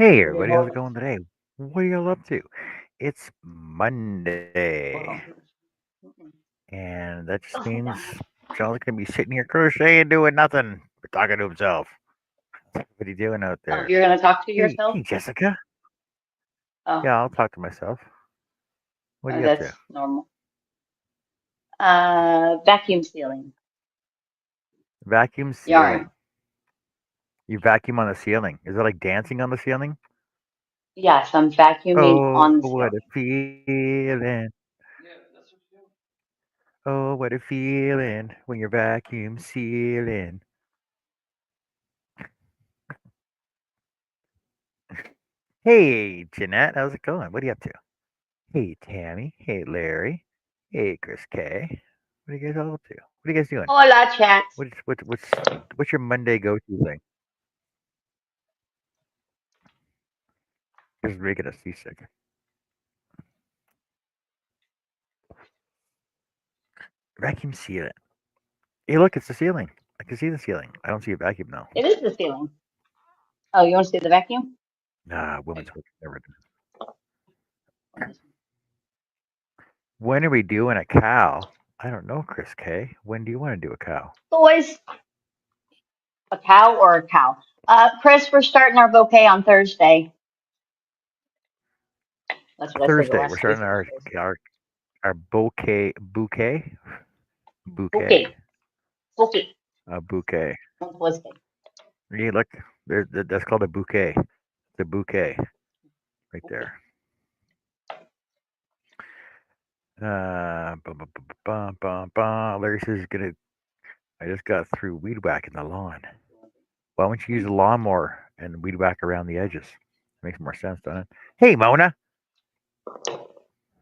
Hey Good everybody, how's it morning. going today? What are y'all up to? It's Monday, Wow. Mm-mm. and that just Oh, means God. Charles can be sitting here crocheting doing nothing but talking to himself. What are you doing out Oh, there? you're gonna talk to Hey, yourself? hey Jessica. Oh, Yeah, I'll talk to myself. What are you up to? that's normal. Vacuum sealing. Vacuum sealing. Yarn. You vacuum on the ceiling. Is it like dancing on the ceiling? Yes, I'm vacuuming Oh, on the what a ceiling. feeling. Oh, what a feeling when you're vacuum sealing. Hey, Jeanette, how's it going? What are you up to? Hey, Tammy. Hey, Larry. Hey, Chris K. What are you guys all up to? What are you guys doing? Hola, chat. What's your Monday go-to thing? Just making a seasick. Vacuum seal it. Hey, look, it's the ceiling. I can see the ceiling. I don't see a vacuum though. It is the ceiling. Oh, you want to see the vacuum? Nah, Okay. women's work never done. On this When are we doing a cow? I don't know, Chris K. When do you want to do a cow? one. Boys, a cow or a cow? Chris, we're starting our bouquet on Thursday. That's what I said the Thursday. We're last 3 starting Thursdays. our bouquet, Bouquet. Bouquet. a bouquet. Wednesday. Hey, look, that's called a bouquet. The bouquet right Bouquet. there. Bum, bum, bum, bum, bum, bum. Larry says gonna. I just got through weed whacking the lawn. Why don't you use a lawnmower and weed whack around the edges? Makes more sense, doesn't it? Hey, Mona.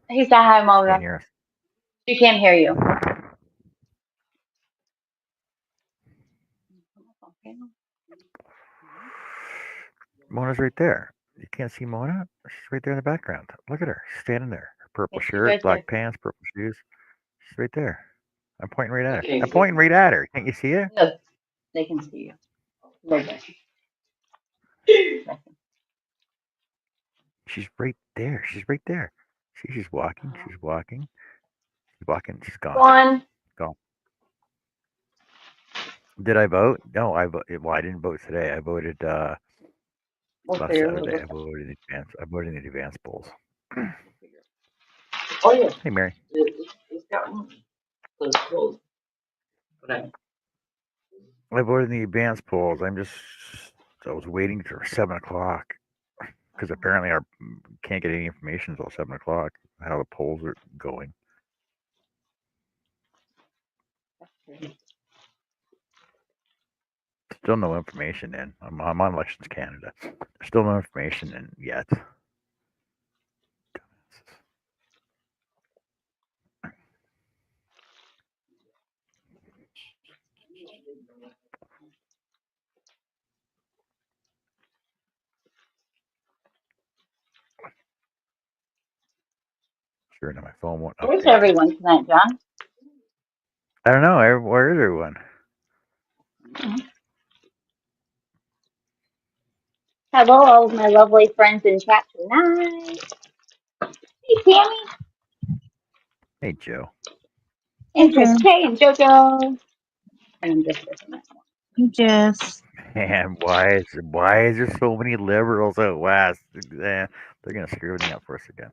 He said hi, She can't Mona. hear us. She can't hear you. Mona's right there. You can't see Mona? She's right there in the background. Look at her. She's standing there. Her purple Yeah, she's shirt, right there. black pants, purple shoes. She's right there. I'm pointing right at her. Okay. I'm pointing right at her. Can't you see her? No, they can see you. Right there. She's right there. She's right there. See, she's walking. She's walking. She's walking. She's gone. One. Gone. Did I vote? No, well, I didn't vote today. I voted We'll last figure it Saturday. I out. voted in advance. I voted in the advance polls. Oh yeah, Hey, Mary. it's got one. So it's closed. But I voted in the advance polls. I was waiting for 7 o'clock because apparently I can't get any information until 7 o'clock. How the polls are going. Still no information in. I'm on Elections Canada. Still no information in yet. Sure enough, my phone won't where's update. everyone tonight, John? I don't know. Where is everyone? Hello, all of my lovely friends in chat tonight. Hey, Tammy. Hey, Joe. And Chris Jess. K and JoJo. And I'm just listening. Hey, Jess. Man, why is there so many liberals out west? They're gonna screw everything up for us again.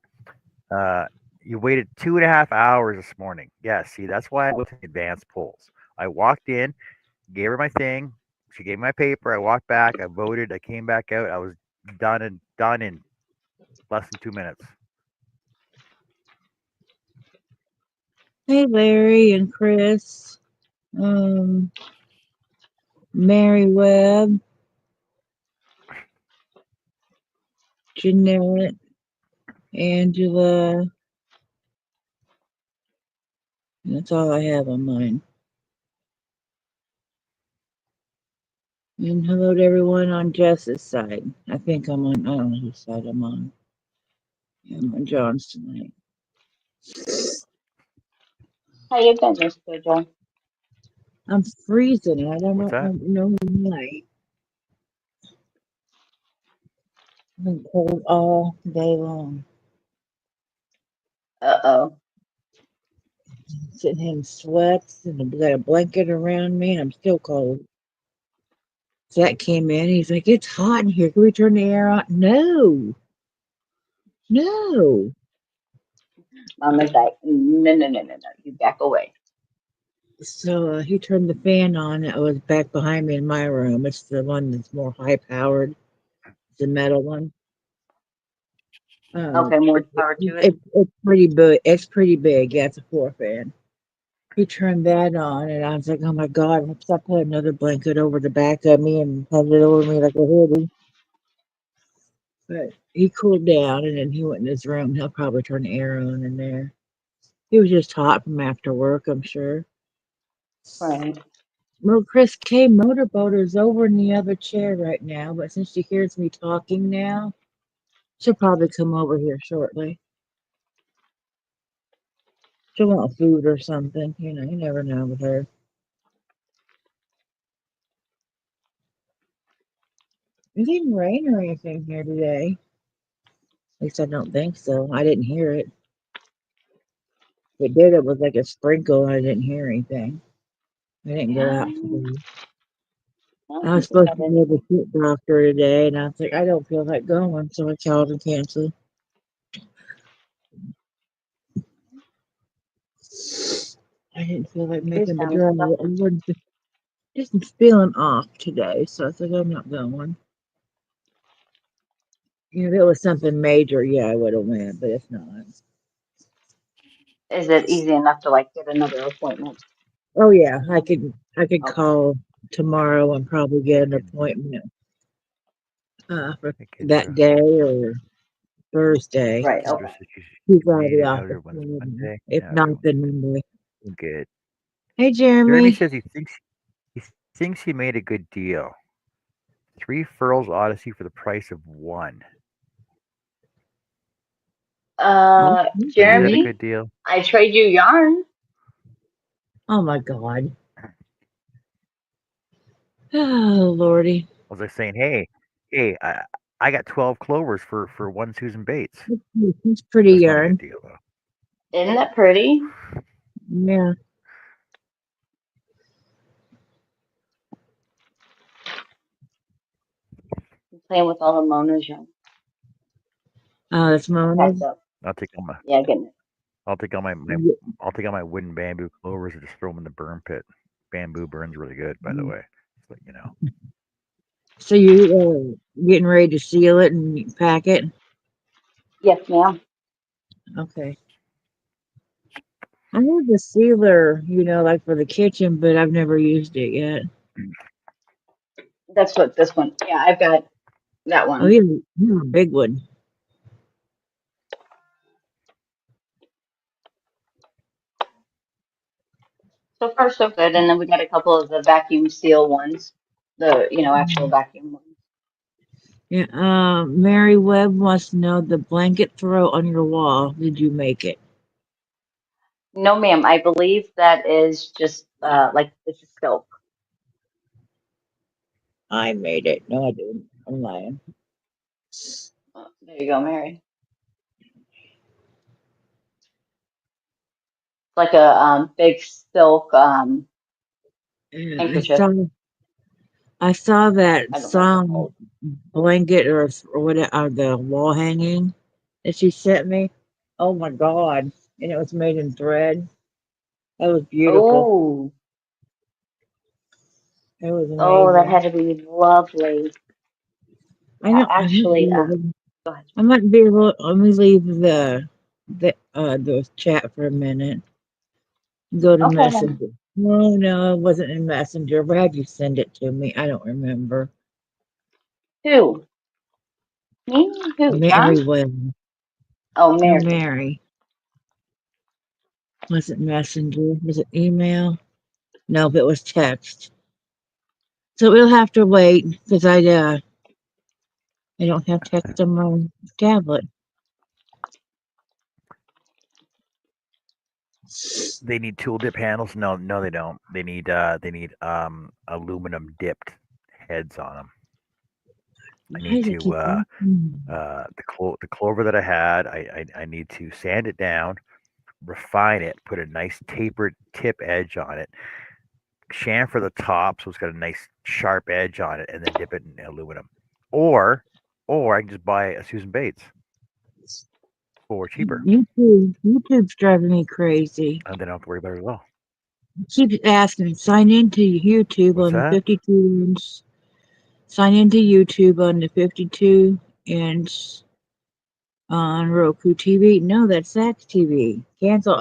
Uh, you waited 2.5 hours this morning. Yeah, see, that's why I went to the advanced polls. I walked in, gave her my thing. She gave me my paper. I walked back. I voted. I came back out. I was done in less than 2 minutes. Hey, Larry and Chris. Um, Mary Webb, Jeanette, Angela. That's all I have on mine. And hello to everyone on Jess's side. I think I'm on, I don't know whose side I'm on. Yeah, I'm on John's tonight. How you been, Miss JoJo? I'm freezing and I don't What's that? know why. been cold all day long. Uh-oh. Sitting here in sweats and I've got a blanket around me and I'm still cold. Zach came in. He's like, "It's hot in here. Can we turn the air on?" No, no. Mama's like, no, no, no, no, no. You back away. So he turned the fan on. It was back behind me in my room. It's the one that's more high powered, the metal one. Okay, Um, more power to it. it's pretty big. It's pretty big. Yeah, it's a floor fan. He turned that on, and I was like, "Oh my God!" So I put another blanket over the back of me and had it over me like a hoodie. But he cooled down, and then he went in his room. He'll probably turn the air on in there. He was just hot from after work, I'm sure. Right. Well, Chris K. Motorboater's over in the other chair right now, but since she hears me talking now, she'll probably come over here shortly. She'll want food or something. You know, you never know with her. It didn't rain or anything here today. At least I don't think so. I didn't hear it. If it did, it was like a sprinkle. I didn't hear anything. I didn't go Yeah. out today. I don't I was think we supposed had to go to anything. the foot doctor today, and I was like, I don't feel like going, so I called and canceled. I didn't feel like Do making the sound drive. I stuffy. wasn't just feeling off today, so I said I'm not going. You know, if it was something major, yeah, I would have went, but if not, Is it easy enough to like get another appointment? oh yeah, I could Okay. call tomorrow and probably I get an can appointment for I that can. day or Thursday. Right. Sandra Okay. said He's she out of made the it. How's office. everyone's Already. Monday? If Yeah, not, everyone's then Monday. good. Hey, Jeremy Jeremy. says he thinks he made a good deal. Three furls Odyssey for the price of one. Is that a Jeremy, good deal? I trade you yarn. Oh my God. Oh Lordy. Was I saying, hey, I got 12 clovers for one Susan Bates. It's pretty That's not a good yarn. deal though. Isn't that pretty? Yeah. I'm playing with all the Mona's yarn. That's All packed Mona's. up. I'll take all my Yeah, getting it. I'll take I'll take all my wooden bamboo clovers and just throw them in the burn pit. Bamboo burns really good, by the way. Just let you know. So you getting ready to seal it and pack it? Yes, ma'am. Okay. I have the sealer, like for the kitchen, but I've never used it yet. That's what this one. Yeah, I've got that Oh, one. you have a big one. So far, so good. And then we got a couple of the vacuum seal ones, the actual vacuum ones. Yeah. Mary Webb wants to know the blanket throw on your wall. Did you make it? No, ma'am. I believe that is just like it's a silk. I made it. No, I didn't. I'm lying. Oh, there you go, Mary. Like a big silk Yeah, handkerchief. I saw that I don't know what they're song called. blanket or whatever, the wall hanging that she sent me. Oh my God. And it was made in thread. That was beautiful. Oh, It was oh, that amazing. had to be lovely. I Yeah, know I might actually, be able, go ahead. I might be able, let me leave the chat for a minute. Go to Okay then. Messenger. No, it wasn't in Messenger. Where had you send it to me? I don't remember. Who? Me? Who? Mary John? Webb. Oh, No, Mary. Mary. Was it Messenger? Was it email? No, it was text. So we'll have to wait because I don't have text on my tablet. They need tool dip handles. No, they don't. They need aluminum dipped heads on them. I Why need does it to keep happening? the clover that I had. I need to sand it down, refine it, put a nice tapered tip edge on it, chamfer the top so it's got a nice sharp edge on it, and then dip it in aluminum. Or or I can just buy a Susan Bates for cheaper, YouTube's driving me crazy. and then I don't have to worry about it at all. Keeps asking, sign into YouTube What's on the that? 52 inch. Sign into YouTube on the 52 inch on Roku TV. No, that's Sax TV. Cancel.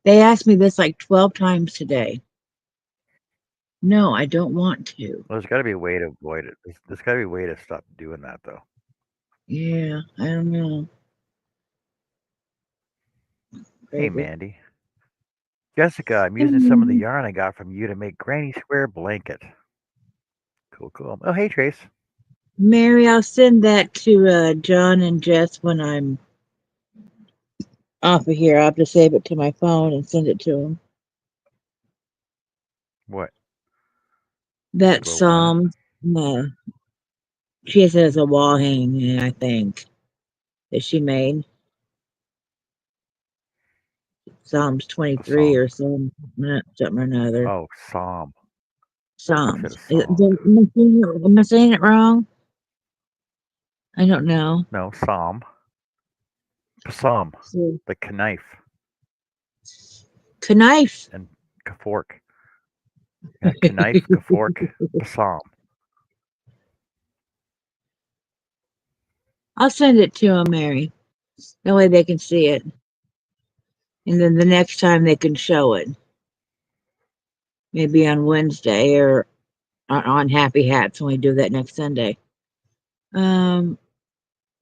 They asked me this like 12 times today. No, I don't want to. Well, there's got to be a way to avoid it. There's got to be a way to stop doing that, though. Yeah, I don't know. Hey, Crazy. Mandy. Jessica, I'm using some of the Hmm. yarn I got from you to make Granny Square blanket. Cool, cool. Oh, hey, Trace. Mary, I'll send that to John and Jess when I'm off of here. I'll have to save it to my phone and send it to them. What? That Do I want it? Psalms, uh, she has it as a wall hanging, I think, that she made. Psalms A 23 psalm. or something or another. Oh, psalm. I said a Psalms. song. Am I saying it wrong? I don't know. No, psalm. Psalm. So, Like knife knife. and fork. Yeah, knife, fork, psalm. I'll send it to them, Mary. That way they can see it. And then the next time they can show it. Maybe on Wednesday or on Happy Hats when we do that next Sunday. Um,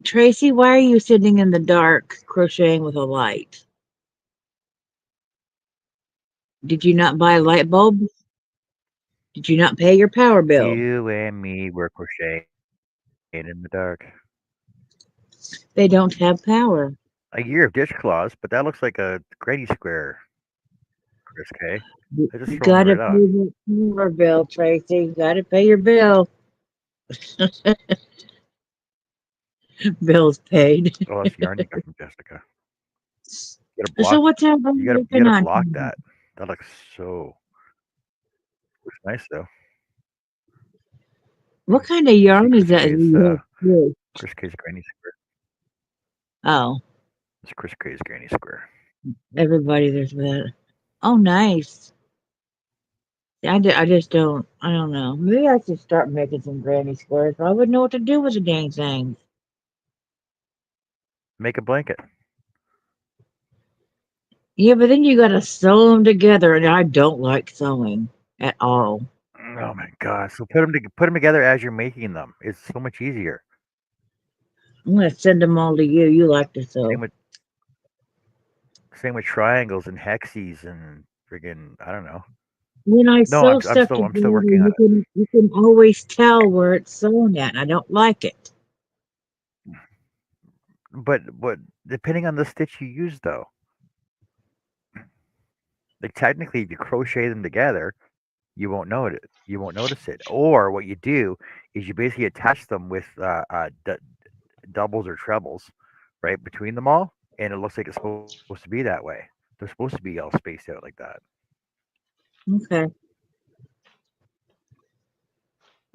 Tracy, why are you sitting in the dark crocheting with a light? Did you not buy light bulbs? Did you not pay your power bill? You and me were crocheting in the dark. They don't have power. A year of dishcloths, but that looks like a Granny Square, Chris K. You I just thrown gotta right pay on. the power bill, Tracy. You gotta pay your bill. Bill's paid. Oh, that's yarn you got from Jessica. You gotta So block. what's everybody You working gotta on block tonight? that. That looks so. Looks nice though. What kind of You see yarn is Chris that K's you have? Yes. Granny Square. Oh, It's Chris K's Granny Square. everybody there's that. Oh, nice. I just don't, I don't know. Maybe I should start making some granny squares, but I wouldn't know what to do with the dang things. Make a blanket. Yeah, but then you gotta sew them together, and I don't like sewing at all. Oh my god! So put them together as you're making them. It's so much easier. I'm gonna send them all to you. You like to Same sew. with triangles and hexes and friggin' I don't know. When I No, sew stuff I'm together, still working on you can always tell where it's sewn at, and I don't like it. it. But depending on the stitch you use though, like technically if you crochet them together, you won't know it. You won't notice it. Or what you do is you basically attach them with doubles or trebles, right between them all, and it looks like it's supposed to be that way. They're supposed to be all spaced out like that. Okay,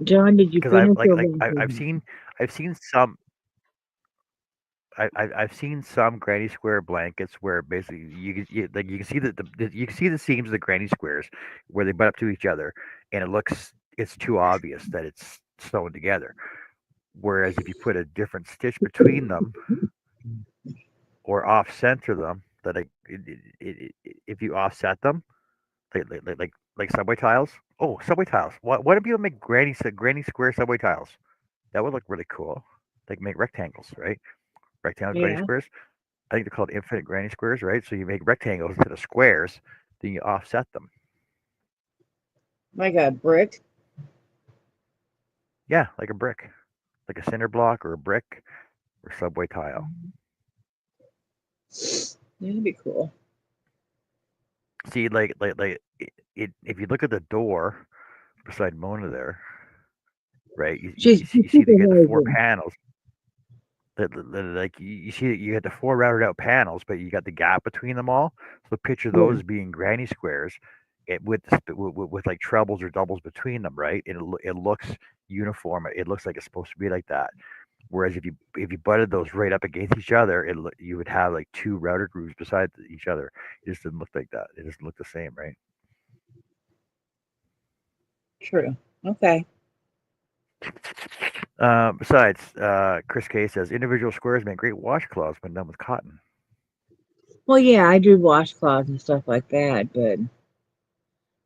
John, did you Because finish your I've seen some I've seen some granny square blankets where basically you can see you can see the seams of the granny squares where they butt up to each other, and it's too obvious that it's sewn together. Whereas if you put a different stitch between them or off center them, that if you offset them like subway tiles. Oh, subway tiles. What if you make granny square subway tiles? That would look really cool. Like make rectangles, right? Rectangle granny Yeah, squares. I think they're called infinite granny squares, right? So you make rectangles instead of squares, then you offset them. like a brick? Yeah, like a brick, like a cinder block or a brick or subway tile. That'd be cool. See, if you look at the door beside Mona there, right? She's You see, you get the four supervising. panels. Like you see, you had the four routed out panels, but you got the gap between them all. So picture Yeah, those being granny squares, with, with like trebles or doubles between them, right? And it looks uniform. It looks like it's supposed to be like that. Whereas if you butted those right up against each other, you would have like two router grooves beside each other. It just didn't look like that. It just looked the same, right? true. Okay. Besides, Chris K says individual squares make great washcloths when done with cotton. Well, yeah, I do washcloths and stuff like that, but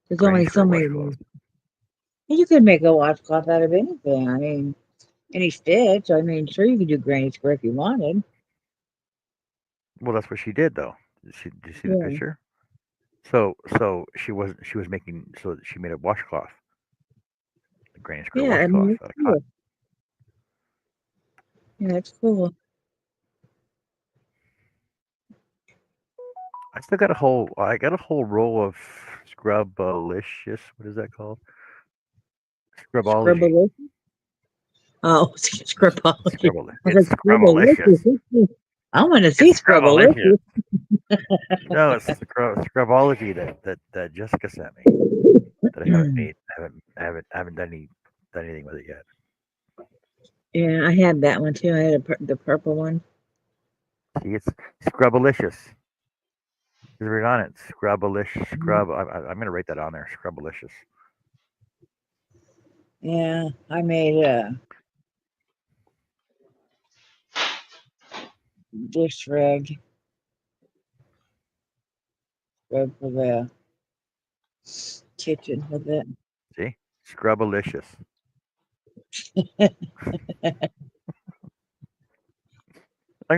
there's Granny only so square many. washcloths. You could make a washcloth out of anything. I mean, any stitch. I mean, sure, you could do granny square if you wanted. Well, that's what she did, though. Did you see the Yeah. picture? She was making, so she made a washcloth, a granny square Yeah, I washcloth mean, it's out of cool. cotton. Yeah, it's cool. I got a whole roll of Scrubalicious. What is that called? Scrubology. Scribble. Oh, scribology. Scrubble. I was It's like, Scrubalicious. scribble. I want to see It's Scrubalicious. scribble. No, it's the Scrubology that Jessica sent me. That I haven't made. I haven't done anything with it yet. Yeah, I had that one too. I had the purple one. See, it's Scrubalicious. Is right on it. Scrubalicious. Mhm. I'm gonna write that on there. Scrubalicious. Yeah, I made a dish rag rug for the kitchen with it. See, Scrubalicious. I'm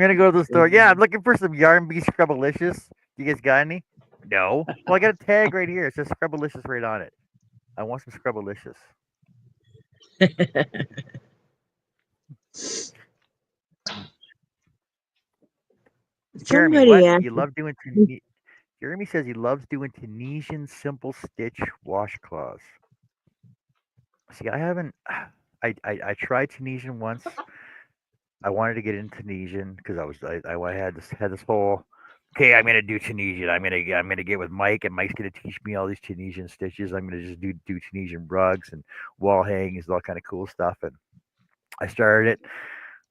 gonna go to the store. Yeah, I'm looking for some Yarn Bee Scrubalicious. You guys got any? No. Well, I got a tag right here. It says Scrubalicious right on it. I want some Scrubalicious. Jeremy, Somebody what? asked You love doing Jeremy says he loves doing Tunisian simple stitch washcloths. See, I haven't. I tried Tunisian once. I wanted to get into Tunisian because I had this whole. Okay, I'm gonna do Tunisian. I'm gonna get with Mike, and Mike's gonna teach me all these Tunisian stitches. I'm gonna just do Tunisian rugs and wall hangings and all kind of cool stuff. And I started it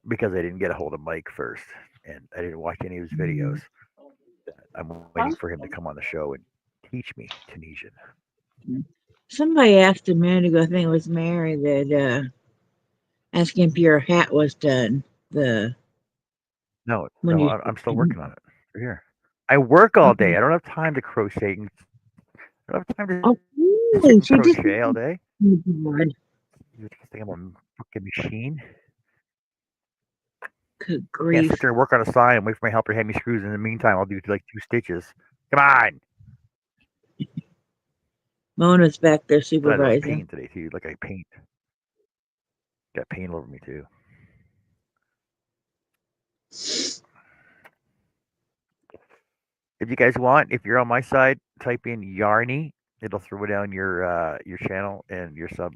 because I didn't get a hold of Mike first, and I didn't watch any of his videos. I'm waiting for him to come on the show and teach me Tunisian. somebody asked a minute ago, I think it was Mary, that asking if your hat was done. The No, when no, you I'm still working on it. Right here. I work all day. okay. I don't have time to crochet. I don't have time to Oh, sit and crochet really? all She just day. oh, God. You think I'm a fucking machine? Good I can't sit grief. there and work on a sign and wait for my helper to hand me screws. In the meantime, I'll do like two stitches. Come on. Mona's back there But I was supervising. painting today too. Like I paint. Got paint all over me too. If you guys want, if you're on my side, type in Yarny. It'll throw down your channel and your sub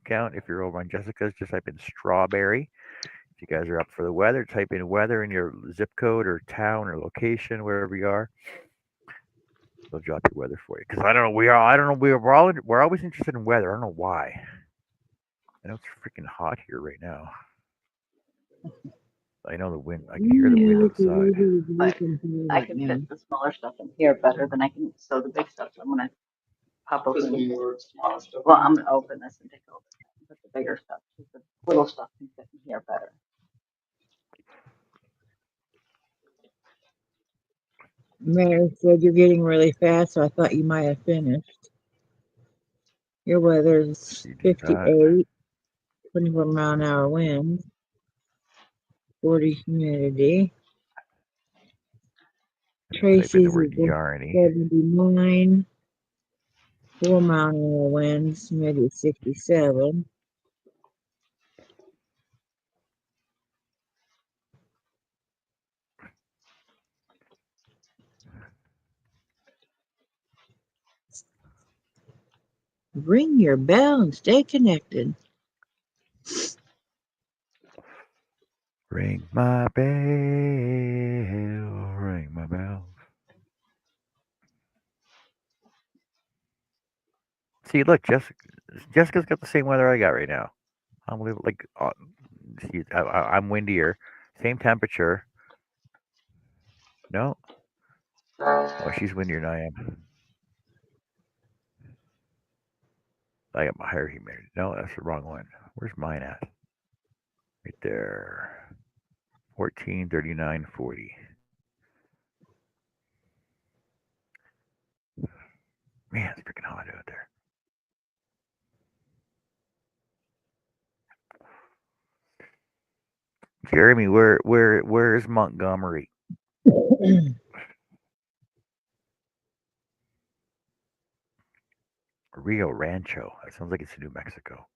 count. If you're over on Jessica's, just type in strawberry. If you guys are up for the weather, type in weather in your zip code or town or location, wherever you are. They'll drop your weather for you. Because I don't know, I don't know, we're always interested in weather. I don't know why. I know it's freaking hot here right now. I know the wind. I can hear the wind Yeah, it's a outside. really But weekend here I right can now. fit the smaller stuff in here better than I can sew the big stuff. So I'm gonna pop open. Well, I'm gonna open this and take a look and put the bigger stuff. 'Cause the little stuff can fit in here better. Mary said you're getting really fast, so I thought you might have finished. Your weather's You do that. 58, 24-mile-an-hour winds, 40 humidity. Type in the Tracy's word equals Yarny. 79, 4-mile-an-hour winds, humidity 67. Ring your bell and stay connected. Ring my bell, ring my bell. See, look, Jessica's got the same weather I got right now. Unbelievable. I'm windier, same temperature. No, oh, she's windier than I am. I got my higher humidity. No, that's the wrong one. Where's mine at? Right there. 14, 39, 40. Man, it's freaking hot out there. Jeremy, where's Montgomery? Rio Rancho. That sounds like it's in New Mexico.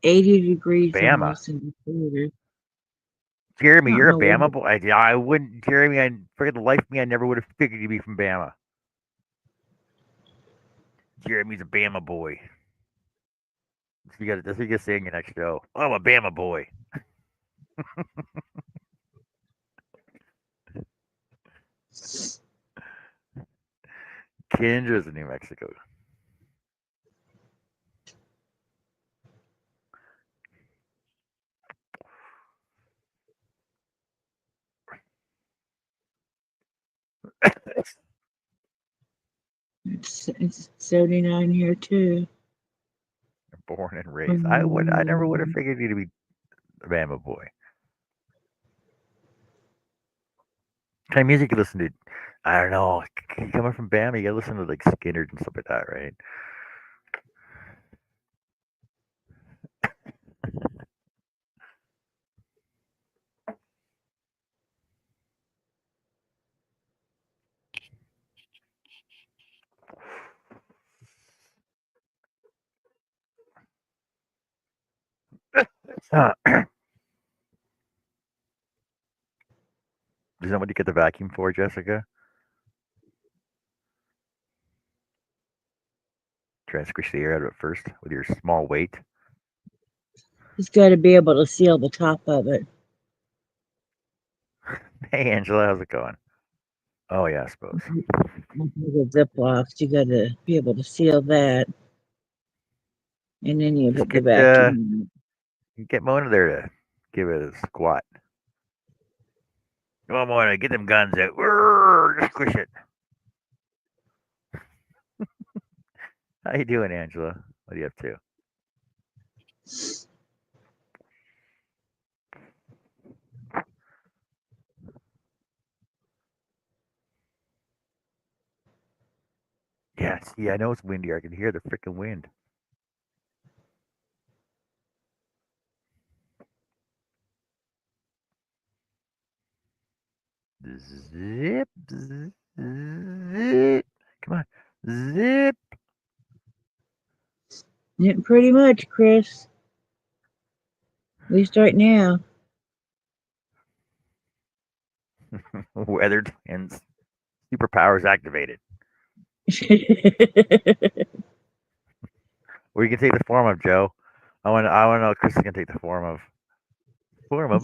$80 Bama. almost in the theater. I Jeremy, don't you're a know what. Bama boy. I wouldn't, Jeremy. I for the life of me, I never would have figured you'd be from Bama. Jeremy's a Bama boy. That's what you got to say in your next show. Oh, I'm a Bama boy. Kendra's in New Mexico. It's 79 here too. Born and raised. I never would have figured you to be a Bama boy. What kind of music you listen to? I don't know. Coming from Bama, you gotta listen to like Skinner and stuff like that, right? Is that what you get the vacuum for, Jessica? Try and squish the air out of it first with your small weight. It's got to be able to seal the top of it. Hey, Angela, how's it going? Oh yeah, I suppose. The Ziplocs, you got to be able to seal that, and then you Just put the vacuum in. get Mona there to give it a squat. Come on, Mona, get them guns out. Just squish it. How you doing, Angela? What are you up to? Yeah, see, I know it's windy. I can hear the freaking wind. Zip, zip. Come on, zip. Yeah, pretty much, Chris. At least right now. Weather and superpowers activated. Where you can take the form of, Joe? I want to know what Chris is gonna take the form of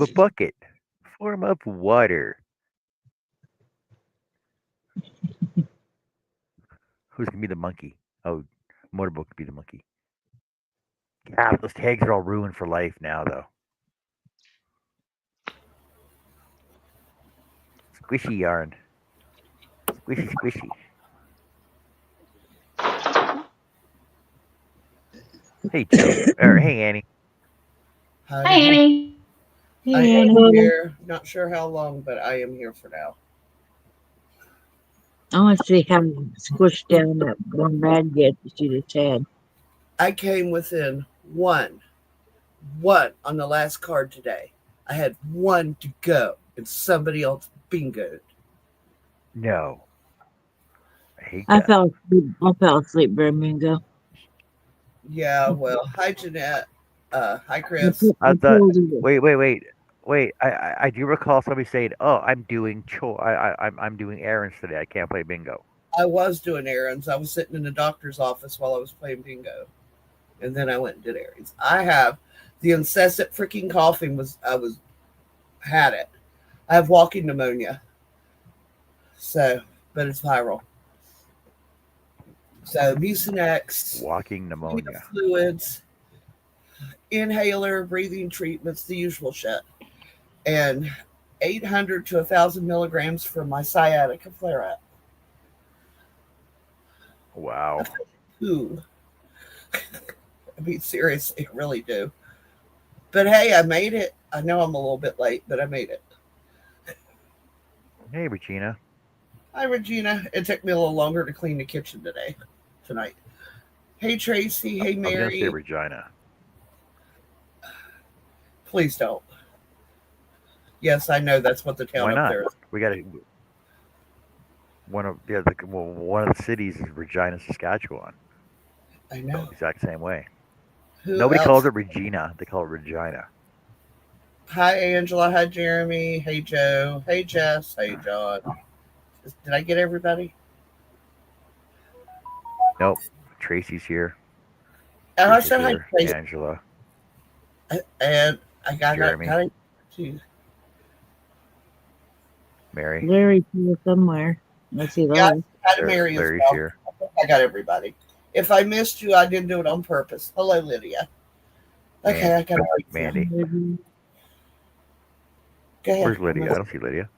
a bucket, form of water. Who's gonna be the monkey? Oh, motorboat could be the monkey. Yeah, those tags are all ruined for life now, though. Squishy yarn. Squishy, squishy. Hey, Joe. Or hey, Annie. Howdy. Hi, Annie. I Hey, am Annie. here. Not sure how long, but I am here for now. I want to see how squished down that one rag yet that you just had. I came within one on the last card today. I had one to go, and somebody else bingoed. No. I hate I that. fell asleep during bingo. Yeah, well, hi, Jeanette. Hi, I Chris. I thought. told you. Wait. Wait, I do recall somebody saying, "Oh, I'm doing I'm doing errands today. I can't play bingo." I was doing errands. I was sitting in the doctor's office while I was playing bingo, and then I went and did errands. I have the incessant freaking coughing. Was had it. I have walking pneumonia, so but it's viral. So Mucinex, Walking enough pneumonia. fluids, inhaler, breathing treatments, the usual shit, and 800 to 1,000 milligrams for my sciatica flare up. Wow. Ooh, I mean seriously, I really do. But hey, I made it. I know I'm a little bit late, but I made it. Hey, Regina. Hi, Regina. It took me a little longer to clean the kitchen tonight. Hey, Tracy. Hey, I was gonna say Mary. Regina. Please don't. Yes, I know that's what the town Why up not? there is. We got one of the cities is Regina, Saskatchewan. I Spelled know. the exact same way. Who Nobody calls else? it Regina. They call it Regina. Hi, Angela. Hi, Jeremy. Hey, Joe. Hey, Jess. Hey, John. Did I get everybody? Nope. Tracy's here. And I Trisha's said hi, here. Tracy. Angela. And I Jeremy. got it too. Mary. Larry's here somewhere. Let's see, Yeah, Larry. I got Mary as Larry's well. here. I think I got everybody. If I missed you, I didn't do it on purpose. Hello, Lydia. Okay, I got to wait for you. Mandy. Go ahead. Where's Lydia? I don't see Lydia.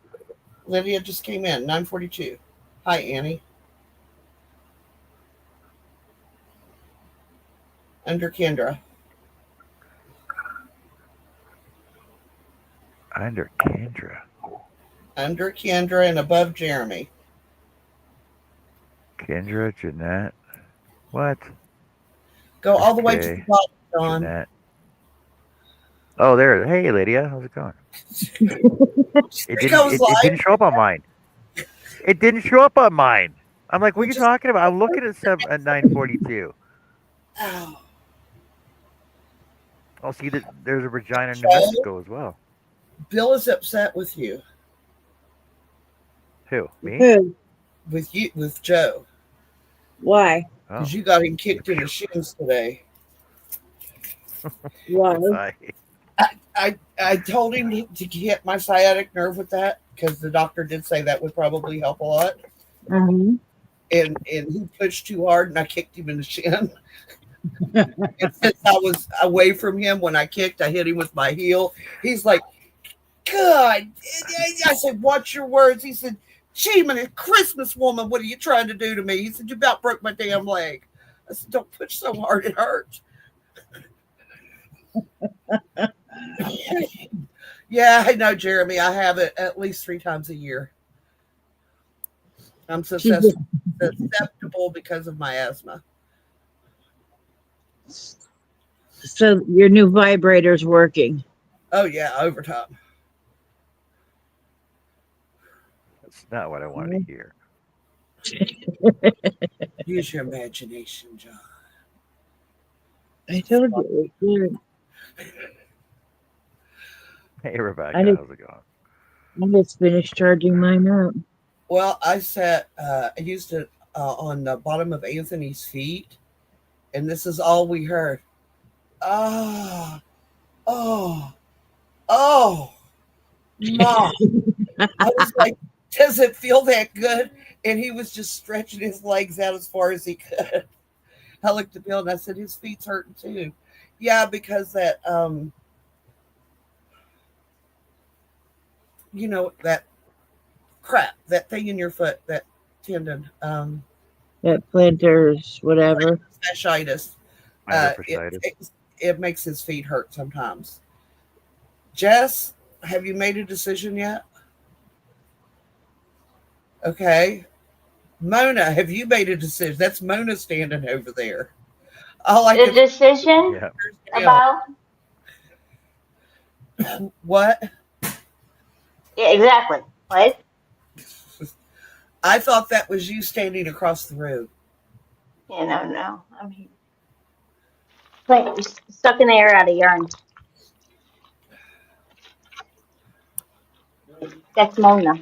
Lydia just came in, 9:42. Hi, Annie. Under Kendra. Under Kendra. Under Kendra and above Jeremy. Kendra, Jeanette. What? Go all the way to the Okay. bottom, John. Jeanette. Oh, there. Hey, Lydia. How's it going? It I didn't. was It didn't live. show up on mine. It didn't show up on mine. I'm like, what We are you just, talking about? I'm looking at 9:42. oh, Oh, see that there's a Regina, New Joe, Mexico as well. Bill is upset with you, Who? Me? Who? with Joe, Why? Oh, because you got him kicked in the shins today. Why? why? I told him to hit my sciatic nerve with that because the doctor did say that would probably help a lot. Uh-huh. And he pushed too hard and I kicked him in the shin. And since I was away from him when I kicked, I hit him with my heel. He's like, God. I said, watch your words. He said, Shaman, a Christmas woman, what are you trying to do to me? He said, you about broke my damn leg. I said, don't push so hard, it hurts. Yeah, I know, Jeremy. I have it at least 3 times a year. I'm She just, susceptible because of my asthma. so your new vibrator's working. Oh, yeah, overtime. That's not what I wanted to hear. Use your imagination, John. I told you. It was good. Hey, I Rebecca. just, How's it going? I just finished charging mine up. Well, I used it on the bottom of Anthony's feet, and this is all we heard. Oh, oh, oh, Mom. I was like, does it feel that good? And he was just stretching his legs out as far as he could. I looked at Bill and I said, his feet's hurting too. Yeah, because that, that crap, that thing in your foot, that tendon, That planters, whatever. fasciitis, Plantar it, fasciitis. it makes his feet hurt sometimes. Jess, have you made a decision yet? Okay. Mona, have you made a decision? That's Mona standing over there. All I The can decision Yeah. feel. about, What? yeah, exactly. What? I thought that was you standing across the room. No. I'm here. Like, sucking the air out of yarn. That's Mona.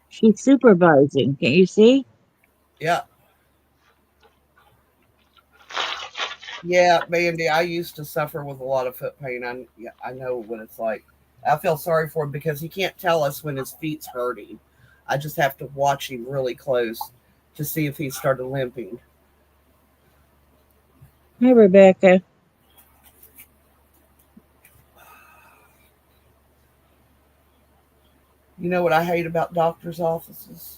She's supervising. Can you see? Yeah. Yeah, Mandy, I used to suffer with a lot of foot pain. I know what it's like. I feel sorry for him because he can't tell us when his feet's hurting. I just have to watch him really close to see if he started limping. Hi, Rebecca. You know what I hate about doctors' offices?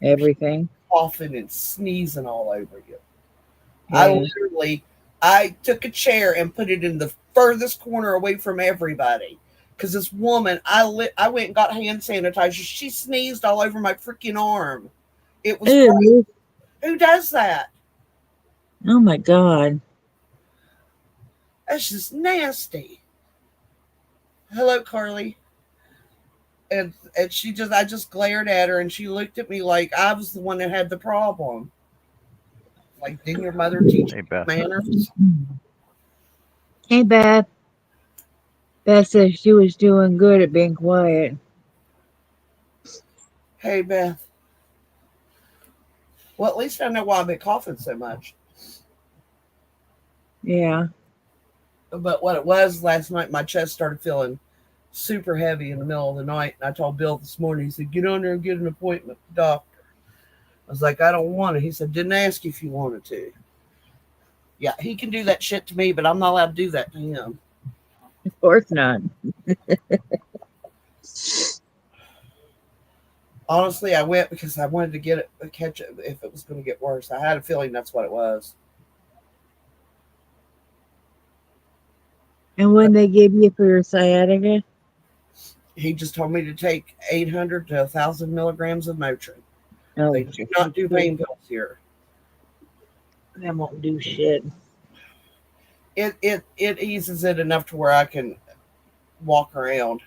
Everything. Coughing and sneezing all over you. I Yeah. literally, I took a chair and put it in the furthest corner away from everybody. Because this woman, I went and got hand sanitizer. She sneezed all over my freaking arm. It was crazy. Ew. Who does that? Oh my God. That's just nasty. Hello, Carly. And she just, I just glared at her and she looked at me like I was the one that had the problem. Like, didn't your mother teach Hey, you Beth. manners? Hey, Beth. Beth said she was doing good at being quiet. Hey, Beth. Well, at least I know why I've been coughing so much. Yeah. But what it was last night, my chest started feeling super heavy in the middle of the night. And I told Bill this morning, he said, get on there and get an appointment with the doctor. I was like, I don't want it. He said, didn't ask you if you wanted to. Yeah, he can do that shit to me, but I'm not allowed to do that to him. Of course not. Honestly, I went because I wanted to get it, catch it if it was going to get worse. I had a feeling that's what it was. And when they give you for your sciatica? He just told me to take 800 to 1,000 milligrams of Motrin. They Oh, do not do pain pills here. that won't do shit. It eases it enough to where I can walk around.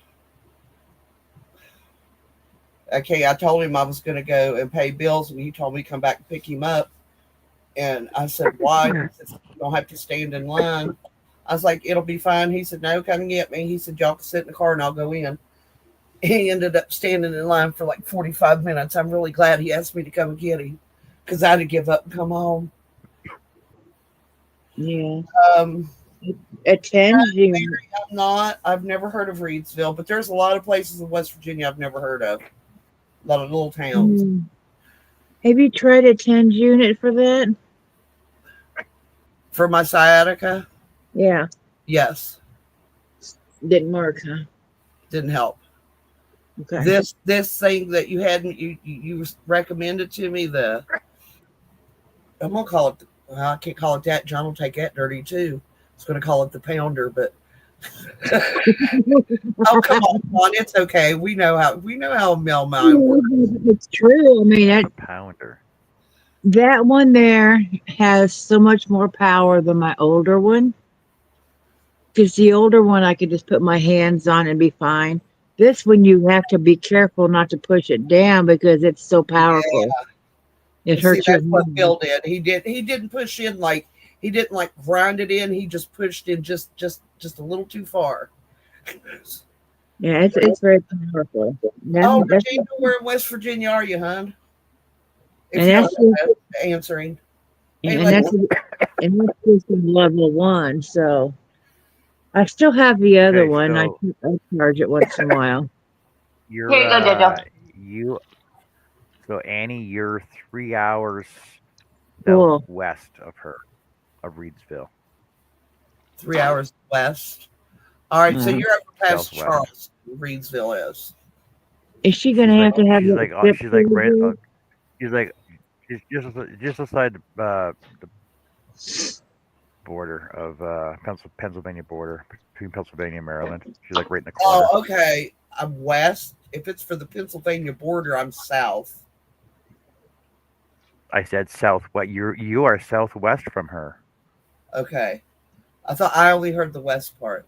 Okay, I told him I was going to go and pay bills, and he told me to come back and pick him up. And I said, why? He said, you don't have to stand in line. I was like, it'll be fine. He said, no, come and get me. He said, y'all can sit in the car and I'll go in. He ended up standing in line for like 45 minutes. I'm really glad he asked me to come and get him because I'd have give up and come home. Yeah. Um, Attend you. I'm not. I've never heard of Reedsville, but there's a lot of places in West Virginia I've never heard of. A lot of little towns. Have you tried attend unit for that? For my sciatica, Yeah. yes, Didn't work, huh? didn't help. Okay. This thing that you hadn't you recommended to me, the I'm gonna call it, well, I can't call it that. John will take that dirty too. I was gonna call it the pounder, but oh, come on, John, it's okay. We know how Mel mine works. It's true. I mean, What's a pounder? that one there has so much more power than my older one. Because the older one, I could just put my hands on and be fine. This one, you have to be careful not to push it down because it's so Yeah, powerful. It see, hurts your that's what hand. Phil did. He didn't push in like he didn't like grind it in. He just pushed in just a little too far. Yeah, it's very powerful. Oh, That's Regina, where in West Virginia are you, hon? If and you don't that's just, know, answering. Hey, and that's lady. and that's just in level one. So I still have the other Okay, one. I charge it once in a while. Here you're you go, Jojo. you so Annie, you're 3 hours Cool. southwest of her, of Reedsville, 3 hours west. All right, so Uh, you're up past southwest. Charles, Reedsville is. is she gonna have to have She's that like zip she's like right surgery? she's like she's just outside the border of Pennsylvania border between Pennsylvania and Maryland. She's like right in the Oh, corner. okay. I'm west. If it's for the Pennsylvania border, I'm south. I said south. What you are southwest from her. Okay. I thought I only heard the west part.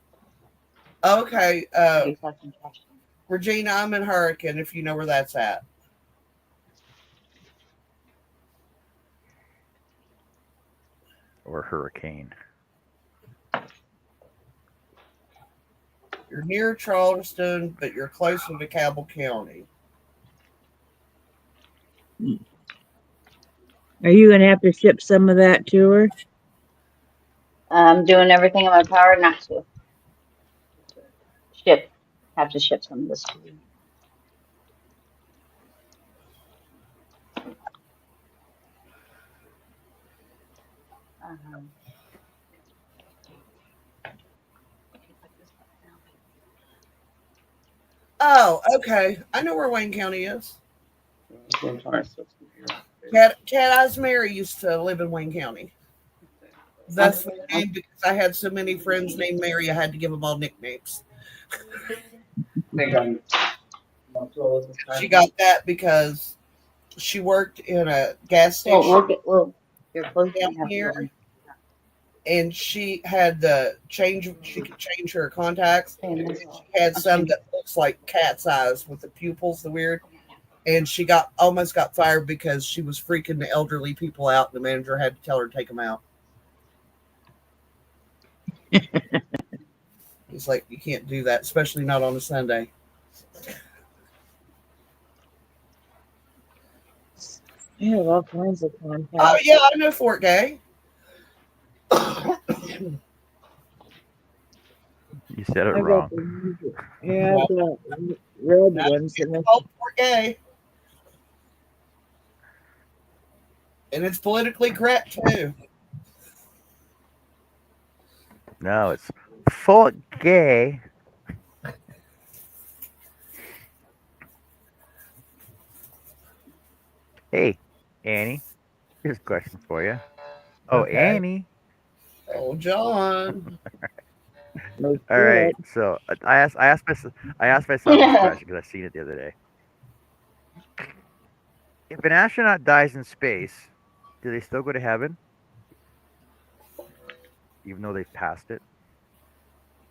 Okay. Please have some cash. Regina, I'm in Hurricane, if you know where that's at. Or hurricane. You're near Charleston, but you're closer to Cabell County. Are you gonna have to ship some of that to her? I'm doing everything in my power not to ship. Have to ship some of this to you. Um, okay, put this back down. Oh, okay. I know where Wayne County is. That's what I'm trying to set some here. Cat Eyes Mary used to live in Wayne County. That's the name because I had so many friends named Mary, I had to give them all nicknames. I think I'm not sure this She time. got that because she worked in a gas Well, station your clothes down don't have to go here, in. and she had the change. She could change her contacts. Stay in this. She had some that looks like cat's eyes with the pupils, the weird. And she almost got fired because she was freaking the elderly people out. And the manager had to tell her to take them out. He's like, you can't do that, especially not on a Sunday. I have all kinds of contacts. Oh yeah, I know Fort Gay. You said it I wrong. got the yeah, I've got red ones. And It's called Fort Gay. And it's politically correct too. No, it's Fort Gay. Hey, Annie, here's a question for you. Oh, Okay. Annie. Oh, John. no All right. shit. So I asked my son this question because I seen it the other day. If an astronaut dies in space, do they still go to heaven, even though they've passed it?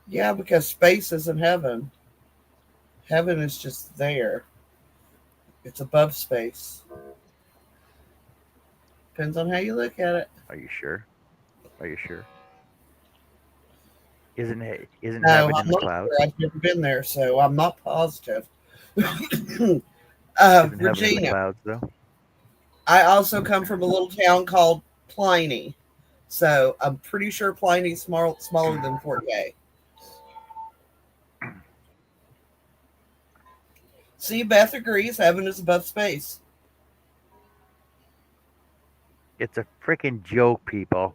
Yeah, because space isn't heaven. Heaven is just there. It's above space. Depends on how you look at it. Are you sure? Are you sure? Isn't No, heaven in I'm the not clouds? sure. I've never been there, so I'm not positive. Isn't heaven in the Virginia. clouds though? I also come from a little town called Pliny, so I'm pretty sure Pliny's smaller than Fort Gay. See, Beth agrees. Heaven is above space. It's a freaking joke, people.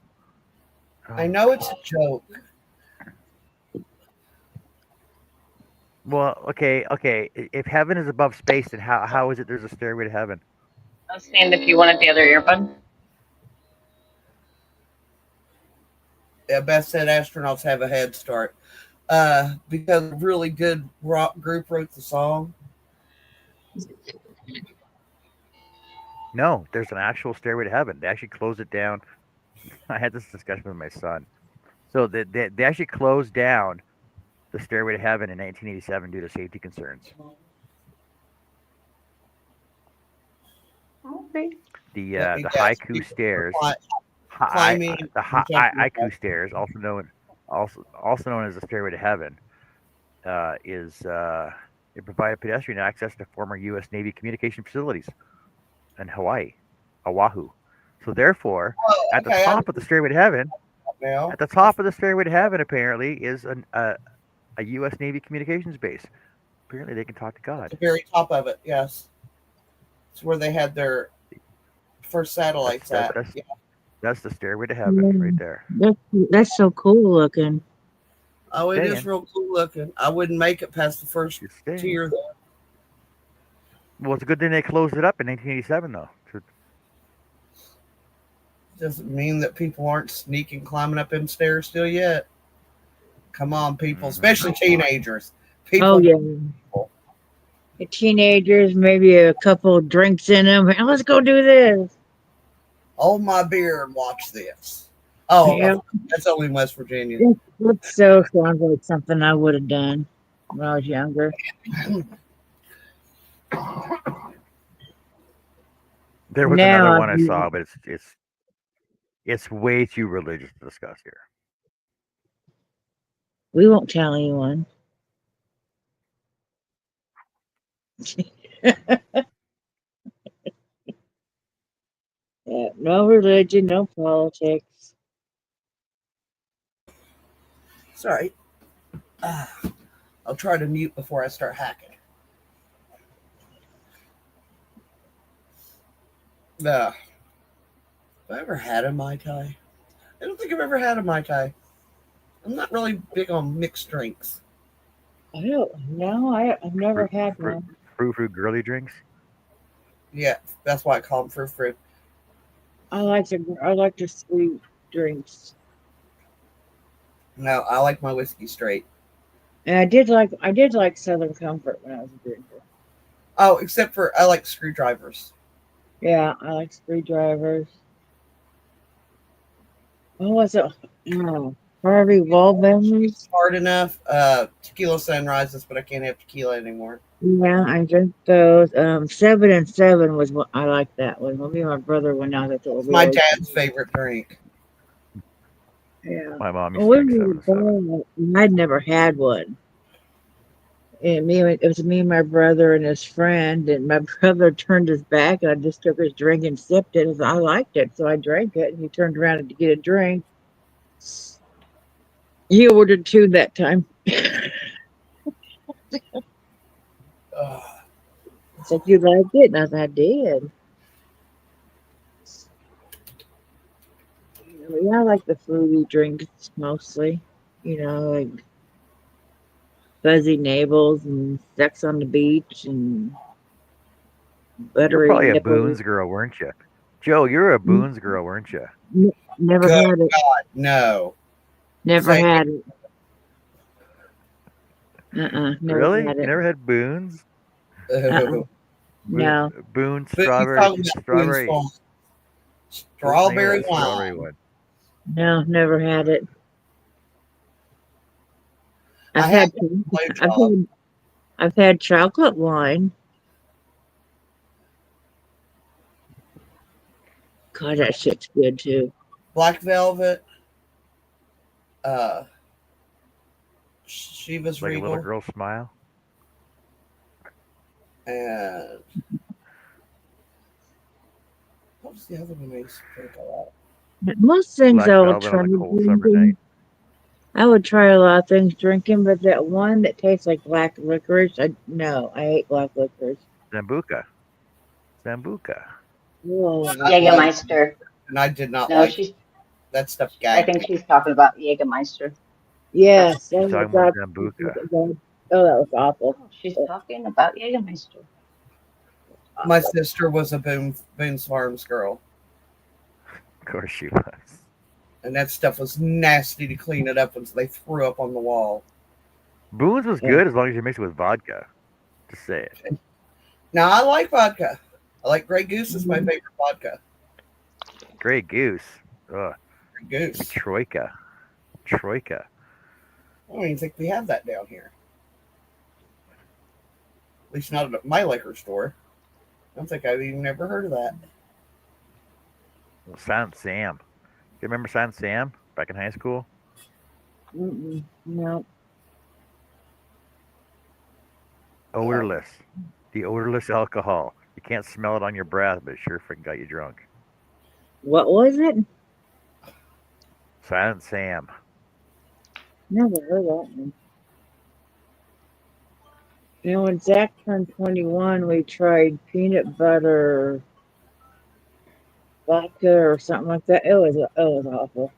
I know it's a joke. Well, okay. If heaven is above space, then how is it there's a stairway to heaven? I was saying if you wanted the other earbud. Yeah, Beth said astronauts have a head start. Because a really good rock group wrote the song. No, there's an actual stairway to heaven. They actually closed it down. I had this discussion with my son. So they actually closed down the stairway to heaven in 1987 due to safety concerns. Okay. The Let me the guess. haiku People stairs, climbing the and jumping haiku around. stairs, also known as the stairway to heaven, is it provided pedestrian access to former U.S. Navy communication facilities in Hawaii, Oahu. So therefore, Oh, at the okay. I know top of the stairway to heaven, now. at the top of the stairway to heaven, apparently, is a U.S. Navy communications base. Apparently, they can talk to At God. the very top of it, yes. It's where they had their first satellites That's at. that's Yeah. that's the stairway to heaven right there. That's so cool looking. Oh, it is Staying, real cool looking. I wouldn't make it past the first you're staying. tier. Well, it's a good thing they closed it up in 1987, though. Doesn't mean that people aren't sneaking climbing up them stairs still yet. Come on, people, especially teenagers. Oh People, yeah. The teenagers, maybe a couple drinks in them. Let's go do this. hold my beer and watch this. Oh, Yeah, that's only in West Virginia. it so sounds like something I would have done when I was younger. There was another Now one I saw, but it's way too religious to discuss here. we won't tell anyone. Yeah, no religion, no politics. Sorry. I'll try to mute before I start hacking. Have I ever had a Mai Tai? I don't think I've ever had a Mai Tai. I'm not really big on mixed drinks. I don't know. I've never Fruit, had fruit, one. fruit girly drinks. Yeah, that's why I call them fruit. I like the sweet drinks. No, I like my whiskey straight. And I did like Southern Comfort when I was a drinker. Oh, except for I like screwdrivers. Yeah, I like screwdrivers. What was it? Oh, Harvey Wallbangers. Hard enough. Tequila sunrises, but I can't have tequila anymore. Yeah, I drank those. 7 and 7 was what I like that one. When me and my brother went out, that's what It's we my always. dad's favorite drink. Yeah. My mom Well, used to we drink were 7 and 7. there. I'd never had one. It was me and my brother and his friend, and my brother turned his back, and I just took his drink and sipped it. And I liked it, so I drank it. And he turned around to get a drink. He ordered 2 that time. Ugh. Said you liked it, and I said I did. Yeah, I like the fruity drinks mostly. Like fuzzy navels and sex on the beach and You're buttery probably a nipples. Boone's girl, weren't you? Joe, you're a Boone's girl, weren't you? Never Good had it. God, no. Never Say, had it. Never Really? had You it. never had Boone's? Uh-uh. No. Boone but he's strawberry, talking about Boone's strawberry. Farm. What was the name of Strawberry that strawberry wine. one? No, never had it. I I've had had blowjob. I've had I've had chocolate wine. God, that shit's good too. Black Velvet. Uh, Shiva's Like a little Regal. girl smile? And what was the other one I used to drink a lot? Most things Black I would velvet try on a cold summer night. drinking. I would try a lot of things drinking, but that one that tastes like black licorice, no, I hate black licorice. Sambuca. Sambuca. Whoa. I like, Jägermeister. and I did not No, like she's. that stuff. I Gagged think me. she's talking about Jägermeister. Yes, She's oh my talking about God. Sambuca. Oh, that was awful. Oh, she's talking about Jägermeister. My Awful. sister was a Boone's Farms girl, Of course she was. and that stuff was nasty to clean it up once they threw up on the wall. Boone's was Yeah. good as long as you mix it with vodka. Just say it. Now I like vodka. I like Grey Goose is my favorite vodka. Grey Goose. Ugh. Grey Give me Goose. Troika. Troika. I don't even think we have that down here. At least not at my liquor store. I don't think I've even ever heard of that. Silent Sam. You remember Silent Sam back in high school? No. Odorless. The odorless alcohol. You can't smell it on your breath, but it sure freaking got you drunk. What was it? Silent Sam. Never heard that one. When Zach turned 21, we tried peanut butter vodka or something like that. It was awful.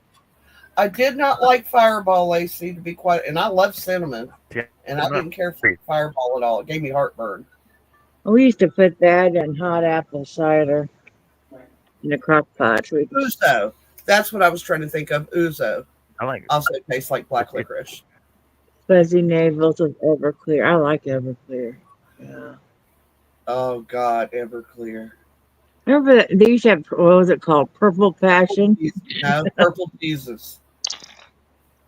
I did not like Fireball, Lacey, to be quite, and I love cinnamon, Yeah, and I didn't care for Fireball at all. It gave me heartburn. We used to put that in hot apple cider in the crock pot. Ouzo. That's what I was trying to think of. Ouzo. I like Also tastes like black licorice. Fuzzy navels with Everclear. I like Everclear. Yeah. Oh God, Everclear. Remember that they used to have, what was it called? Purple Passion? No, Purple Jesus.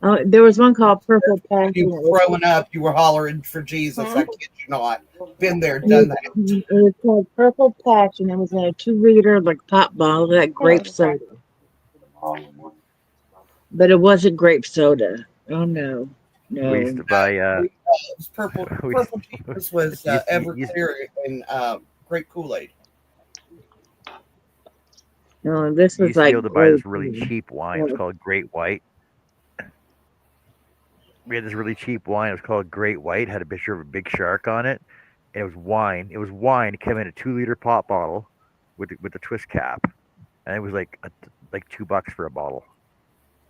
Oh, there was one called Purple Passion. You were throwing up. You were hollering for Jesus. I kid you not. Been there, It done that. was called Purple Passion. It was in a 2-liter like pop bottle, that grape soda. But it wasn't grape soda. Oh no. we used No. to buy It was purple. We, Purple Jesus was you, Everclear and grape Kool Aid. No, this you was used to be like able to buy grape. this really cheap wine. It was Oh, called Great White. We had this really cheap wine. It was called Great White. Had a picture of a big shark on it, and it was wine. It was wine. It came in a 2 liter pop bottle with the twist cap, and it was like $2 for a bottle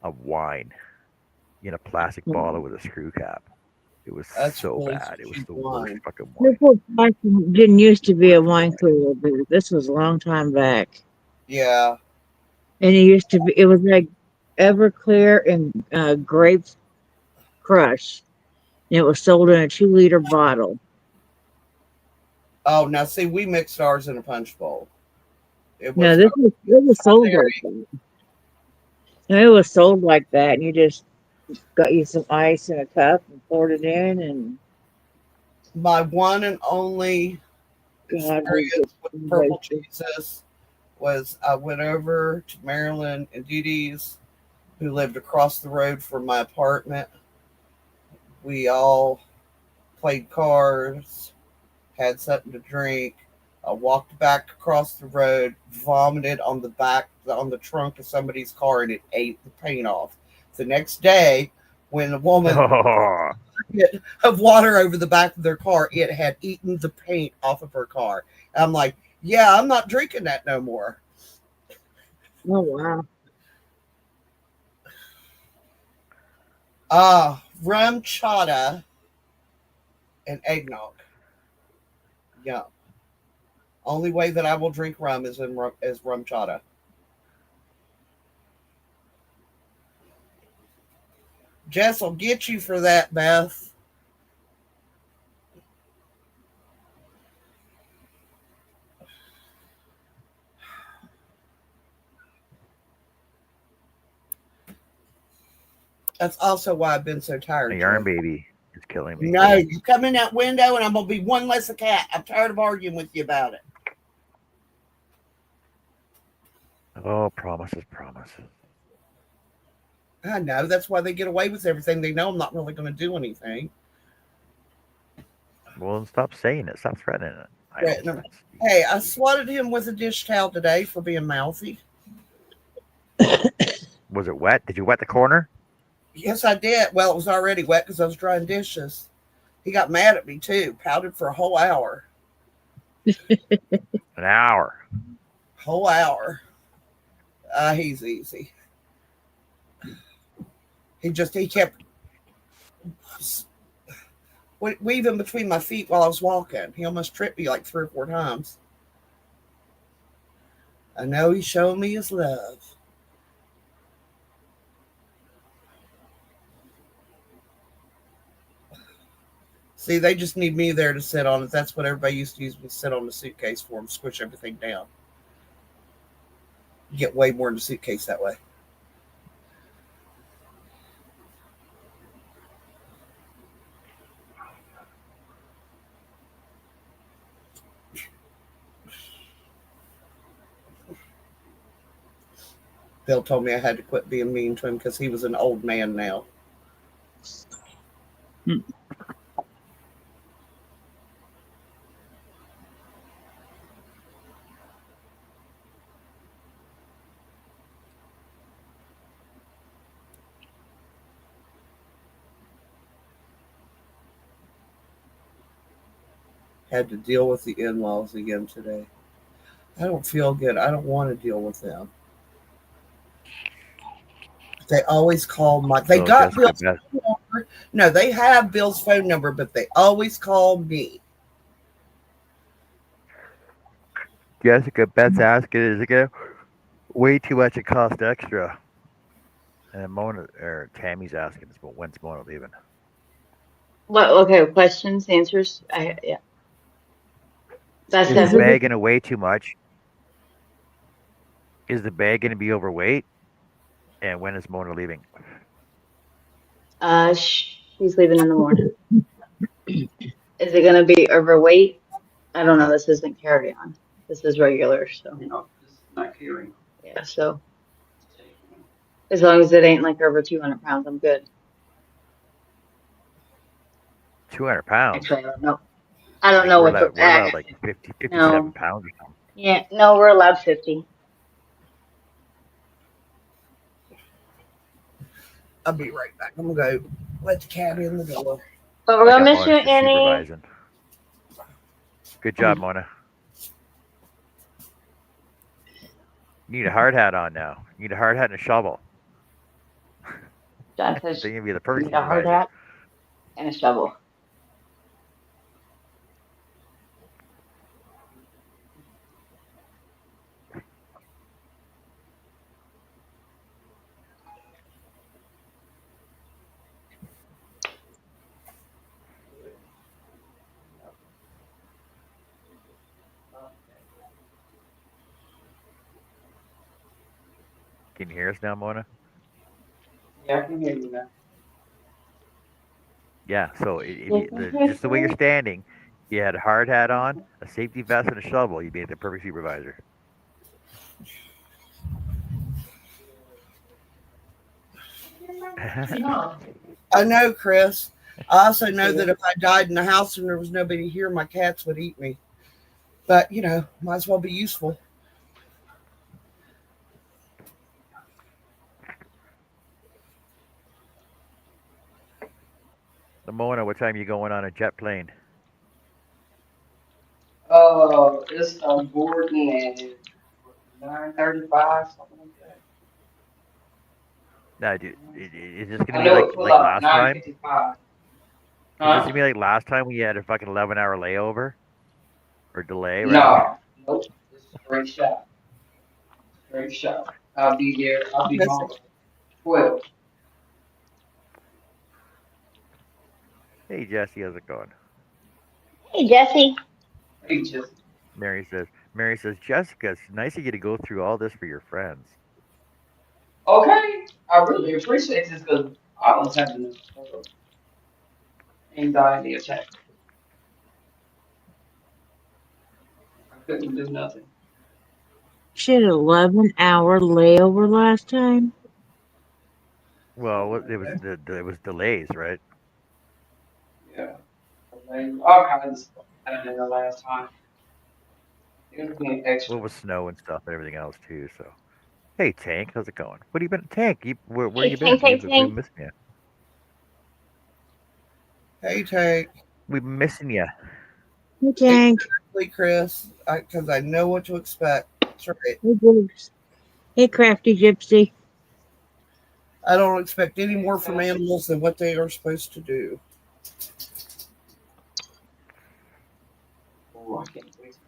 of wine in a plastic bottle with a screw cap. It was That's so really bad. It was cheap the worst wine. fucking wine. Triple Tyson didn't used to be a Worst fucking wine wine. cooler, but this was a long time back. Yeah. And it used to be, it was like Everclear and grape crush. And it was sold in a 2 liter bottle. Oh, now see, we mixed ours in a punch bowl. It No, was this not was it was sold there. like that. No, it was sold like that, and you just got you some ice in a cup and poured it in, and My one and only God, we experience with Purple just Jesus was I went over to Maryland and Dee Dee's, who lived across the road from my apartment. We all played cards, had something to drink. I walked back across the road, vomited on the trunk of somebody's car, and it ate the paint off. The next day, when a woman Oh, of water over the back of their car, it had eaten the paint off of her car. And I'm like, yeah, I'm not drinking that no more. oh wow, Rum chata and eggnog. Yum. Only way that I will drink rum is is rum chata. Jess will get you for that, Beth. That's also why I've been so my tired, yarn Jess. baby is killing me. No, you come in that window and I'm gonna be one less a cat. I'm tired of arguing with you about it. Oh, promises, promises. I know that's why they get away with everything. They know I'm not really going to do anything. Well, then stop saying it. Stop threatening it. I don't threaten. Hey, I swatted him with a dish towel today for being mouthy. Was it wet? Did you wet the corner? Yes, I did. Well, it was already wet because I was drying dishes. He got mad at me too. Pouted for a whole hour. An hour. Whole hour. He's easy. He kept weaving between my feet while I was walking. He almost tripped me like 3 or 4 times. I know he's showing me his love. See, they just need me there to sit on it. That's what everybody used to use me to sit on the suitcase for them, squish everything down. You get way more in the suitcase that way. Bill told me I had to quit being mean to him because he was an old man now. Had to deal with the in-laws again today. I don't feel good. I don't want to deal with them. They always call my. They So got Jessica Bill's Beth, phone number. No, they have Bill's phone number, but they always call me. Beth's asking, is it gonna way too much? It cost extra. And Mona or Tammy's asking, when's Mona leaving? What? Okay, questions, answers. Yeah. That's Is the is it? it. bag gonna weigh too much? Is the bag gonna be overweight? And when is Mona leaving? She's leaving in the morning. Is it gonna be overweight? I don't know. This isn't carry on. This is regular. So This is not carrying. yeah. So as long as it ain't like over 200 pounds, I'm good. 200 pounds. Actually, I don't know. I don't Like know we're what the. allowed, we're allowed like 50, No. 57 pounds or something. Yeah. No, we're allowed 50. I'll be right back. I'm gonna go let the cat in the door. But we're I gonna got miss you, Mona's just Annie. supervising. Good job, Mona. You need a hard hat on now. You need a hard hat and a shovel. John They're says gonna be the you perfect need a hard supervisor. hat and a shovel. Can you hear us now, Mona? Yeah, I can hear you now. Yeah. So if Yes, you, just the way you're standing, you had a hard hat on, a safety vest, and a shovel. You'd be the perfect supervisor. I know, Chris. I also know that if I died in the house and there was nobody here, my cats would eat me. But might as well be useful. The Mona, what time you going on a jet plane? It's boarding at 9:35, something like that. Nah, dude, is this gonna I be know like it pull like out last time? 9:55. Is this Huh? gonna be like last time we had a fucking 11-hour layover or delay rather? No, nope. It's straight shot. Straight shot. I'll be there. I'll be Yes. home at 12. Hey Jesse, how's it going? Hey, Jesse. Hey, just Mary says, Jessica, it's nice of you to go through all this for your friends. okay. I really appreciate this because I was having anxiety attack. I couldn't do nothing. She had an 11-hour layover last time. Well, Something like it was that. it was delays, right? Yeah. All kinds of stuff happened in the last time. It was being Well, extra. with snow and stuff and everything else too. So, hey Tank, how's it going? What have you been, Tank? Where Hey, you Tank, been? We've Tank, we've been Tank. missing you. Hey, Tank. We've been missing you. Hey, Tank. Exactly, Chris. Because I know what to expect. That's right. Hey, Jigs. Hey, Crafty Gypsy. I don't expect any more from animals than what they are supposed to do. Oh, I can't wait till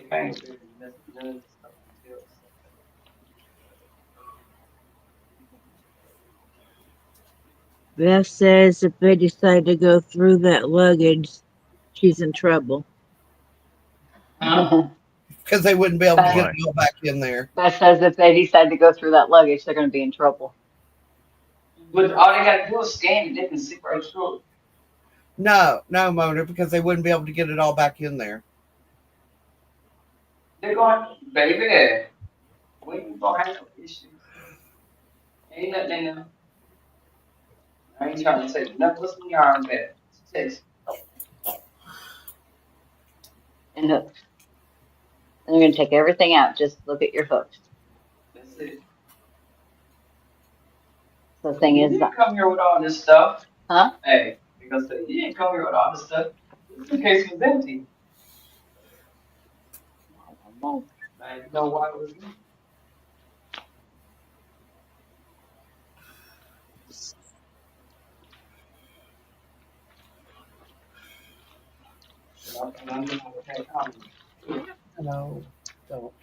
Monday. I ain't really messing none of this stuff until Sunday. Beth says if they decide to go through that luggage, she's in trouble. Huh? Because they wouldn't be able to get Beth, Why? it all back in there. Beth says if they decide to go through that luggage, they're going to be in trouble. But all they gotta do is scan it. They can see right through it. No, no, Mona, because they wouldn't be able to get it all back in there. They're going, baby, we ain't gonna have no issues. Ain't nothing in there. I ain't trying to take nothing what's in your arm back. Text. And hooks. And they're going to take everything out. Just look at your hooks. That's it. So the So thing you is, didn't come here with all this stuff. huh? Hey, because you didn't come here with all this stuff. This case was empty. I don't know. Now you know why it was empty. And I knew I would have comments. No, don't.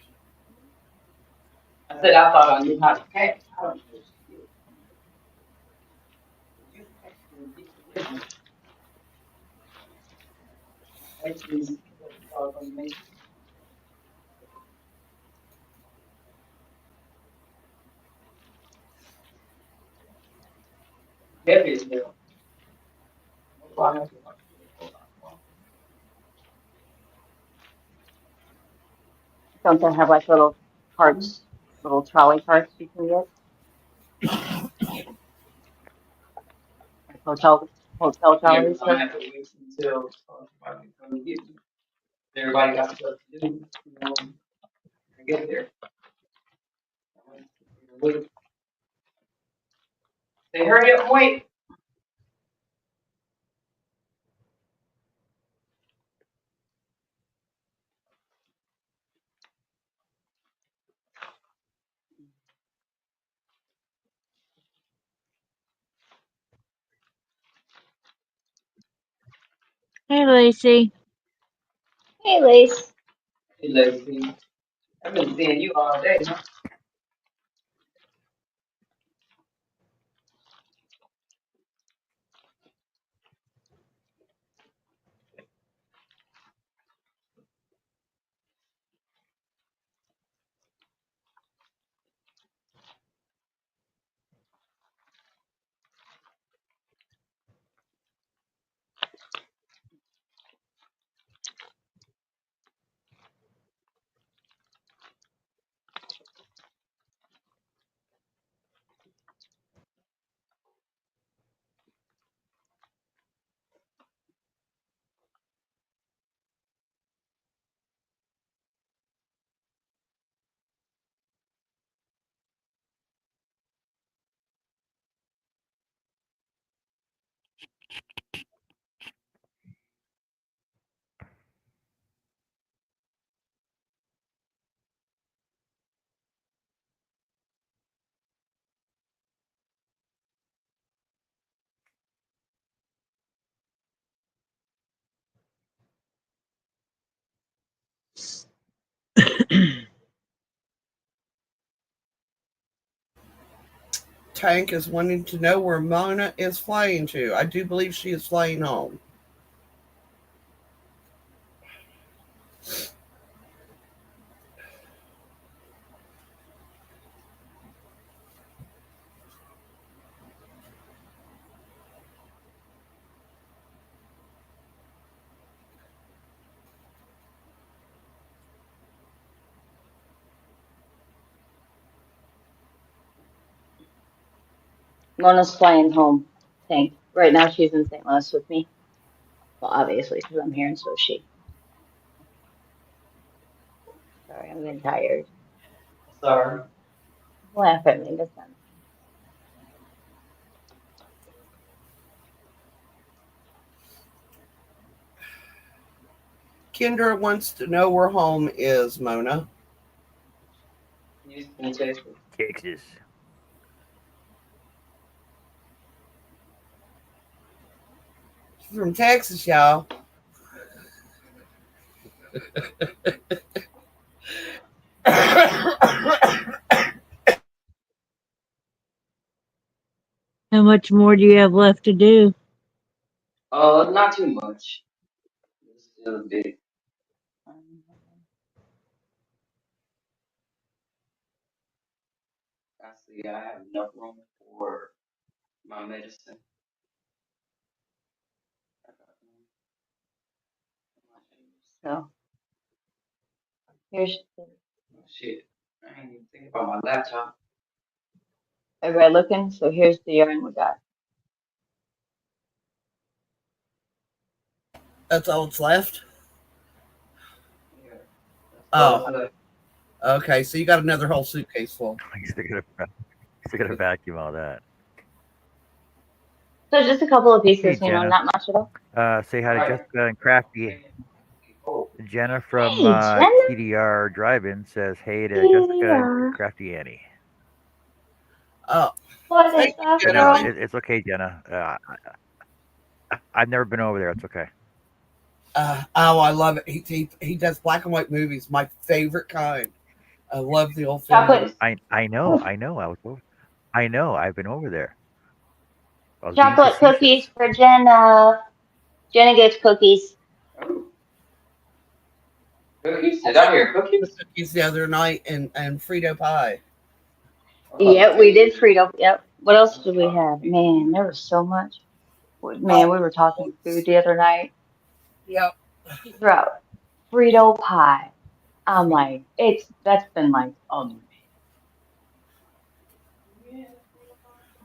I said I thought I knew how to pack. I don't know shit. You actually get the actually see what you thought on me. Heavy as hell. That's why I have to watch it. Don't they have like little carts, little trolley carts you can get? Hotel Yeah, Charlie we're gonna stuff. have to wait until somebody come get me. Everybody got stuff to do, I get there. Wait, say hurry up, and wait. Hey, Lacey. Hey, Lace. Hey, Lacey, I've been seeing you all day. Tank is wanting to know where Mona is flying to. I do believe she is flying home. Mona's flying home. Tank. Right now she's in St. Louis with me. Well, obviously, because I'm here and so is she. Sorry, I'm getting tired. Sorry. Laugh at me. That's not. Kendra wants to know where home is, Mona. Houston, Texas. Texas. She's from Texas, y'all. How much more do you have left to do? Not too much. It's still a bit. I see I have enough room for my medicine. I got So here's oh, shit. I ain't even thinking about my laptop. everybody looking. So here's the yarn we got. That's all that's left? Yeah, that's all Oh, that's left. okay. So you got another whole suitcase full. Still gotta vacuum all that. So just a couple of Hey, pieces, Jenna. not much at all. Say hi to Right. Jessica and Crafty. Okay. Oh, Jenna from Hey, Jenna. TDR Drive-In says hey to Jessica and Here. Crafty Annie. Oh, What is thank up, you, No, Jenna. girl? it's okay, Jenna. I've never been over there. It's okay. Oh, I love it. He does black and white movies, my favorite kind. I love the old film notes. Chocolate, I know. I know. I was over. I know. I've been over there. I was being chocolate cookies facetious. for Jenna. Jenna gets cookies. oh, cookies? I Did I made hear the cookies? cookies the other night and Frito pie. Oh, Yep, we okay. did Frito. Yep. What else did we have? Man, there was so much. Oh, Man, we were talking food the other night. yep. She threw out Frito pie. I'm like, that's been like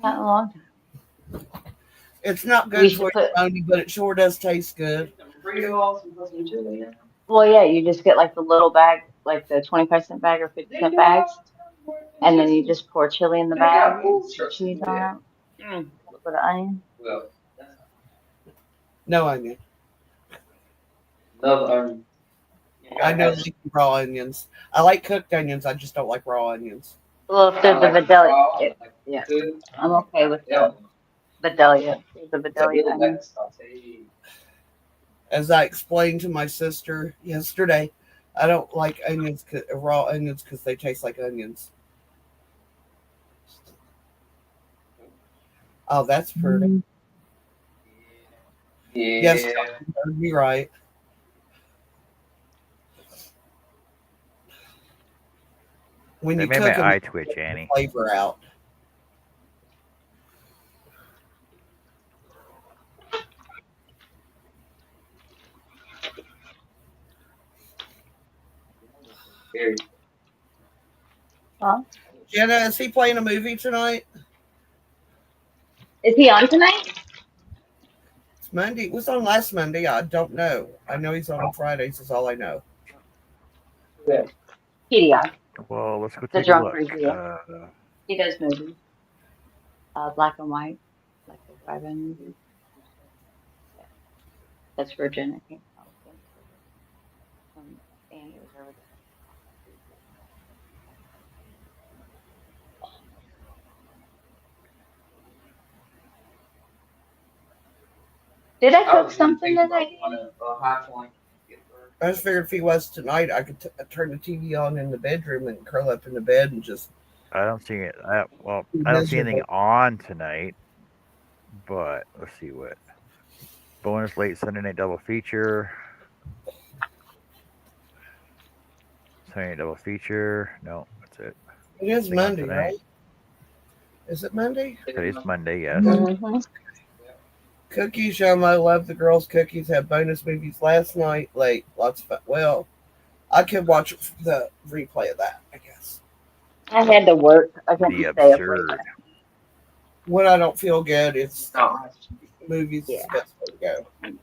not a long time. It's not We good used to for put. you, Tony, but it sure does taste good. Some Fritos and put some chili in. Well, yeah, you just get like the little bag, like the 25-cent bag or 50-cent bags, and then you just pour chili in the They bag, got food put trucks to cheese do on that. it, a little bit of onion. Well, that's No onion. love onion. You I gotta know have like raw onions. I like cooked onions. I just don't like raw onions. Well, if I there's a like it Vidalia, raw, like yeah, good. I'm okay with Yeah, the Vidalia. The it's Vidalia really like onion. a saute. As I explained to my sister yesterday, I don't like onions, raw onions, because they taste like onions. Oh, that's pretty. Mm, Yes, Yeah. Tony, you heard me right. When They you made cook them, my you eye twitch, get the Annie. flavor out. Very. Huh? Jenna, is he playing a movie tonight? Is he on tonight? It's Monday. It was on last Monday. I don't know. I know he's on Fridays. Is all I know. Yeah. PDI, Well, let's go the take a drunk look. review. He does movies, black and white, like the drive-in movies. Yeah, that's where Jenna came from. Annie was over there. Did I I cook was really something thinking about today? going to High Point. Get burgers. I just figured if he was tonight, I could turn the TV on in the bedroom and curl up in the bed and just I don't see it. Well, be I don't see anything miserable. on tonight, but let's see what bonus late Sunday night double feature. Sunday night double feature. No, that's it. It is Nothing on Monday, tonight. right? Is it Monday? Today's Monday. Yes. mm, Mm-hmm. Cookies, Yum. I love the girls' cookies. Had bonus movies last night. Late, lots of fun. Well, I could watch the replay of that, I guess. I had to work. I couldn't The stay up late. absurd. When I don't feel good, it's Oh, movies is Yeah. the best way to go.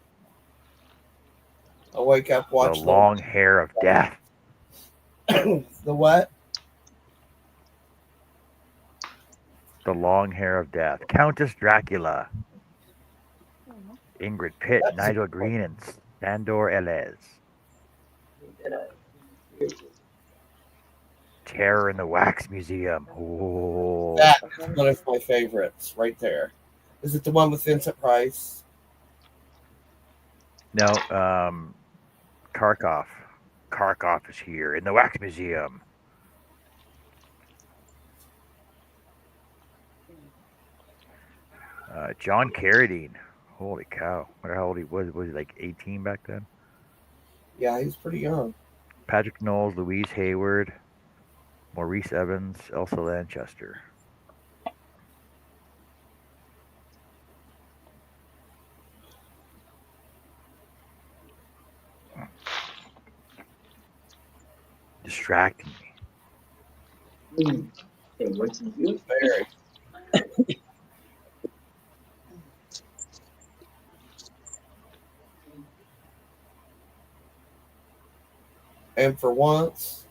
I wake up, The watch long hair of death. the what? The long hair of death. Countess Dracula. Ingrid Pitt, That's a Nigel good one. Green, and Sandor Elez. Terror in the Wax Museum. Oh That's one of my favorites right there. Is it the one with Vincent Price? no, Karkov. Karkov is here in the Wax Museum. John Carradine. Holy cow! Wonder how old he was. Was he like 18 back then? Yeah, he's pretty young. Patrick Knowles, Louise Hayward, Maurice Evans, Elsa Lanchester. Distracting me. what's you? Very. And for once,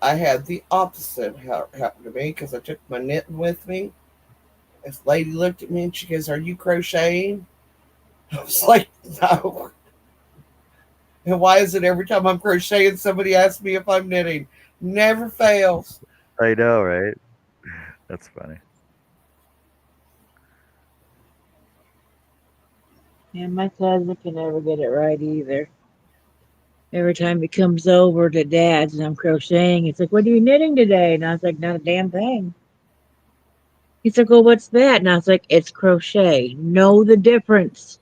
I had the opposite happen to me because I took my knitting with me. This lady looked at me and she goes, "Are you crocheting?" I was like, "No." And why is it every time I'm crocheting, somebody asks me if I'm knitting? Never fails. I know, right? That's funny. yeah, my cousin can never get it right either. Every time he comes over to dad's and I'm crocheting, it's like, "What are you knitting today?" And I was like, "Not a damn thing." He's like, "Well, what's that?" And I was like, "It's crochet. Know the difference."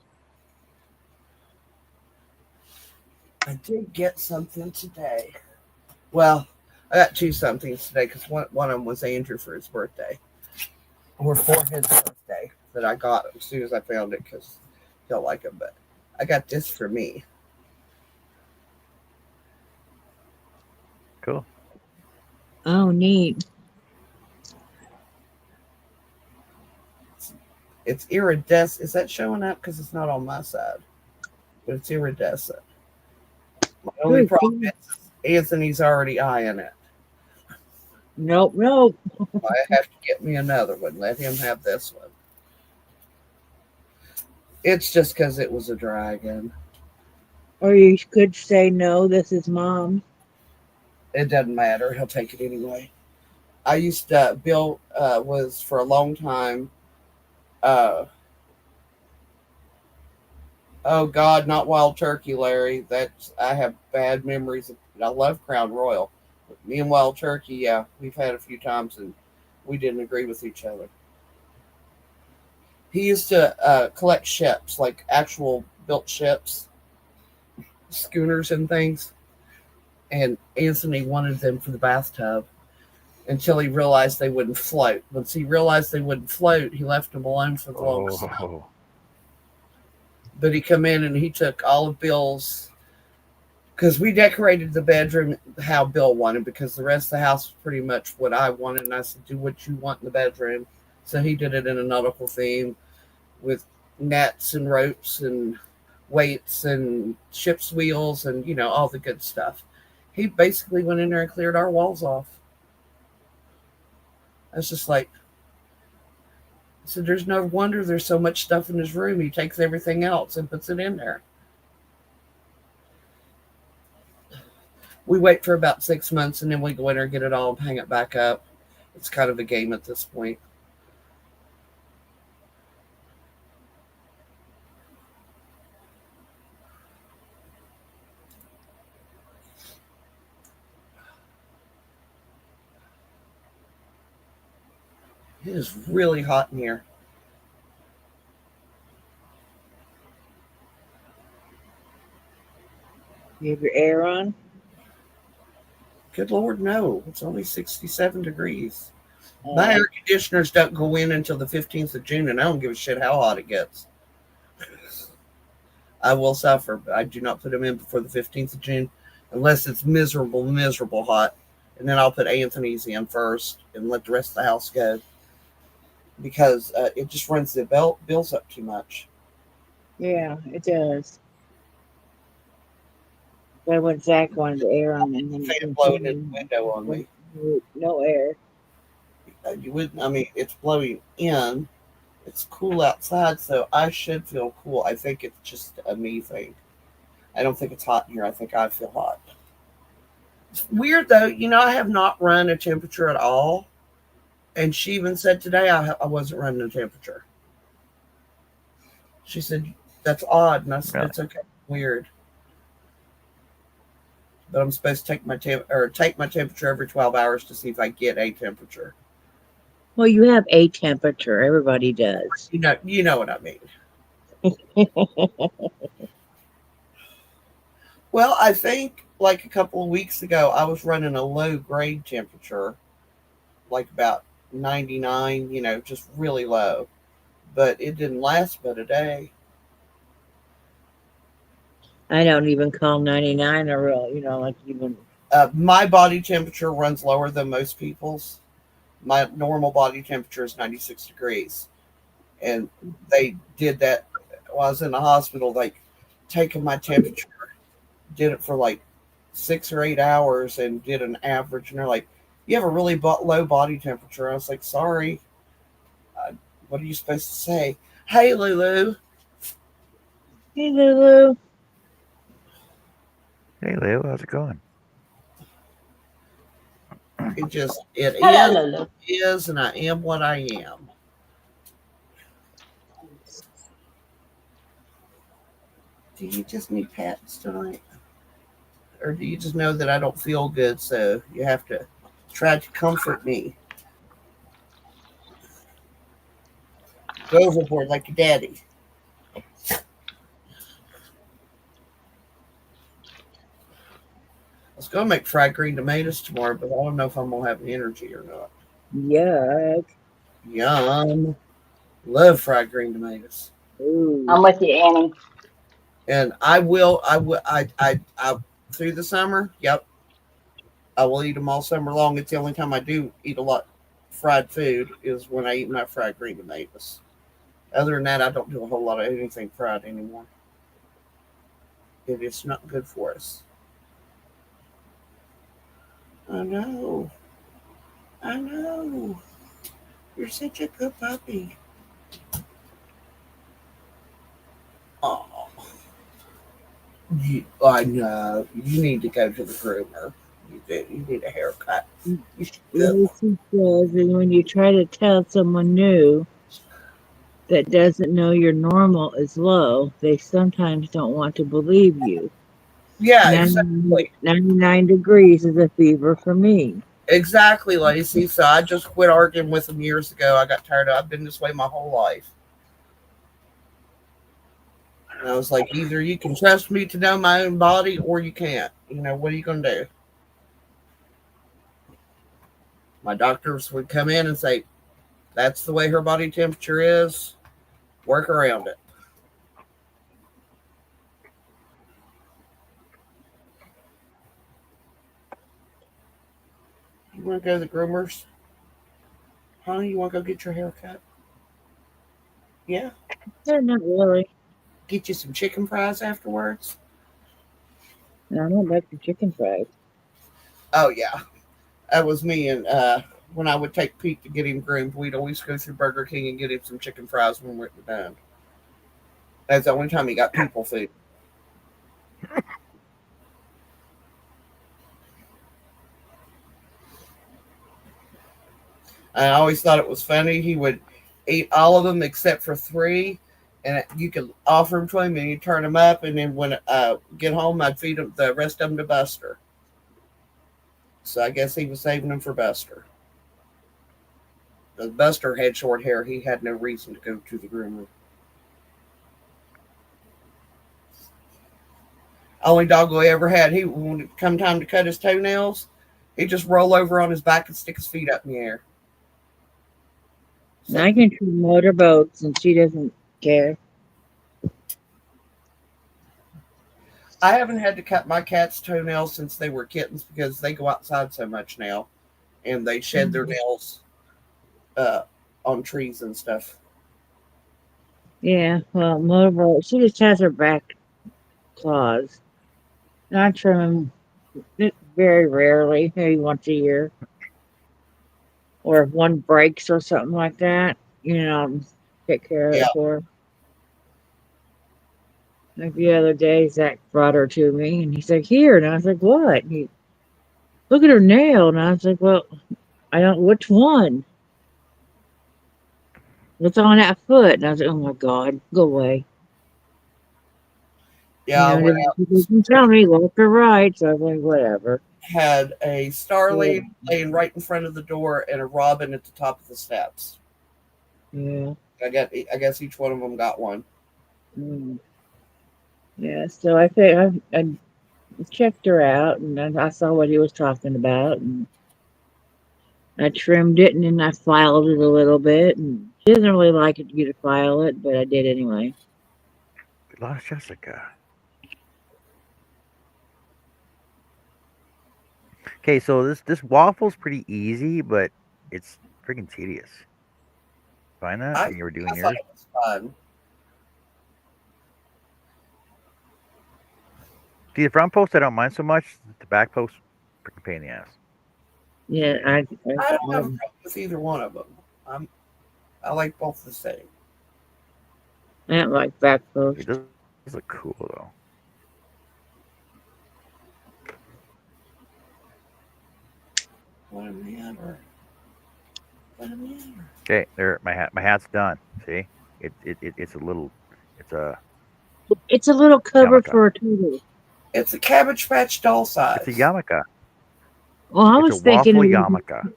I did get something today. Well, I got two somethings today because one of them was Andrew for his birthday, or for his birthday, that I got as soon as I found it because he'll like it. But I got this for me. Cool. Oh, neat. It's iridescent. Is that showing up? Because it's not on my side, but it's iridescent. My only Good. problem is Anthony's already eyeing it. Nope, nope. I have to get me another one. Let him have this one. It's just because it was a dragon. Or you could say, no, this is mom. It doesn't matter. He'll take it anyway. Bill was for a long time, uh, oh God, not Wild Turkey, Larry. I have bad memories of, I love Crown Royal. But me and Wild Turkey, yeah, we've had a few times and we didn't agree with each other. He used to collect ships, like actual built ships, schooners and things. And Anthony wanted them for the bathtub until he realized they wouldn't float. Once he realized they wouldn't float, he left them alone for the longest time. Oh, But he come in and he took all of Bill's, because we decorated the bedroom how Bill wanted, because the rest of the house was pretty much what I wanted. And I said, do what you want in the bedroom. So he did it in a nautical theme with nets and ropes and weights and ship's wheels and, all the good stuff. He basically went in there and cleared our walls off. I was just like, so there's no wonder there's so much stuff in his room. He takes everything else and puts it in there. We wait for about 6 months and then we go in there and get it all and hang it back up. It's kind of a game at this point. It is really hot in here. You have your air on? Good Lord, no. It's only 67 degrees. My Oh, air conditioners don't go in until the 15th of June, and I don't give a shit how hot it gets. I will suffer, but I do not put them in before the 15th of June unless it's miserable, miserable hot. And then I'll put Anthony's in first and let the rest of the house go because it just runs the bills up too much. yeah, it does. But when Zach wanted the air on and then Fan it blowing in the continued window on with me. no air. You wouldn't. I mean, it's blowing in. It's cool outside, so I should feel cool. I think it's just a me thing. I don't think it's hot in here. I think I feel hot. It's weird though. I have not run a temperature at all, and she even said today I wasn't running a temperature. She said that's odd, and I said really? it's okay. Weird, but I'm supposed to take my temperature every 12 hours to see if I get a temperature. Well, you have a temperature. Everybody does. You know what I mean. Well, I think like a couple of weeks ago, I was running a low grade temperature, like about 99, just really low. But it didn't last but a day. I don't even call 99 a real, like even. My body temperature runs lower than most people's. My normal body temperature is 96 degrees. And they did that while I was in the hospital, like taking my temperature, did it for like 6 or 8 hours and did an average. And they're like, you have a really low body temperature. I was like, sorry. What are you supposed to say? Hey, Lulu. Hey, Lulu. Hey, Leo, how's it going? It Hello, Lulu. is, and I am what I am. Do you just need pats tonight? Or do you just know that I don't feel good, so you have to try to comfort me? Go overboard like your daddy. I was going to make fried green tomatoes tomorrow, but I don't know if I'm going to have the energy or not. Yuck. Yum. Love fried green tomatoes. Ooh. I'm with you, Annie. And I through the summer, yep, I will eat them all summer long. It's the only time I do eat a lot fried food is when I eat my fried green tomatoes. Other than that, I don't do a whole lot of anything fried anymore. It is not good for us. I know. I know. You're such a good puppy. Oh, I know. You need to go to the groomer. You do. You need a haircut. You should go. Lacey says that when you try to tell someone new that doesn't know your normal is low, they sometimes don't want to believe you. Yeah, 99, exactly. 99 degrees is a fever for me. Exactly, Lacey. So I just quit arguing with him years ago. I got tired of I've been this way my whole life. And I was like, either you can trust me to know my own body or you can't. What are you going to do? My doctors would come in and say, that's the way her body temperature is. Work around it. You want to go to the groomers? Honey, you want to go get your hair cut? Yeah. Yeah, not really. Get you some chicken fries afterwards? No, I don't like the chicken fries. Oh, yeah. That was me. And when I would take Pete to get him groomed, we'd always go through Burger King and get him some chicken fries when we were done. That's the only time he got people food. I always thought it was funny. He would eat all of them except for three, and you could offer them to him, and he'd turn them up. And then when get home, I'd feed him the rest of them to Buster. So I guess he was saving them for Buster. Because Buster had short hair, he had no reason to go to the groomer. Only doggo he ever had. He when it come time to cut his toenails, he'd just roll over on his back and stick his feet up in the air. And So I can trim motorboats, and she doesn't care. I haven't had to cut my cat's toenails since they were kittens because they go outside so much now, and they shed their Mhm. nails uh, on trees and stuff. Yeah, well, motorboat, she just has her back claws. And I trim them very rarely, maybe once a year. Or if one breaks or something like that, take care of Yeah, it for her. Like the other day, Zach brought her to me, and he's like, "Here," and I was like, "What?" And he, look at her nail, and I was like, "Well, I don't. Which one? What's on that foot?" And I was like, "Oh my God, go away." yeah. I went He out doesn't tell me left or right, so I was like, "Whatever." had a Yeah, starling laying right in front of the door and a robin at the top of the steps. yeah, I guess each one of them got one. mm, yeah. So I think I checked her out, and I saw what he was talking about, and I trimmed it, and then I filed it a little bit. And she doesn't really like you to file it, but I did anyway. We lost Jessica. Okay, so this waffle's pretty easy, but it's freaking tedious. Find that I when you were doing I thought yours? it was fun. See, the front post I don't mind so much. The back post, freaking pain in the ass. Yeah, I don't have a problem with either one of them. I like both the same. I don't like back It post. does look cool though. What a matter. What a matter. Okay, there, my hat's done. See, it's a little, it's a It's a little cover yarmulke. for a turtle. It's a Cabbage Patch doll It's a size. yarmulke. Well, I It's a was thinking waffle maybe yarmulke.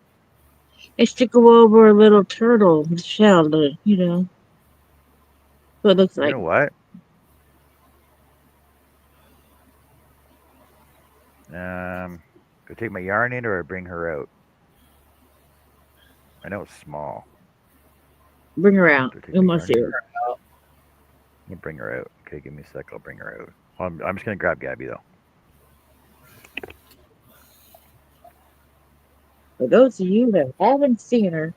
it's to go over a little turtle shell, what it looks You know like. what? Go take my yarn in or I bring her out. I know it's small. Bring her out. Do I take We my must yarn see in? her. You bring her out. Okay, give me a sec. I'll bring her out. Well, I'm just gonna grab Gabby though. For those of you that haven't seen her,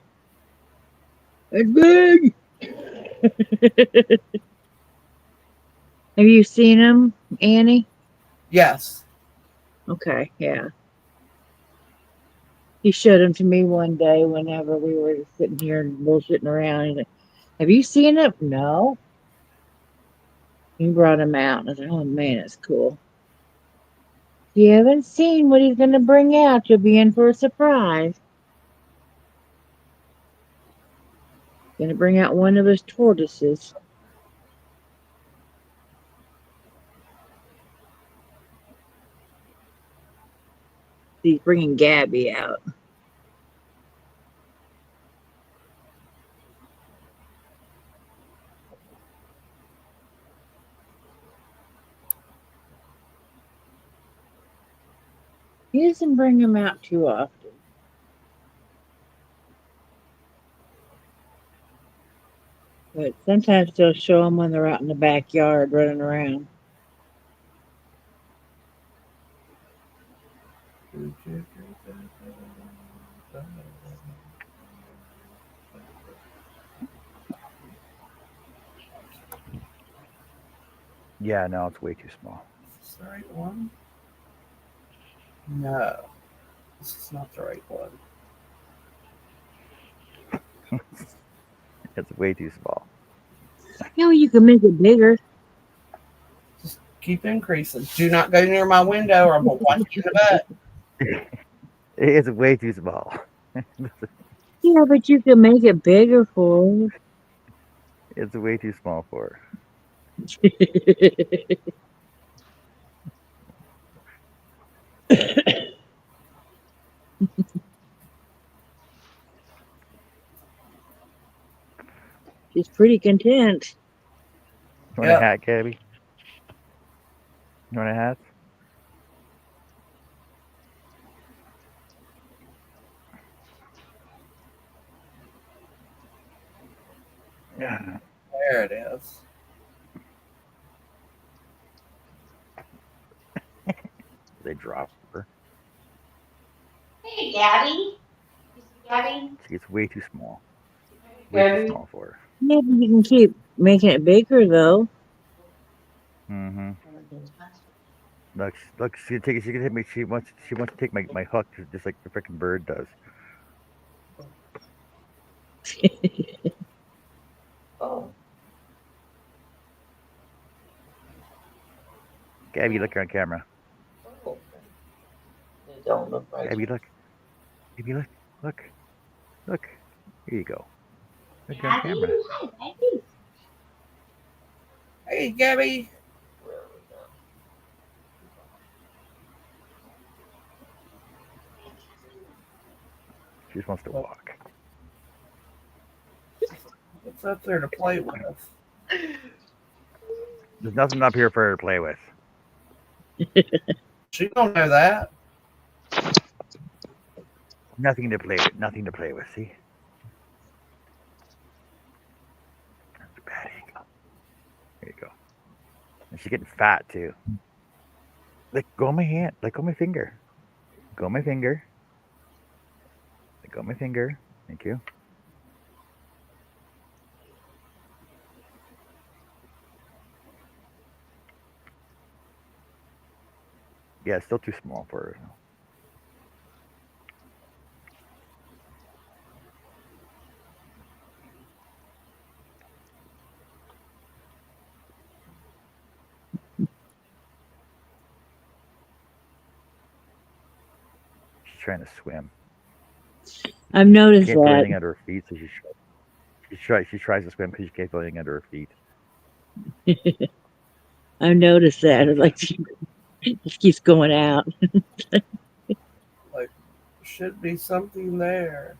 it's big. Have you seen him, Annie? Yes. Okay, yeah. He showed him to me one day whenever we were sitting here and bullshitting around. He's like, have you seen him? No. He brought him out. And I was like, oh man, that's cool. If you haven't seen what he's going to bring out, you'll be in for a surprise. Going to bring out one of his tortoises. He's bringing Gabby out. He doesn't bring him out too often. But sometimes they'll show them when they're out in the backyard running around. Yeah, no, it's way too small. Is this the right one? No. This is not the right one. It's way too small. You know, you can make it bigger. Just keep increasing. Do not go near my window or I'm going to punch you in the butt. It's way too small. Yeah, but you can make it bigger for It's way too small for her. She's pretty content. You want a Yep. hat, Gabby? You want a hat? Yeah. There it is. They drop her. Hey, Gabby. You see Gabby? She gets way too small. Way too Gabby. small for her. Yeah, but you can keep making it bigger, though. Mm-hmm. Look, she can take. She can hit me. She wants to take my hook just like the freaking bird does. Oh. Gabby, look on camera. Oh. They don't look right. Gabby, look. Gabby, look. Look. Look. Here you go. Look on camera. Hi, Gabby. Hey, Gabby. She just wants to walk. What's up there to play with? There's nothing up here for her to play with. She don't know that. Nothing to play with. Nothing to play with. See? That's a bad angle. There you go. And she's getting fat too. Let go of my hand. Let go of my finger. Go of my finger. Let go of my finger. Thank you. Yeah, it's still too small for her. She's trying to swim. I've She noticed can't feel that. anything under her feet, so she tries to swim because she can't feel anything under her feet. I've noticed that. It's like she just keeps going out. Like, should be something there.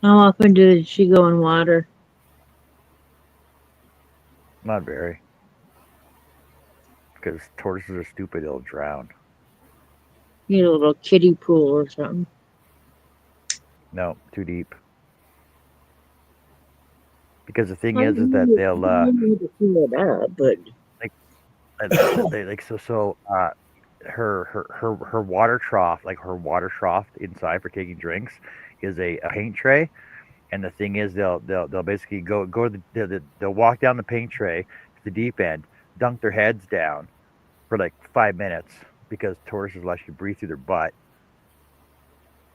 How often does she go in water? Not very. Because tortoises are stupid, they'll drown. You know, a little kiddie pool or something. No, too deep. Because the thing Well, is that they'll you need to fill it up, but like so her water trough, like her water trough inside for taking drinks, is a paint tray. And the thing is, they'll basically go to they'll walk down the paint tray to the deep end, dunk their heads down for like 5 minutes because tortoises will actually breathe through their butt.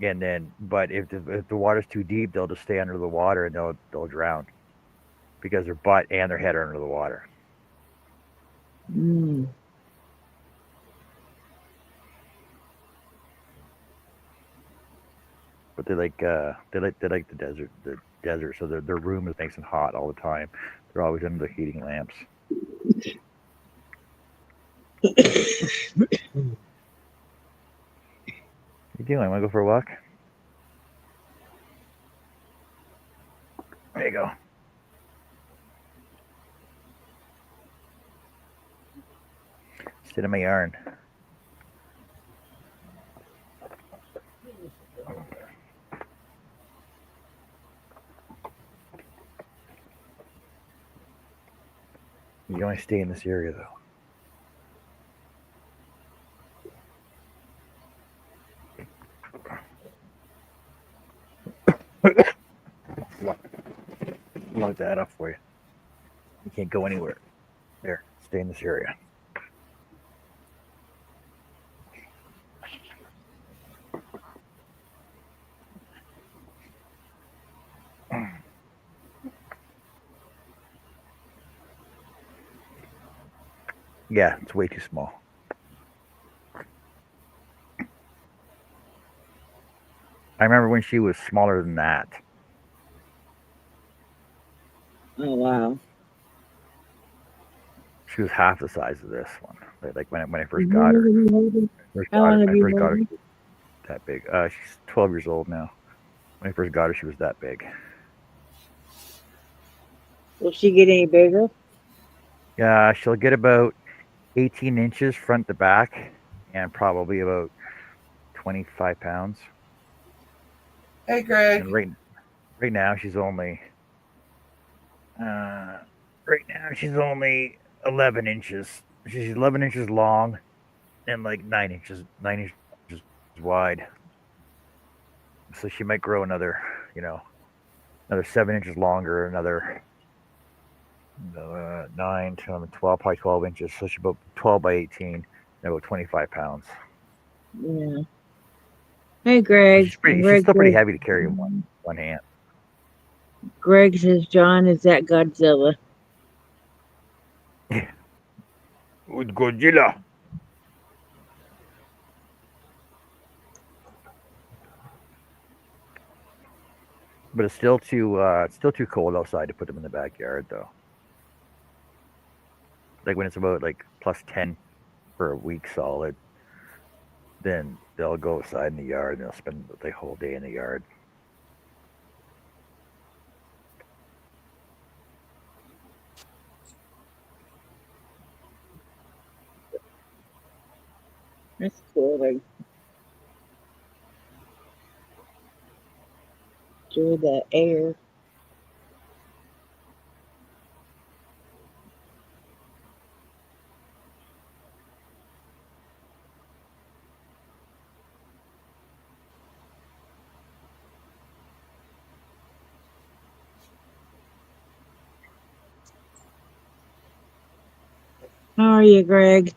And then, but if the water's too deep, they'll just stay under the water and they'll drown because their butt and their head are under the water. Mm. But they like the desert, so their room is nice and hot all the time. They're always under the heating lamps. What you doing? Want to go for a walk? There you go. Sit in my yarn. You only stay in this area though. Lock that up for you. You can't go anywhere. There, stay in this area. Yeah, it's way too small. I remember when she was smaller than that. Oh, wow. She was half the size of this one. Like when I first How got long her. have you had her? How long have I you first had got her. her? She was that big. She's 12 years old now. When I first got her, she was that big. Will she get any bigger? Yeah, she'll get about 18 inches front to back, and probably about 25 pounds. Hey, And Greg. right now right now she's only 11 inches. She's 11 inches long and like 9 inches wide. So she might grow another 7 inches longer, another 9, 10, 11, 12, probably 12 inches. So she's about 12 by 18, and about 25 pounds. Yeah. Hey, So Greg. And she's Greg still pretty says, heavy to carry in one hand. Greg says, John, is that Godzilla? With Godzilla. But it's still too cold outside to put them in the backyard though. Like when it's about like plus 10 for a week solid, then they'll go outside in the yard and they'll spend the whole day in the yard. That's cool. Like, through the air. How are you, Greg?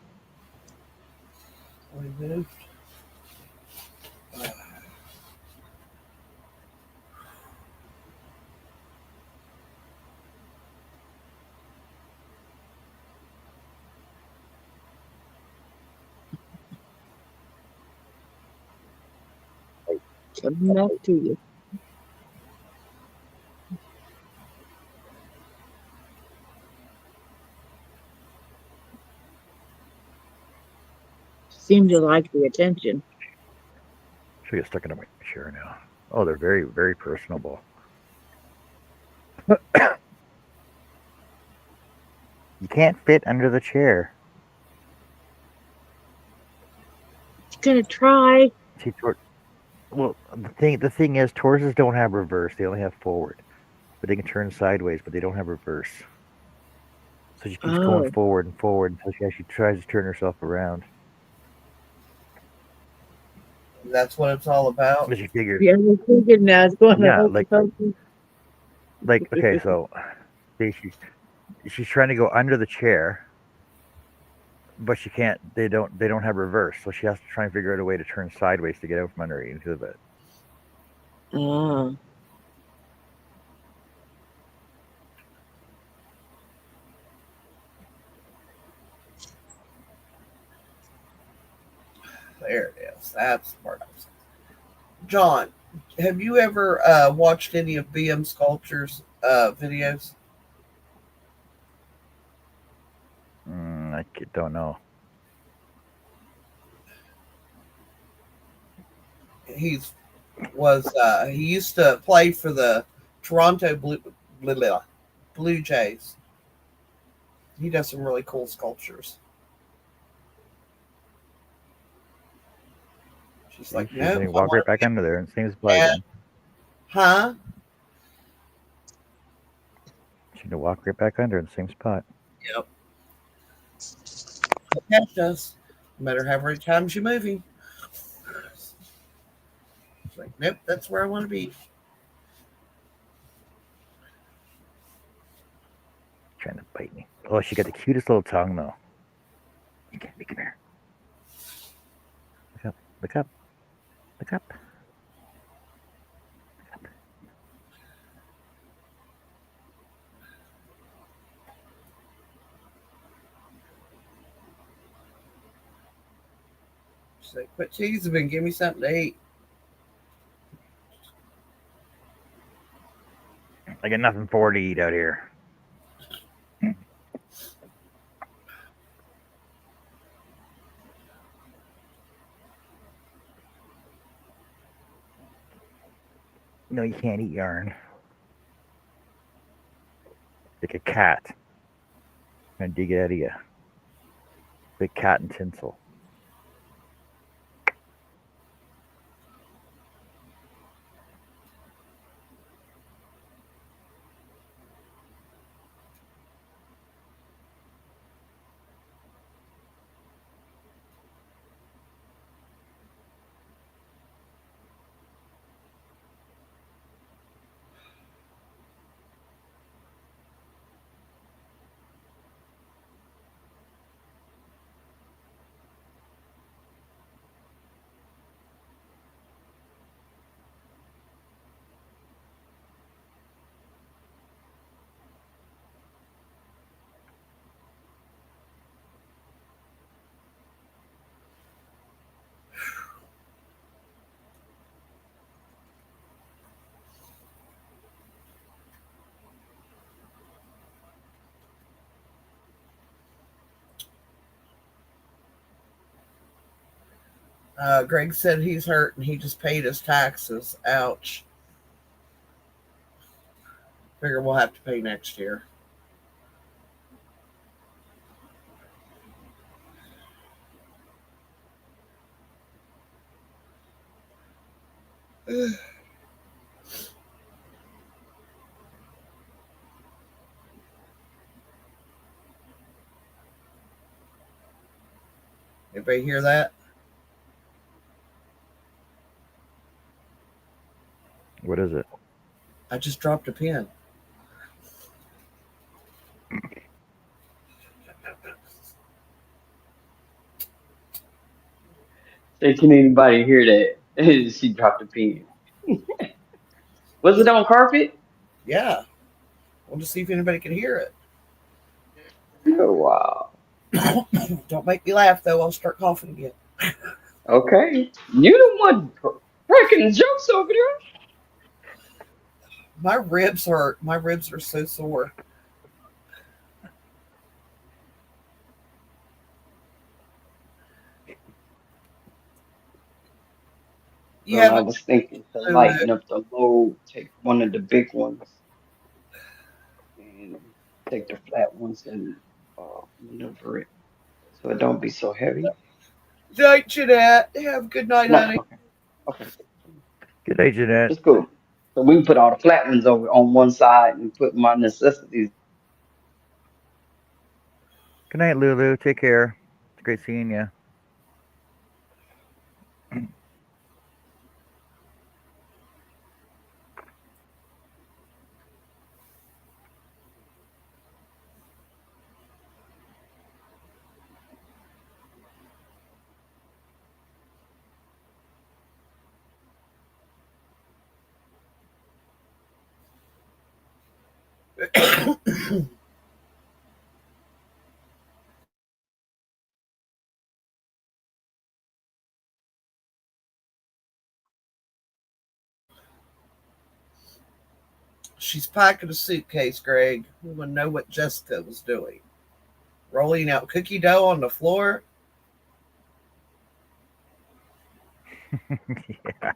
We moved. Coming back to you. Seem to like the attention. She'll get stuck into my chair now. Oh, they're very, very personable. You can't fit under the chair. She's gonna try. See, well, the thing is, tortoises don't have reverse; they only have forward. But they can turn sideways, but they don't have reverse. So she keeps going Oh, forward and forward until she actually tries to turn herself around. That's what it's all about. But she figured, Yeah, I was thinking that's going to yeah, hocus pocus. okay, so see, she's trying to go under the chair, but she can't. They don't have reverse, so she has to try and figure out a way to turn sideways to get out from under into the bed. Ah, There it is. That's the part I was. John, have you ever watched any of BM Sculpture's videos? Don't know. He's he used to play for the Toronto Blue, Blue Jays. He does some really cool sculptures. She's like, She's nope, gonna I walk right want back to under there and same spot be again. huh? She's gonna walk right back under in the same spot. Yep. The cat does. No matter how many times you move him. She's like, nope, that's where I want to be. Trying to bite me. Oh, she got the cutest little tongue though. Okay, come here. Look up. Look up. Look up. She's like, quit teasing me and give me something to eat. I got nothing for her to eat out here. No, you can't eat yarn. Like a cat. Trying to dig it out of you. Big cat and tinsel. Greg said he's hurt and he just paid his taxes. Ouch. Figure we'll have to pay next year. Anybody hear that? What is it? I just dropped a pin. Say, can anybody hear that? She dropped a pin. Was it on carpet? Yeah. We'll just see if anybody can hear Oh, wow. it. Don't make me laugh though. I'll start coughing again. Okay. You the one cracking jokes over there. My ribs hurt. My ribs are so sore. You Well, have I a was thinking to Lulu. lighten up the load, take one of the big ones and take the flat ones and maneuver it so it don't be so heavy. Night, Jeanette. Have a good night, No, honey. okay, okay, Good day, Jeanette. it's cool. So we can put all the flat ones over on one side and put my necessities. Good night, Lulu. Take care. It's great seeing you. She's packing a suitcase, Greg. We want to know what Jessica was doing. Rolling out cookie dough on the floor? Yeah.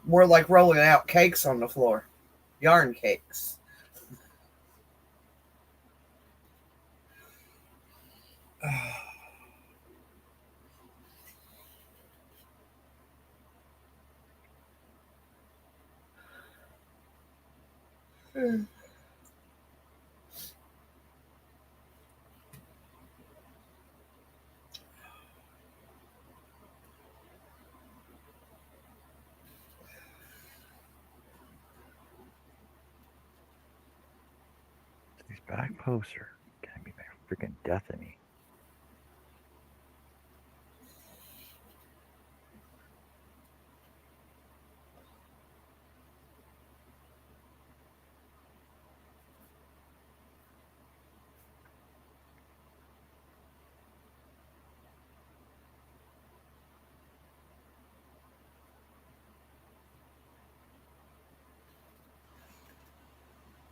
More like rolling out cakes on the floor. Yarn cakes. These back posts are gonna be my freaking death of me.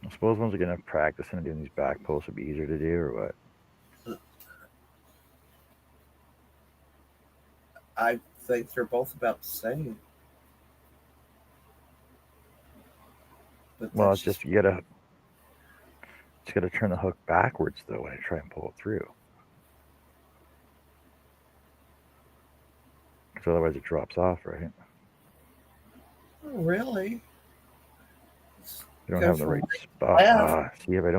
I suppose once I get enough practice and doing these back posts, it'll be easier to do, or what? I think they're both about the same. But Well, that's it's just just you gotta turn the hook backwards though when I try and pull it through, because otherwise it drops off, right? oh, really. Let's You don't go have the from right right to spot. left. See if I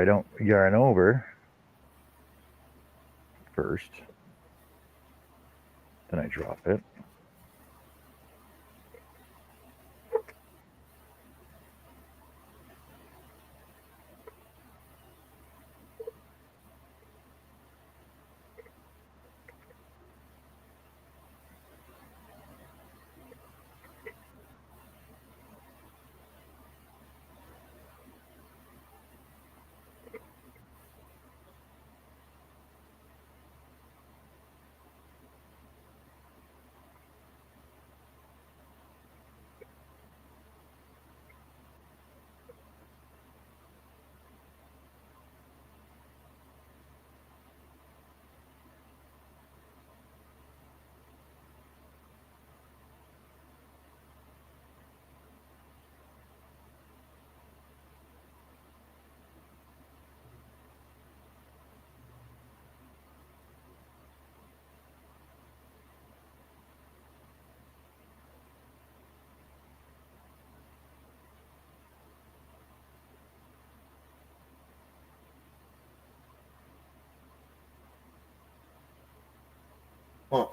don't yarn over first, then I drop it. Huh.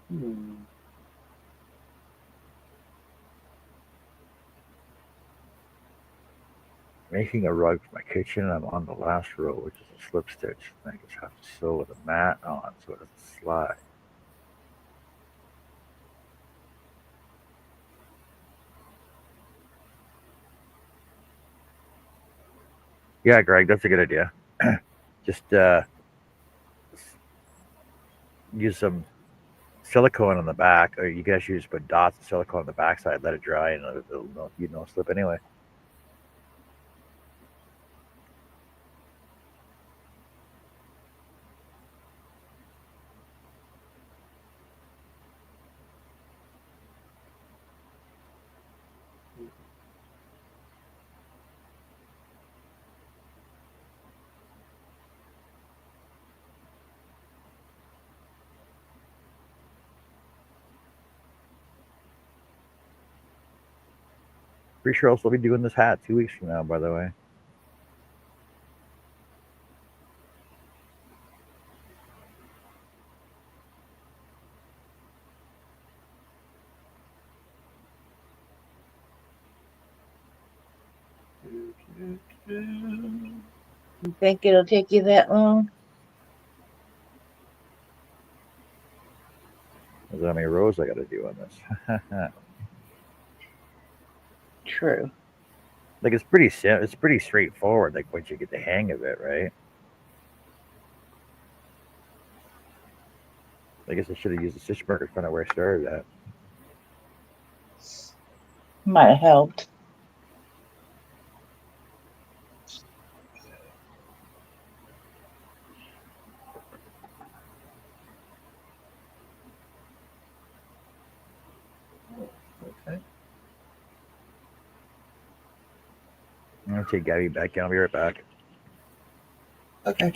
Hmm. Making a rug for my kitchen. I'm on the last row, which is a slip stitch. And I just have to sew the mat on so it doesn't slide. Yeah, Greg, that's a good idea. Just use some silicone on the back, or you guys use put dots of silicone on the back side, let it dry, and you know slip anyway. Pretty sure I'll still be doing this hat 2 weeks from now, by the way. You think it'll take you that long? There's how many rows I got to do on this. True. Like it's pretty straightforward. Like once you get the hang of it, right? I guess I should have used the stitch marker to find out where I started at. Might have helped. Okay. I'm gonna take Gabby back in. I'll be right back. Okay.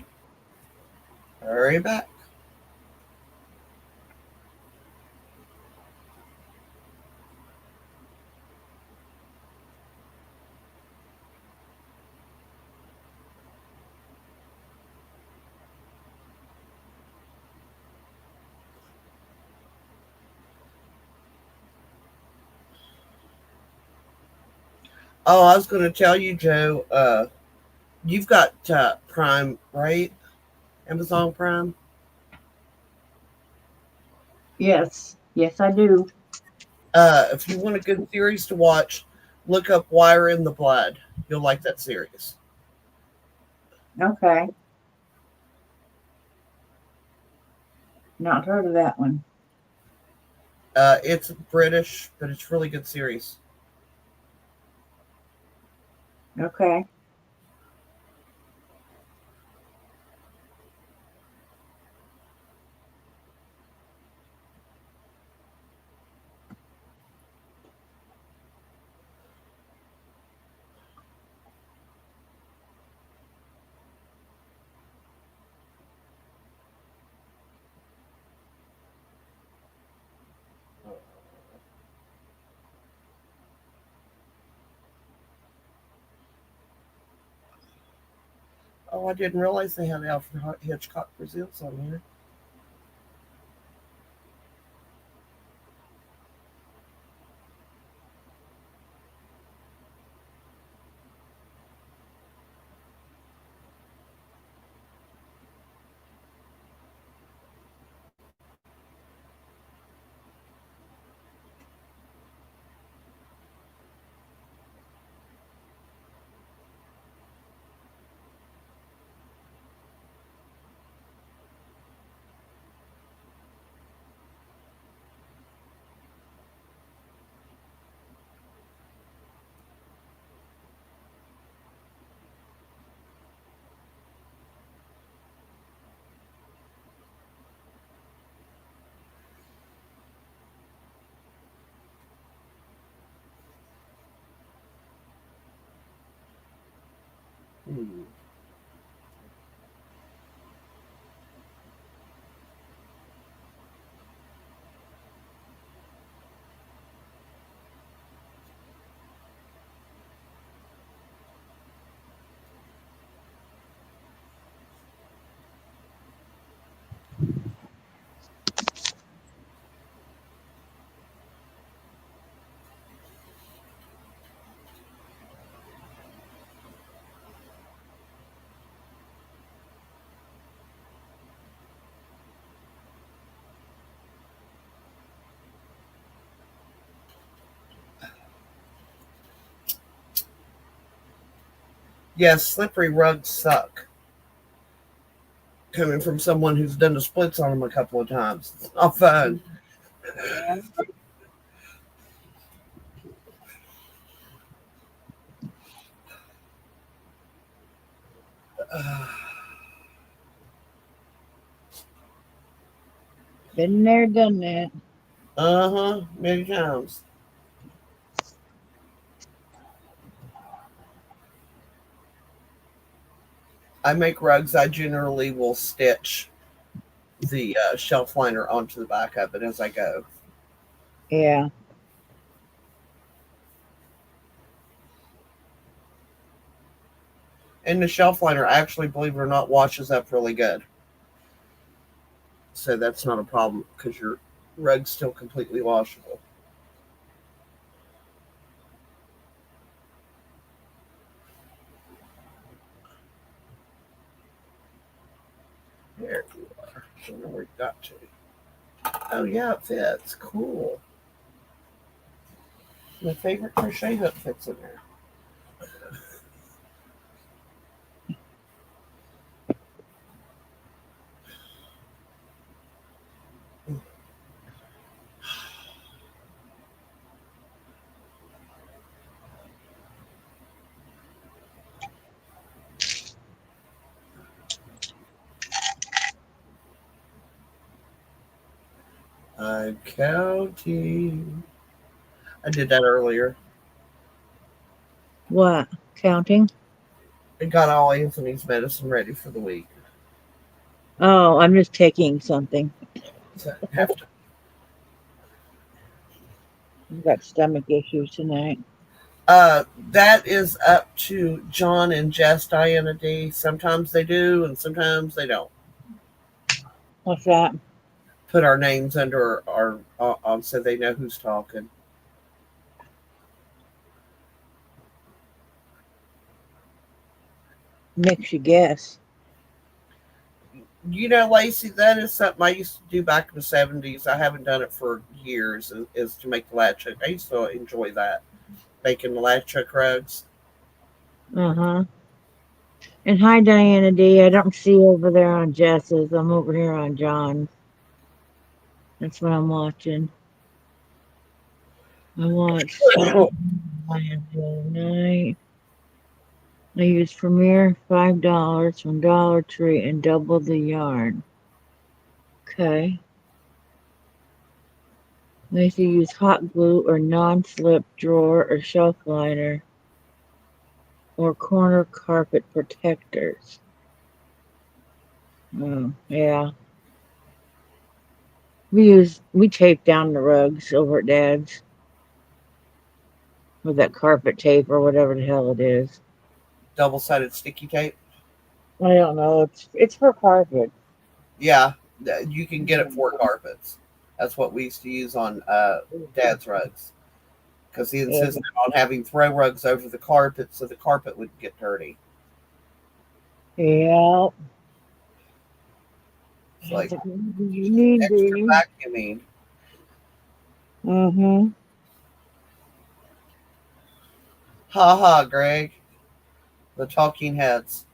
Hurry back. Oh, I was going to tell you, Joe. You've got Prime, right? Amazon Prime. Yes, yes, I do. If you want a good series to watch, look up Wire in the Blood. You'll like that series. Okay. Not heard of that one. It's British, but it's really good series. Okay. Oh, I didn't realize they had Alfred Hitchcock Brazils on here. Hmm. Yes, slippery rugs suck. Coming from someone who's done the splits on them a couple of times. It's not fun. Yeah. Been there, done that. Uh-huh, many times. I make rugs. I generally will stitch the shelf liner onto the back of it as I go. Yeah. And the shelf liner actually, believe it or not, washes up really good. So that's not a problem because your rug's still completely washable. There you are. I don't know where you got to. Oh yeah, it fits. Cool. My favorite crochet hook fits in there. I'm counting. I did that earlier. What? Counting? I got all Anthony's medicine ready for the week. Oh, I'm just taking something. So I have to. I've got stomach issues tonight. That is up to John and Jess, Diana D. Sometimes they do, and sometimes they don't. What's that? Put our names under our so they know who's talking. Makes you guess. You know, Lacey, that is something I used to do back in the 70s. I haven't done it for years. Is to make the latch hook. I used to enjoy that, making the latch hook rugs. Uh-huh. And hi, Diana D. I don't see you over there on Jess's. I'm over here on John's. That's what I'm watching. I watched Lions the other night. I used Premier $5 from Dollar Tree and doubled the yarn. Okay. Lacey use hot glue or non-slip drawer or shelf liner or corner carpet protectors. Oh, yeah. We tape down the rugs over at Dad's with that carpet tape or whatever the hell it is. Double-sided sticky tape. I don't know. It's for carpet. Yeah, you can get it for carpets. That's what we used to use on Dad's rugs because he Yeah. insisted on having throw rugs over the carpet so the carpet wouldn't get dirty. Yeah. It's like You need extra these. vacuuming. Mm-hmm. Ha ha, Greg. The talking heads.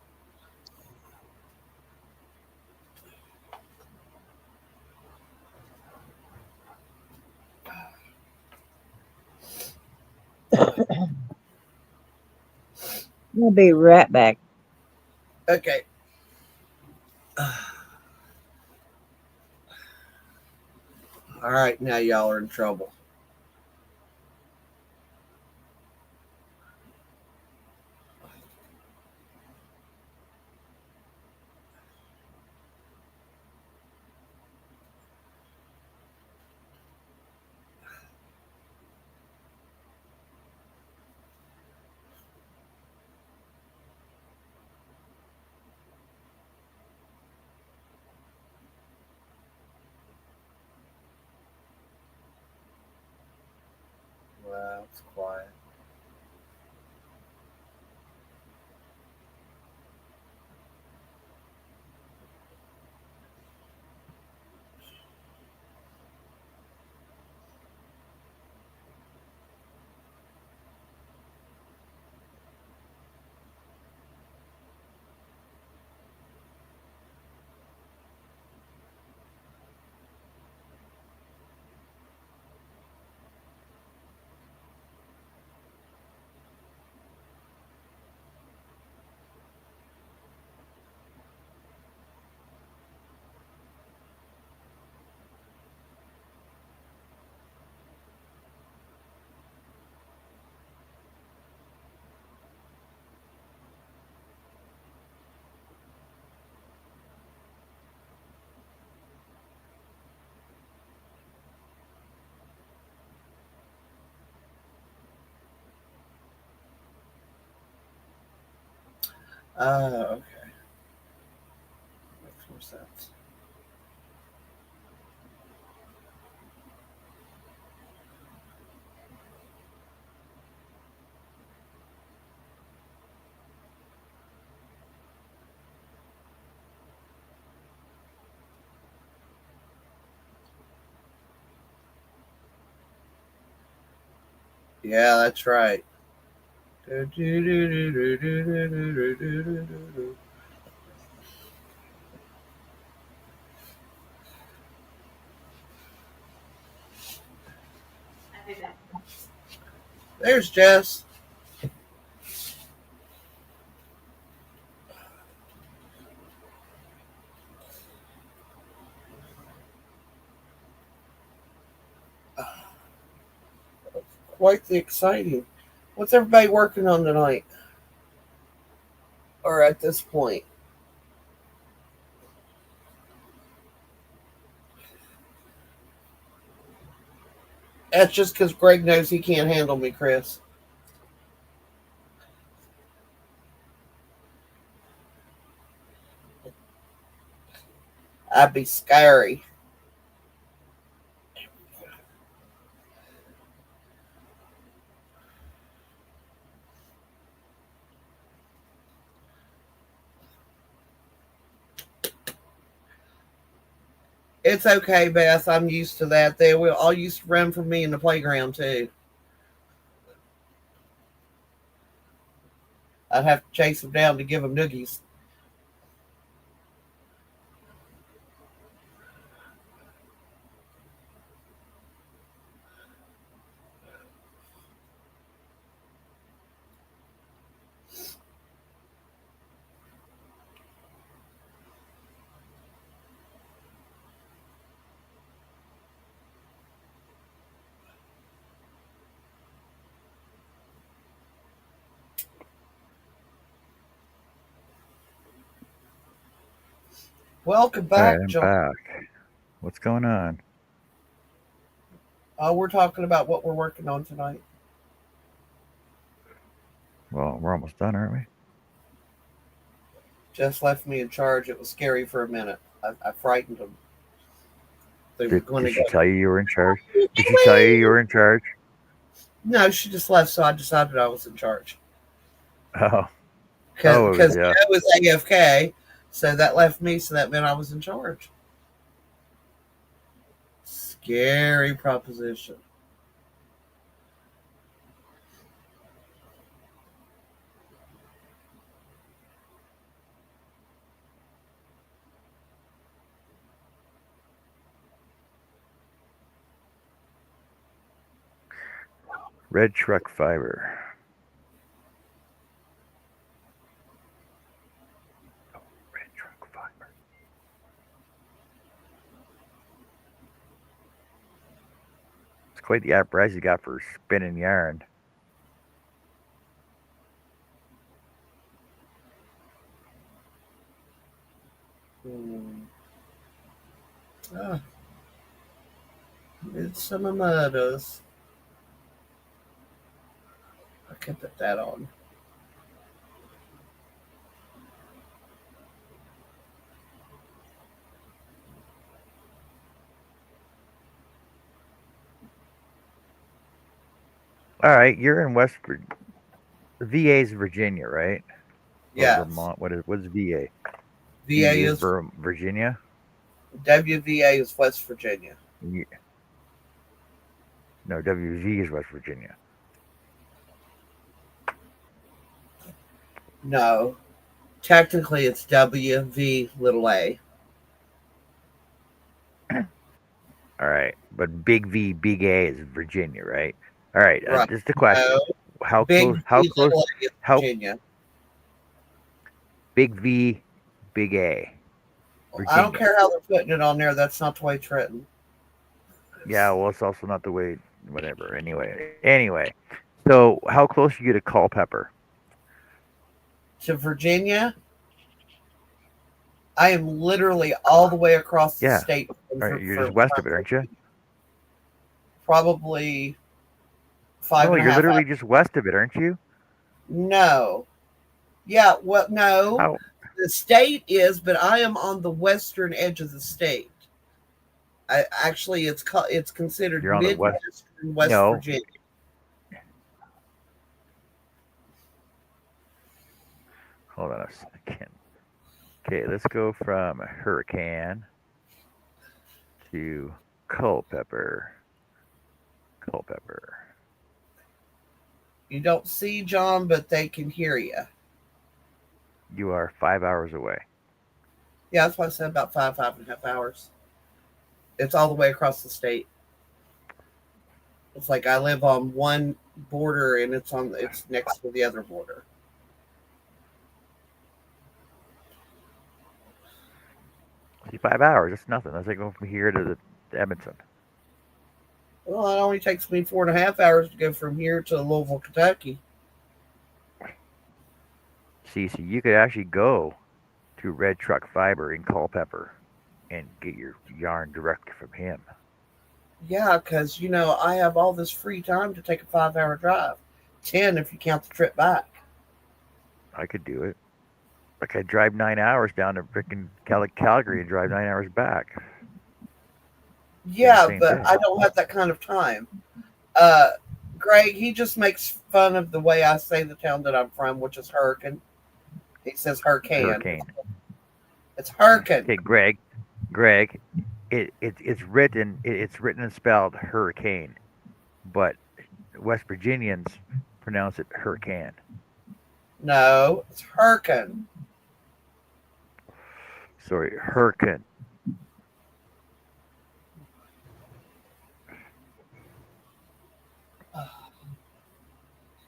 I'll be right back. Okay. All right, now y'all are in trouble. Wow, it's quiet. Okay. Makes more sense. Yeah, that's right. There's Jess. Quite the exciting. What's everybody working on tonight? Or at this point? That's just because Greg knows he can't handle me, Chris. I'd be scary. It's okay, Beth. I'm used to that. They will all used to run from me in the playground too. I'd have to chase them down to give them noogies. Welcome All right, back, I'm John. back. What's going on? We're talking about what we're working on tonight. Well, we're almost done, aren't we? Jess left me in charge. It was scary for a minute. I frightened them. They were going Did to go. she tell you were in charge? Did she tell you you were in charge? No, she just left, so I decided I was in charge. Oh, oh, it was Because yeah. Joe was AFK, so that left me, so that meant I was in charge. Scary proposition. Red truck fiber. Red truck fiber. It's quite the apparatus you got for spinning yarn. Hmm. Ah, it's some Amadas. I can put that on. All right, you're in West VA's Virginia, right? Or Yes. Vermont. What is VA? VA VA is is Virginia. WVA is West Virginia. Ye- No, WV is West Virginia. No, technically it's WV little a. All right, but Big V, Big A is Virginia, right? All right, Right. just a question: No, How Big close? How V close? little a is How Virginia. Big V, Big A, I don't Virginia? care how they're putting it on there. That's not the way it's written. Yeah, well, it's also not the way. Whatever. Anyway. So, how close are you to Culpeper? To Virginia, I am literally all the way across the Yeah. state All right, you're just west of it, aren't you? probably five No, and a you're half literally hours. just west of it, aren't you? No, Yeah, well, no, How the state is, but I am on the western edge of the state. Actually, it's considered you're on the west? Midwestern West No, Virginia. hold on a second. Okay, let's go from hurricane to Culpeper. Culpeper. You don't see John, but they can hear you. You are 5 hours away. Yeah, that's what I said about 5.5 hours. It's all the way across the state. It's like I live on one border and it's next to the other border. See, 5 hours. That's nothing. That's like going from here to Edmonton. Well, it only takes me 4.5 hours to go from here to Louisville, Kentucky. See, so you could actually go to Red Truck Fiber in Culpeper and get your yarn directly from him. Yeah, because I have all this free time to take a 5-hour drive. 10 if you count the trip back. I could do it. Like I drive 9 hours down to freaking Calgary and drive 9 hours back. Do the Yeah, same but thing. I don't have that kind of time. Uh, Greg, he just makes fun of the way I say the town that I'm from, which is Hurricane. He says Hurricane. Hurricane. It's Hurricane. Okay, Greg, it's written and spelled hurricane, but West Virginians pronounce it hurricane. No, it's Hurricane. Sorry, hurricane.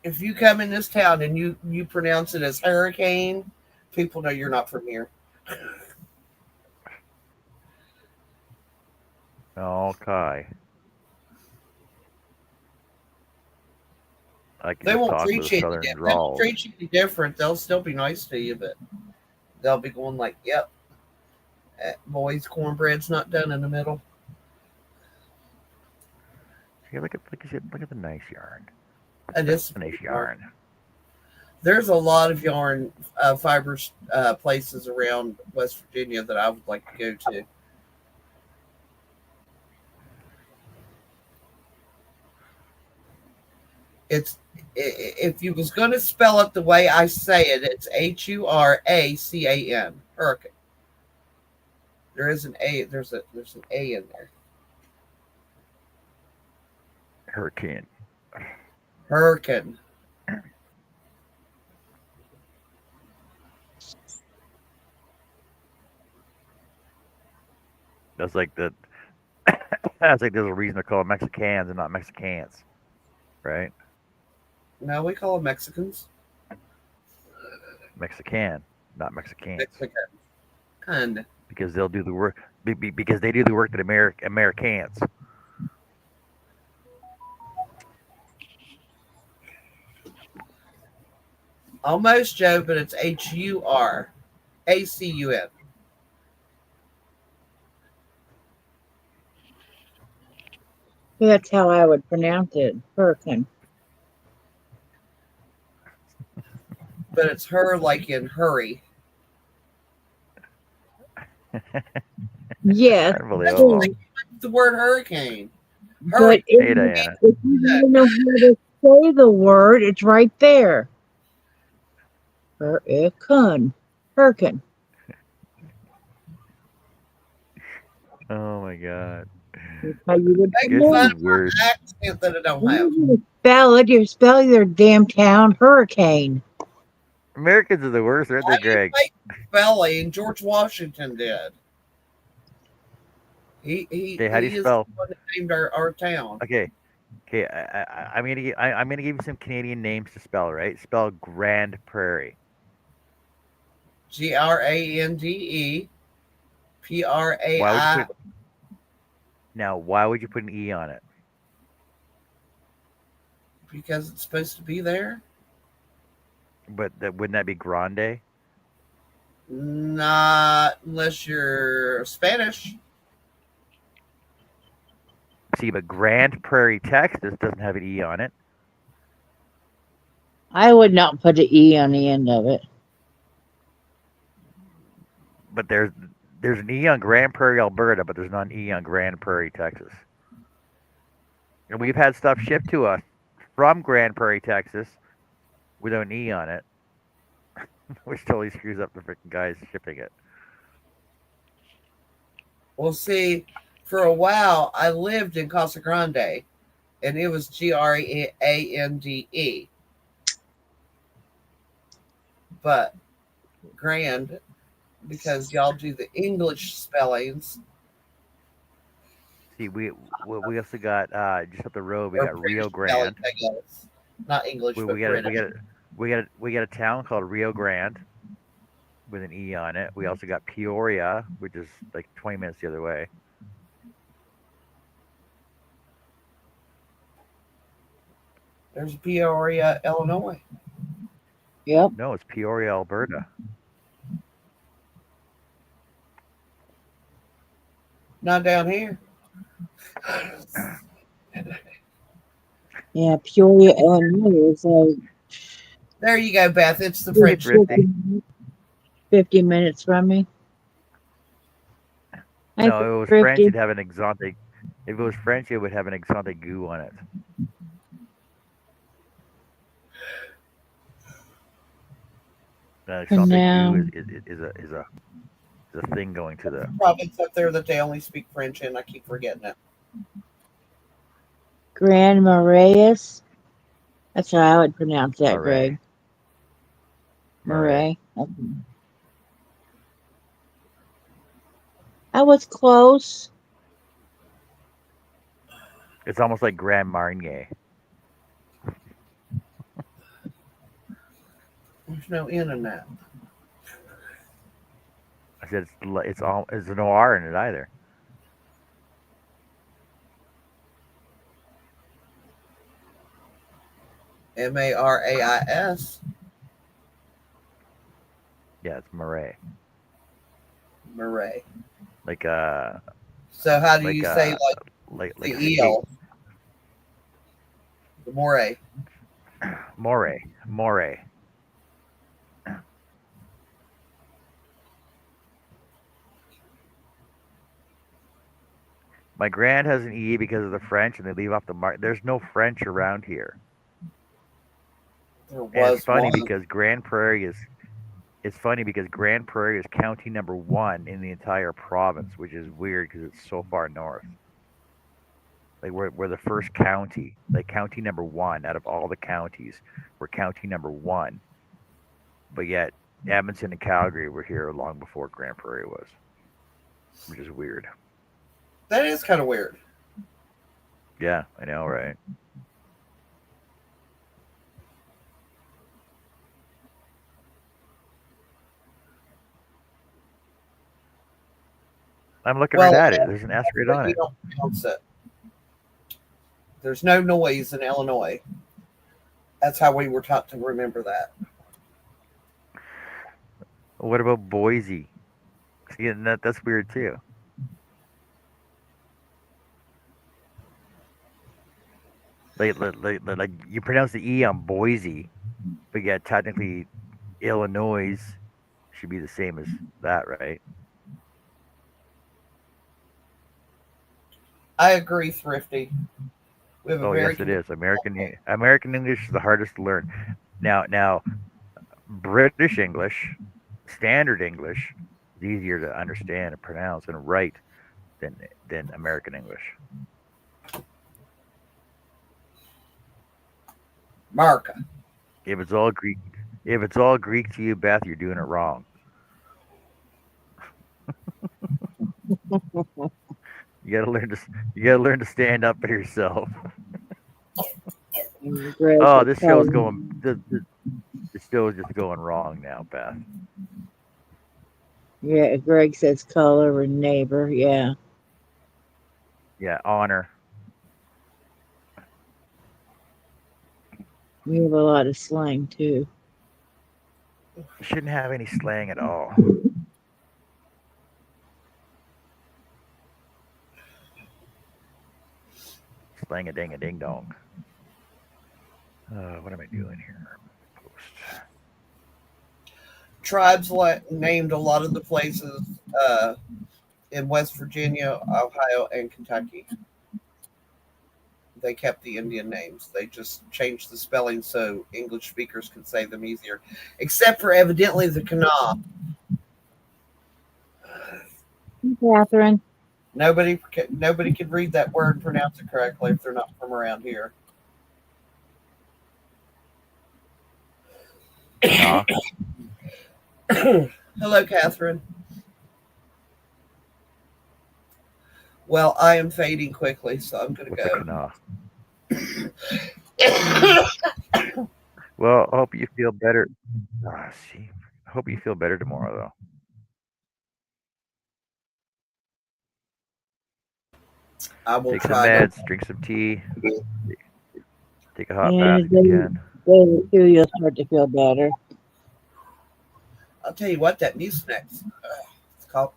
If you come in this town and you pronounce it as Hurricane, people know you're not from here. Okay. I can They just won't talk with treat a you southern they won't drawl. treat you any different. They'll still be nice to you, but they'll be going like, "Yep, boys, cornbread's not done in the middle." See, look at the nice yarn. And That's it's the nice yarn. there's a lot of yarn fibers places around West Virginia that I would like to go to. It's if you was going to spell it the way I say it, it's Huracan. Hurricane. There is an A. There's an A in there. Hurricane. Hurricane. That's like the. That's like there's a reason to call them Mexicans and not Mexicans, right? No, we call them Mexicans. Mexican, not Mexicans, Mexican. And because they'll do the work. Because they do the work that Americans. almost Joe, but it's Huracun. That's how I would pronounce it. Hurricane. But it's her like in hurry. Yes, That's what they Unbelievable. use the word hurricane. but Hurry. Hey, Diana. if you don't know how to say the word, it's right there. Hurricane. Hurricane. Oh my God. That's how you would Make It's pronounce fun the it. of my worst. accent that I don't When have. you spell it, you spell your damn town hurricane. Americans are the worst, aren't they, I didn't Greg? make spelling. George Washington did. He he Okay, how do you he is the spell? one that named our town. Okay, okay. I'm gonna give you some Canadian names to spell. Right? Spell Grand Prairie. GRANDE Why would you PRAI put now? Why would you put an E on it? because it's supposed to be there. But wouldn't that be Grande? Not unless you're Spanish. See, but Grand Prairie, Texas doesn't have an E on it. I would not put an E on the end of it. but there's an E on Grand Prairie, Alberta, but there's not an E on Grand Prairie, Texas. And we've had stuff shipped to us from Grand Prairie, Texas, without an E on it, which totally screws up the freaking guys shipping it. Well, see, for a while I lived in Casa Grande, and it was Grande, but Grand, because y'all do the English spellings, See, we also got just up the road. We or got Rio British spellings, Grande. I guess. Not English, We, but we got a, we British. got a, we got a town called Rio Grande with an E on it. We also got Peoria, which is like 20 minutes the other way. There's Peoria, Illinois. Yep. No, it's Peoria, Alberta. Not down here. Yeah, Peoria, Illinois is like There you go, Beth. It's the Hey, French. 50. 50 minutes from me. Hi, No, if it was French, 50. it'd have an exante. If it was French, it would have an exante goo on it. An For exante goo now. is a thing going to the Province up there that they only speak French in. I keep forgetting it. Grand Marais. That's how I would pronounce that, Marais. Greg. Marais. Marais. Okay. I was close. It's almost like Grand Marnier. There's no in in that. I said it's no R in it either. Marais. Yeah, it's Marais. Marais. Like So how do like you say uh like like a the skate. eel? The moray. Moray. My grand has an E because of the French, and they leave off the mark. There's no French around here, There and it's was funny one. because Grand Prairie is. It's funny because Grand Prairie is county number one in the entire province, which is weird because it's so far north. Like we're the first county, like county number one out of all the counties. We're county number one, but yet Edmonton and Calgary were here long before Grand Prairie was, which is weird. That is kind of weird. Yeah, I know, right? I'm looking right Well, at it. There's an S right but on you it. don't pronounce it. There's no noise in Illinois. That's how we were taught to remember that. What about Boise? See, and that's weird too. Like you pronounce the E on Boise, but yet technically Illinois should be the same as that, right? I agree, Thrifty. We have a Oh very yes, it confusing is. American English is the hardest to learn. Now British English, standard English, is easier to understand and pronounce and write than American English. America. If it's all Greek, if it's all Greek to you, Beth, you're doing it wrong. You gotta learn to you gotta learn to stand up for yourself. And Greg Oh, is this show's telling going. This show is just going wrong now, Beth. yeah, Greg says color and neighbor. Yeah. Yeah, honor. We have a lot of slang too. Shouldn't have any slang at all. Slang a ding dong. What am I doing here? Post. tribes named a lot of the places uh, in West Virginia, Ohio, and Kentucky. They kept the Indian names. They just changed the spelling so English speakers could say them easier. Except for evidently the Kanawha. Catherine. Nobody can read that word and pronounce it correctly if they're not from around here. Nah, Hello, Catherine. Well, I am fading quickly, so I'm going with the to Kana. Mm. go. Well, I hope you feel better. Ah, see, I hope you feel better tomorrow, though. I will Take some try to. meds, drink some tea, take a hot And bath a if you day, can. day or two, you'll start to feel better. I'll tell you what, that Mucinex,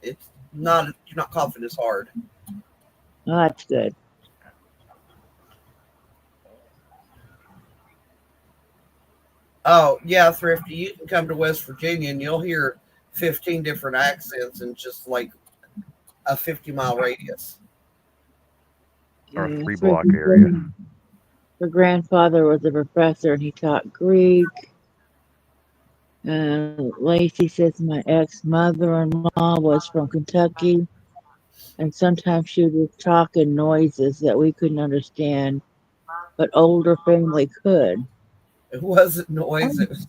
it's not, you're not coughing as hard. Oh, that's good. Oh, yeah, Thrifty, you can come to West Virginia and you'll hear 15 different accents in just like a 50-mile radius. Or Yeah, three so block area. her grandfather was a professor and he taught Greek. Lacey says my ex mother-in-law was from Kentucky, and sometimes she would talk in noises that we couldn't understand, but older family could. It wasn't noise. It was,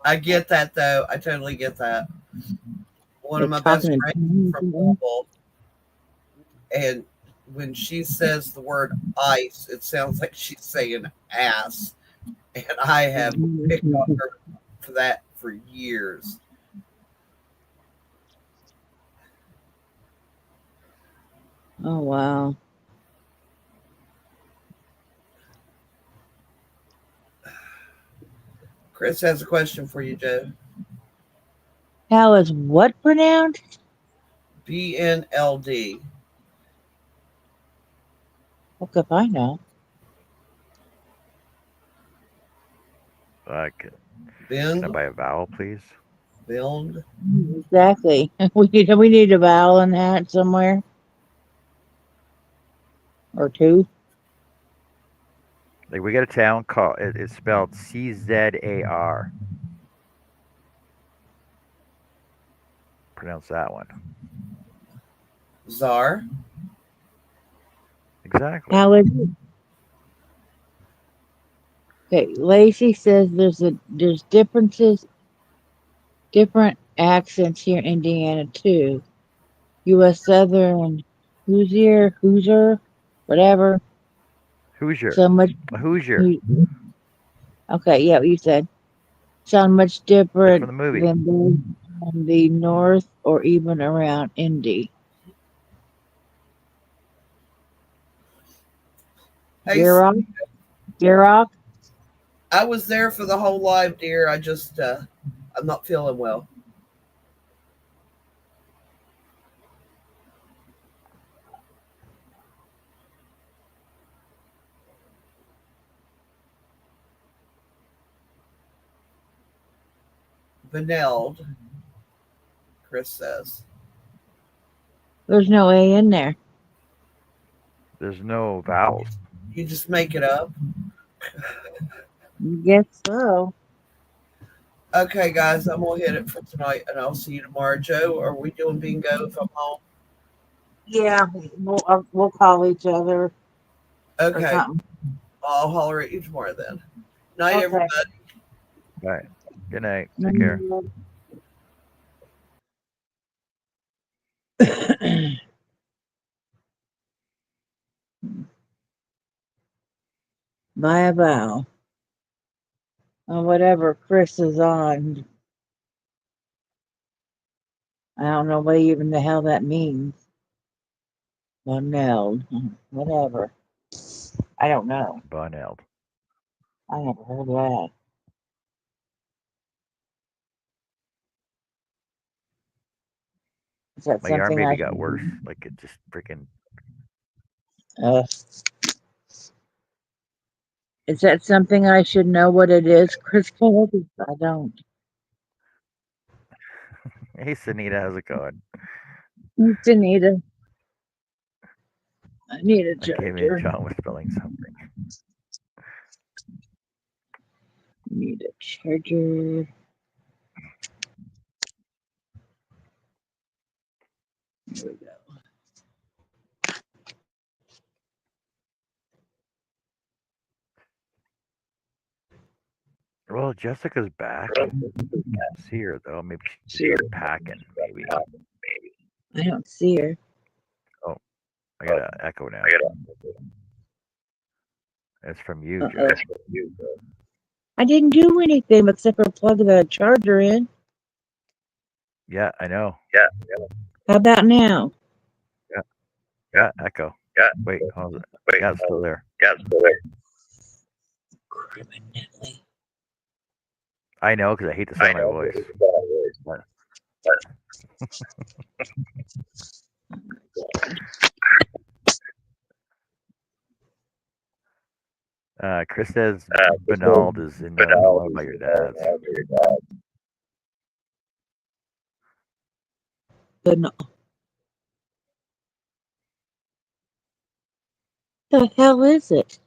I get that, though. I totally get that. One of Like my talking best in friends tongues, from you know? Louisville, and when she says the word ice, it sounds like she's saying ass. And I have picked on her for that for years. Oh wow. Chris has a question for you, Joe. How is what pronounced? BNLD. Look if I know. Can I Bend, buy a vowel, please? bend. Exactly. We need a vowel in that somewhere or two. Like we got a town called. It's spelled Czar. Pronounce that one Czar. exactly. How is it? Okay, Lacey says there's different accents here in Indiana too. U.S. Southern, Hoosier, whatever. Hoosier. So much. A Hoosier. Okay, yeah, what you said. Sound much Like from different the movie. than those from the north or even around Indy. Hey, Duroc, Duroc. I was there for the whole live, dear. I'm not feeling well. Beneld, Chris says. There's no A in there. There's no vowels. You just make it up. Guess so. Okay, guys, I'm gonna hit it for tonight, and I'll see you tomorrow. Joe, are we doing bingo if I'm home? Yeah, we'll call each other or Okay, something. I'll holler at you tomorrow then. Night, Okay. everybody. All right. Good night. Take care. Buy a vowel. Or whatever Chris is on. I don't know what even the hell that means. Boneld. Whatever. I don't know. Buneld. I never heard of that. Is that My yarn something baby I got worse. should? Like it just freaking. Uh, Is that something I should know what it is, Crystal? I don't. Hey, Sunita, how's it going? It's Anita. I need a Okay, maybe charger. John was spelling something. Need a charger. Here we go. Well, Jessica's back. See her though. Maybe she's unpacking. Maybe. I don't see her. Oh, I got an echo now. It's from you, Uh-oh. Joe. I didn't do anything except for plug the charger in. Yeah, I know. How about now? Yeah, echo. Wait, hold it. Yeah, it's still there. Criminally. I know because I hate the sound of my voice. But- Chris says Benald is in your what about your dad's? But no. The hell is it?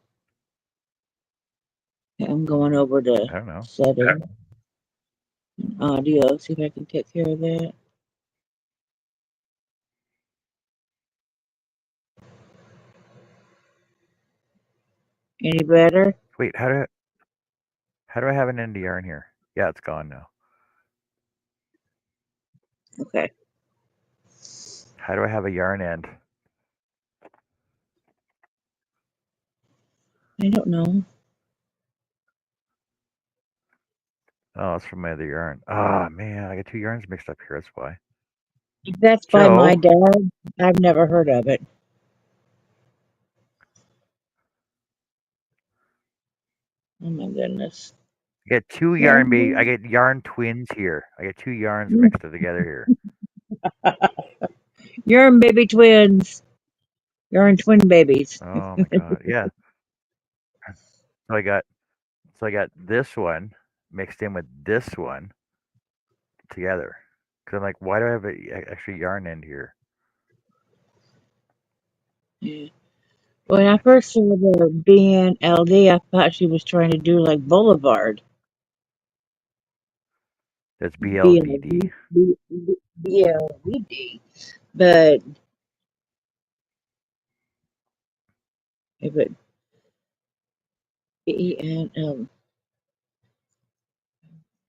I'm going over to I don't know. settings and audio, see if I can take care of that. Any better? Wait, how do I have an end to yarn here? Yeah, it's gone now. Okay. How do I have a yarn end? I don't know. Oh, it's from my other yarn. Oh man, I got two yarns mixed up here. That's why. If that's by my Joe, dad, I've never heard of it. Oh my goodness. I get two yarn I get yarn twins here. I get two yarns mixed together here. You're baby twins. You're twin babies. Oh my god. Yeah. So I got this one mixed in with this one together. Cause I'm like, why do I have an extra yarn end here? Yeah. When I first saw the BNLD, I thought she was trying to do like Boulevard. That's BLVD. BLVD. But if it BNL,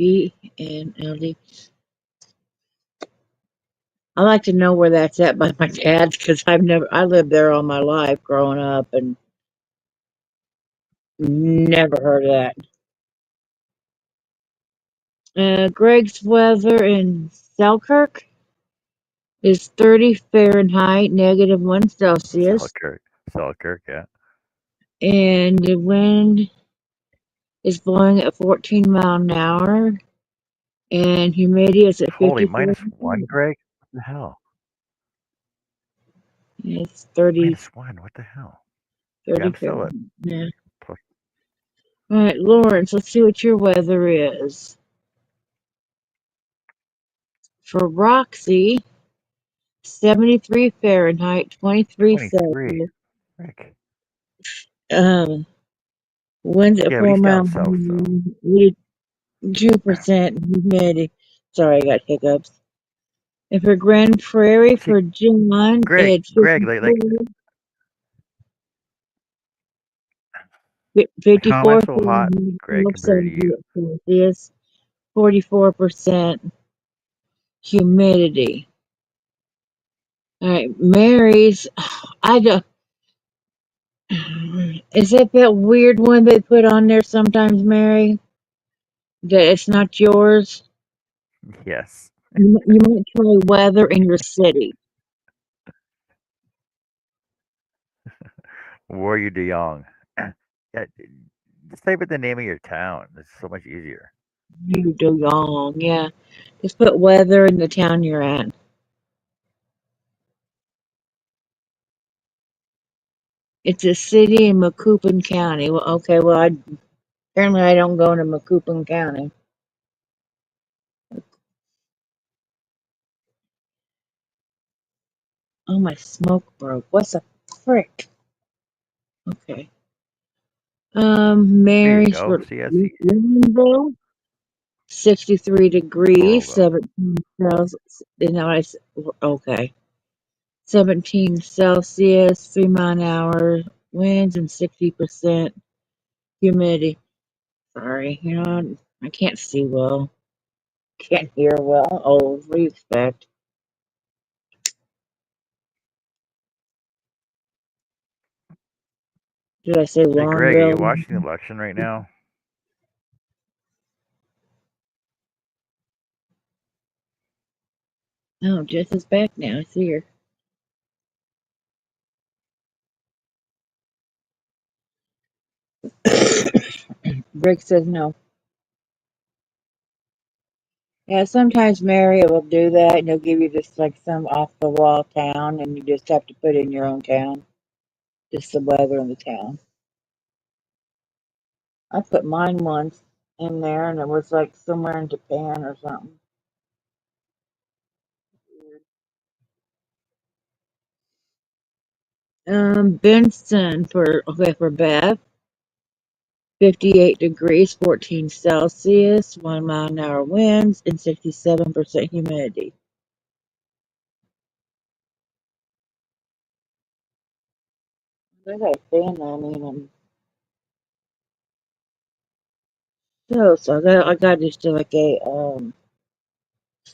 BNLD, I like to know where that's at by my dad's because I lived there all my life growing up and never heard of that. Greg's weather in Selkirk is 30 Fahrenheit, -1 Celsius, Selkirk. Selkirk, yeah. and the wind is blowing at 14 mile an hour, and humidity is at Holy 54. -1, Greg? What the hell? It's 30, -1, what the hell? Yeah, 30 I'm still at Fahrenheit. Yeah. plus. All right, Lawrence, let's see what your weather is. For Roxy, 73 Fahrenheit, 23 23. Celsius. Frick. Um, winds at Yeah, but 4 he's down miles south, so. an hour, 2% humidity. Sorry, I got hiccups. And for Grand Prairie, See, for John, it's Greg, like, 54 how am I so hot, Fahrenheit, Greg, compared to you? Celsius, 44% humidity. All right, Mary's. I don't. Is it that weird one they put on there sometimes, Mary? That it's not yours? Yes. You might try weather in your city. Warrior De Jong. Yeah, just type in the name of your town. It's so much easier. You do wrong, yeah. Just put weather in the town you're at. It's a city in Macoupin County. Well, okay, well, apparently I don't go into Macoupin County. Oh, my smoke broke. What's the frick? Okay. There you go. Marysville, See, that's easy. Louisville, 63 degrees, Louisville. 17 Celsius. You know, okay. 17 Celsius, 3 mile an hour winds, and 60% humidity. Sorry, I can't see well. Can't hear well. Oh, what do you expect? Did I say Hey, Greg, are you Longville? watching the election right now? Oh, Jess is back now. I see her. Rick says no. Yeah, sometimes Marriott will do that, and they'll give you just like some off the wall town, and you just have to put in your own town, just the weather in the town. I put mine once in there, and it was like somewhere in Japan or something. Benson for Beth, 58 degrees, 14 Celsius, 1 mile an hour winds, and 67% humidity. I got a fan on me, and so I got just like a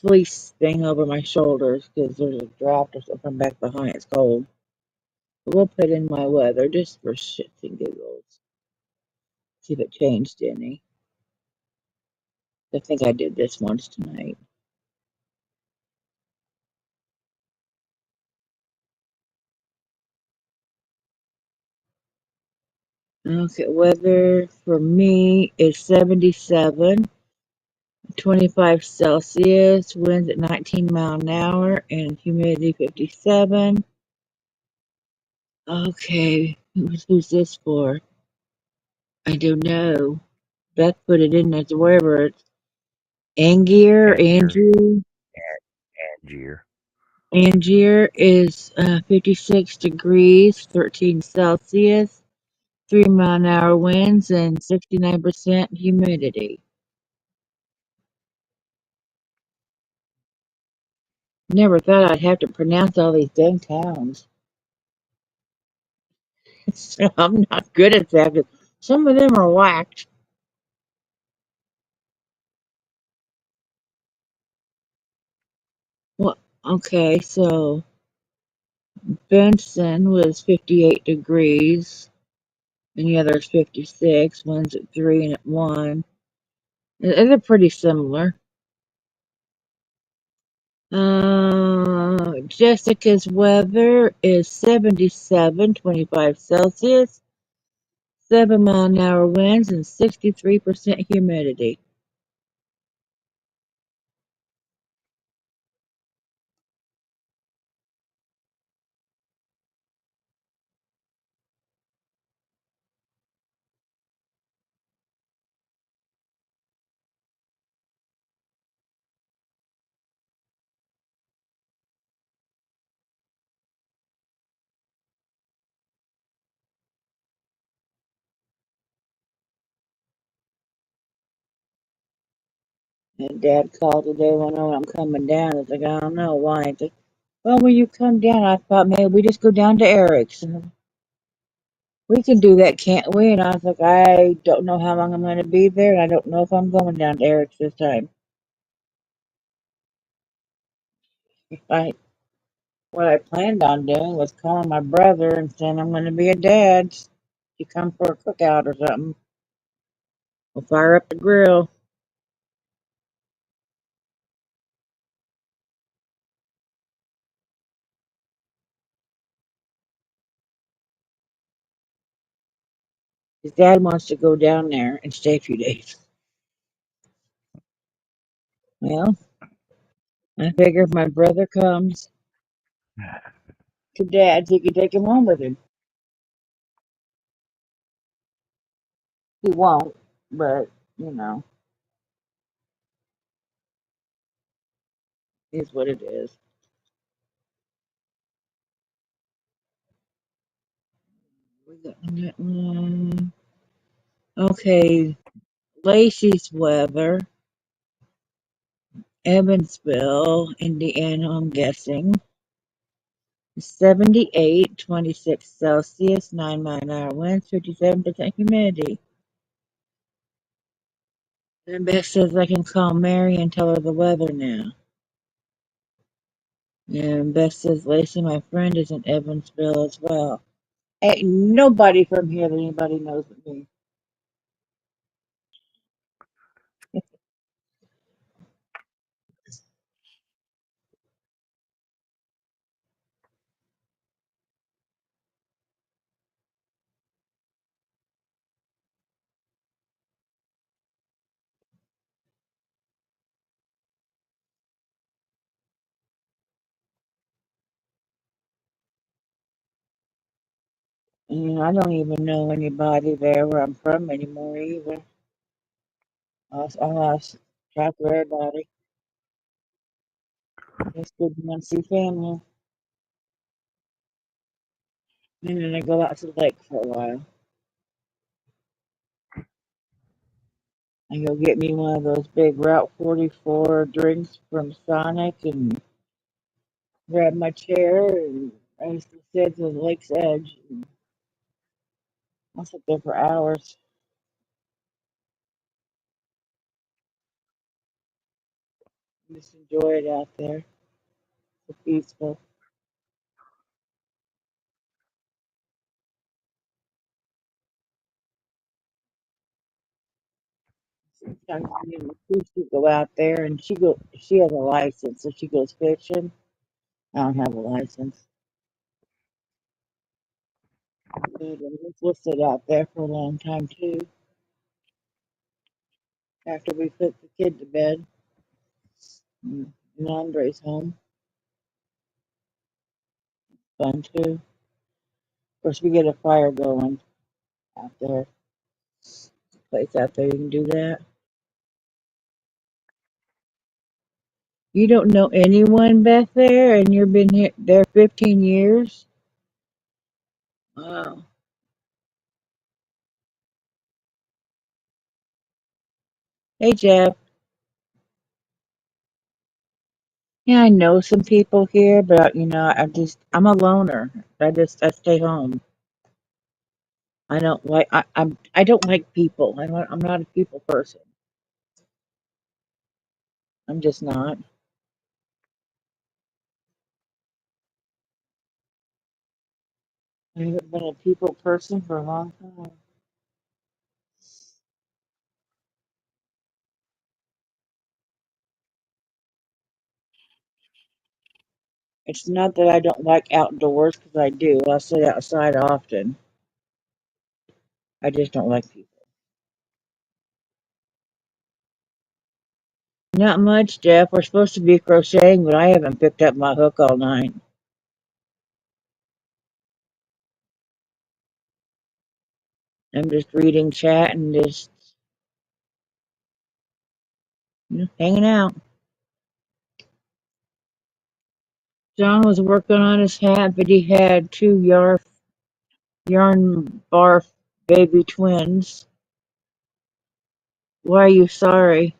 fleece thing over my shoulders because there's a draft or something back behind. It's cold. But we'll put in my weather just for shits and giggles. See if it changed any. I think I did this once tonight. Okay, weather for me is 77, 25 Celsius, winds at 19 mile an hour, and humidity 57. Okay, who's this for? I don't know. Beth put it in as wherever it's Angier, Angier. Angier. Angier. Angier is 56 degrees, 13 Celsius, 3 mile an hour winds, and 69% humidity. Never thought I'd have to pronounce all these dang towns. I'm not good at that, but some of them are whacked. Well, okay, so Benson was 58 degrees, and the other's 56, one's at 3 and at 1. They're pretty similar. Jessica's weather is 77, 25 Celsius, 7 mile an hour winds, and 63% humidity. And Dad called today when I'm coming down. It's like, I don't know why. It's like, well, when you come down, I thought maybe we just go down to Eric's. And we can do that, can't we? And I was like, I don't know how long I'm going to be there, and I don't know if I'm going down to Eric's this time. I What I planned on doing was calling my brother and saying I'm going to be at Dad's. You come for a cookout or something. We'll fire up the grill. His dad wants to go down there and stay a few days. Well, I figure if my brother comes to Dad's, he can take him home with him. He won't, but you know, is what it is. We got that one. Okay, Lacey's weather, Evansville, Indiana, I'm guessing. 78, 26 Celsius, 9-mile-an-hour winds, 57% humidity. And Beth says I can call Mary and tell her the weather now. And Beth says Lacey, my friend, is in Evansville as well. Ain't nobody from here that anybody knows but me. And I don't even know anybody there where I'm from anymore either. I lost track of everybody. It's good to see family. And then I go out to the lake for a while. I go get me one of those big Route 44 drinks from Sonic and grab my chair and I used to sit to the lake's edge. And I'll sit there for hours. Just enjoy it out there. It's peaceful. Sometimes me and Lucy go out there and she has a license, so she goes fishing. I don't have a license. But we'll sit out there for a long time too. After we put the kid to bed and Andre's home. Fun too. Of course we get a fire going out there. Place out there you can do that. You don't know anyone, Beth, there, and you've been there 15 years? Wow. Hey, Jeff. Yeah, I know some people here, but I'm a loner. I stay home. I don't like people. I'm not a people person. I'm just not. I haven't been a people person for a long time. It's not that I don't like outdoors, because I do. I sit outside often. I just don't like people. Not much, Jeff. We're supposed to be crocheting, but I haven't picked up my hook all night. I'm just reading chat and just hanging out. John was working on his hat, but he had two yarn barf baby twins. Why are you sorry?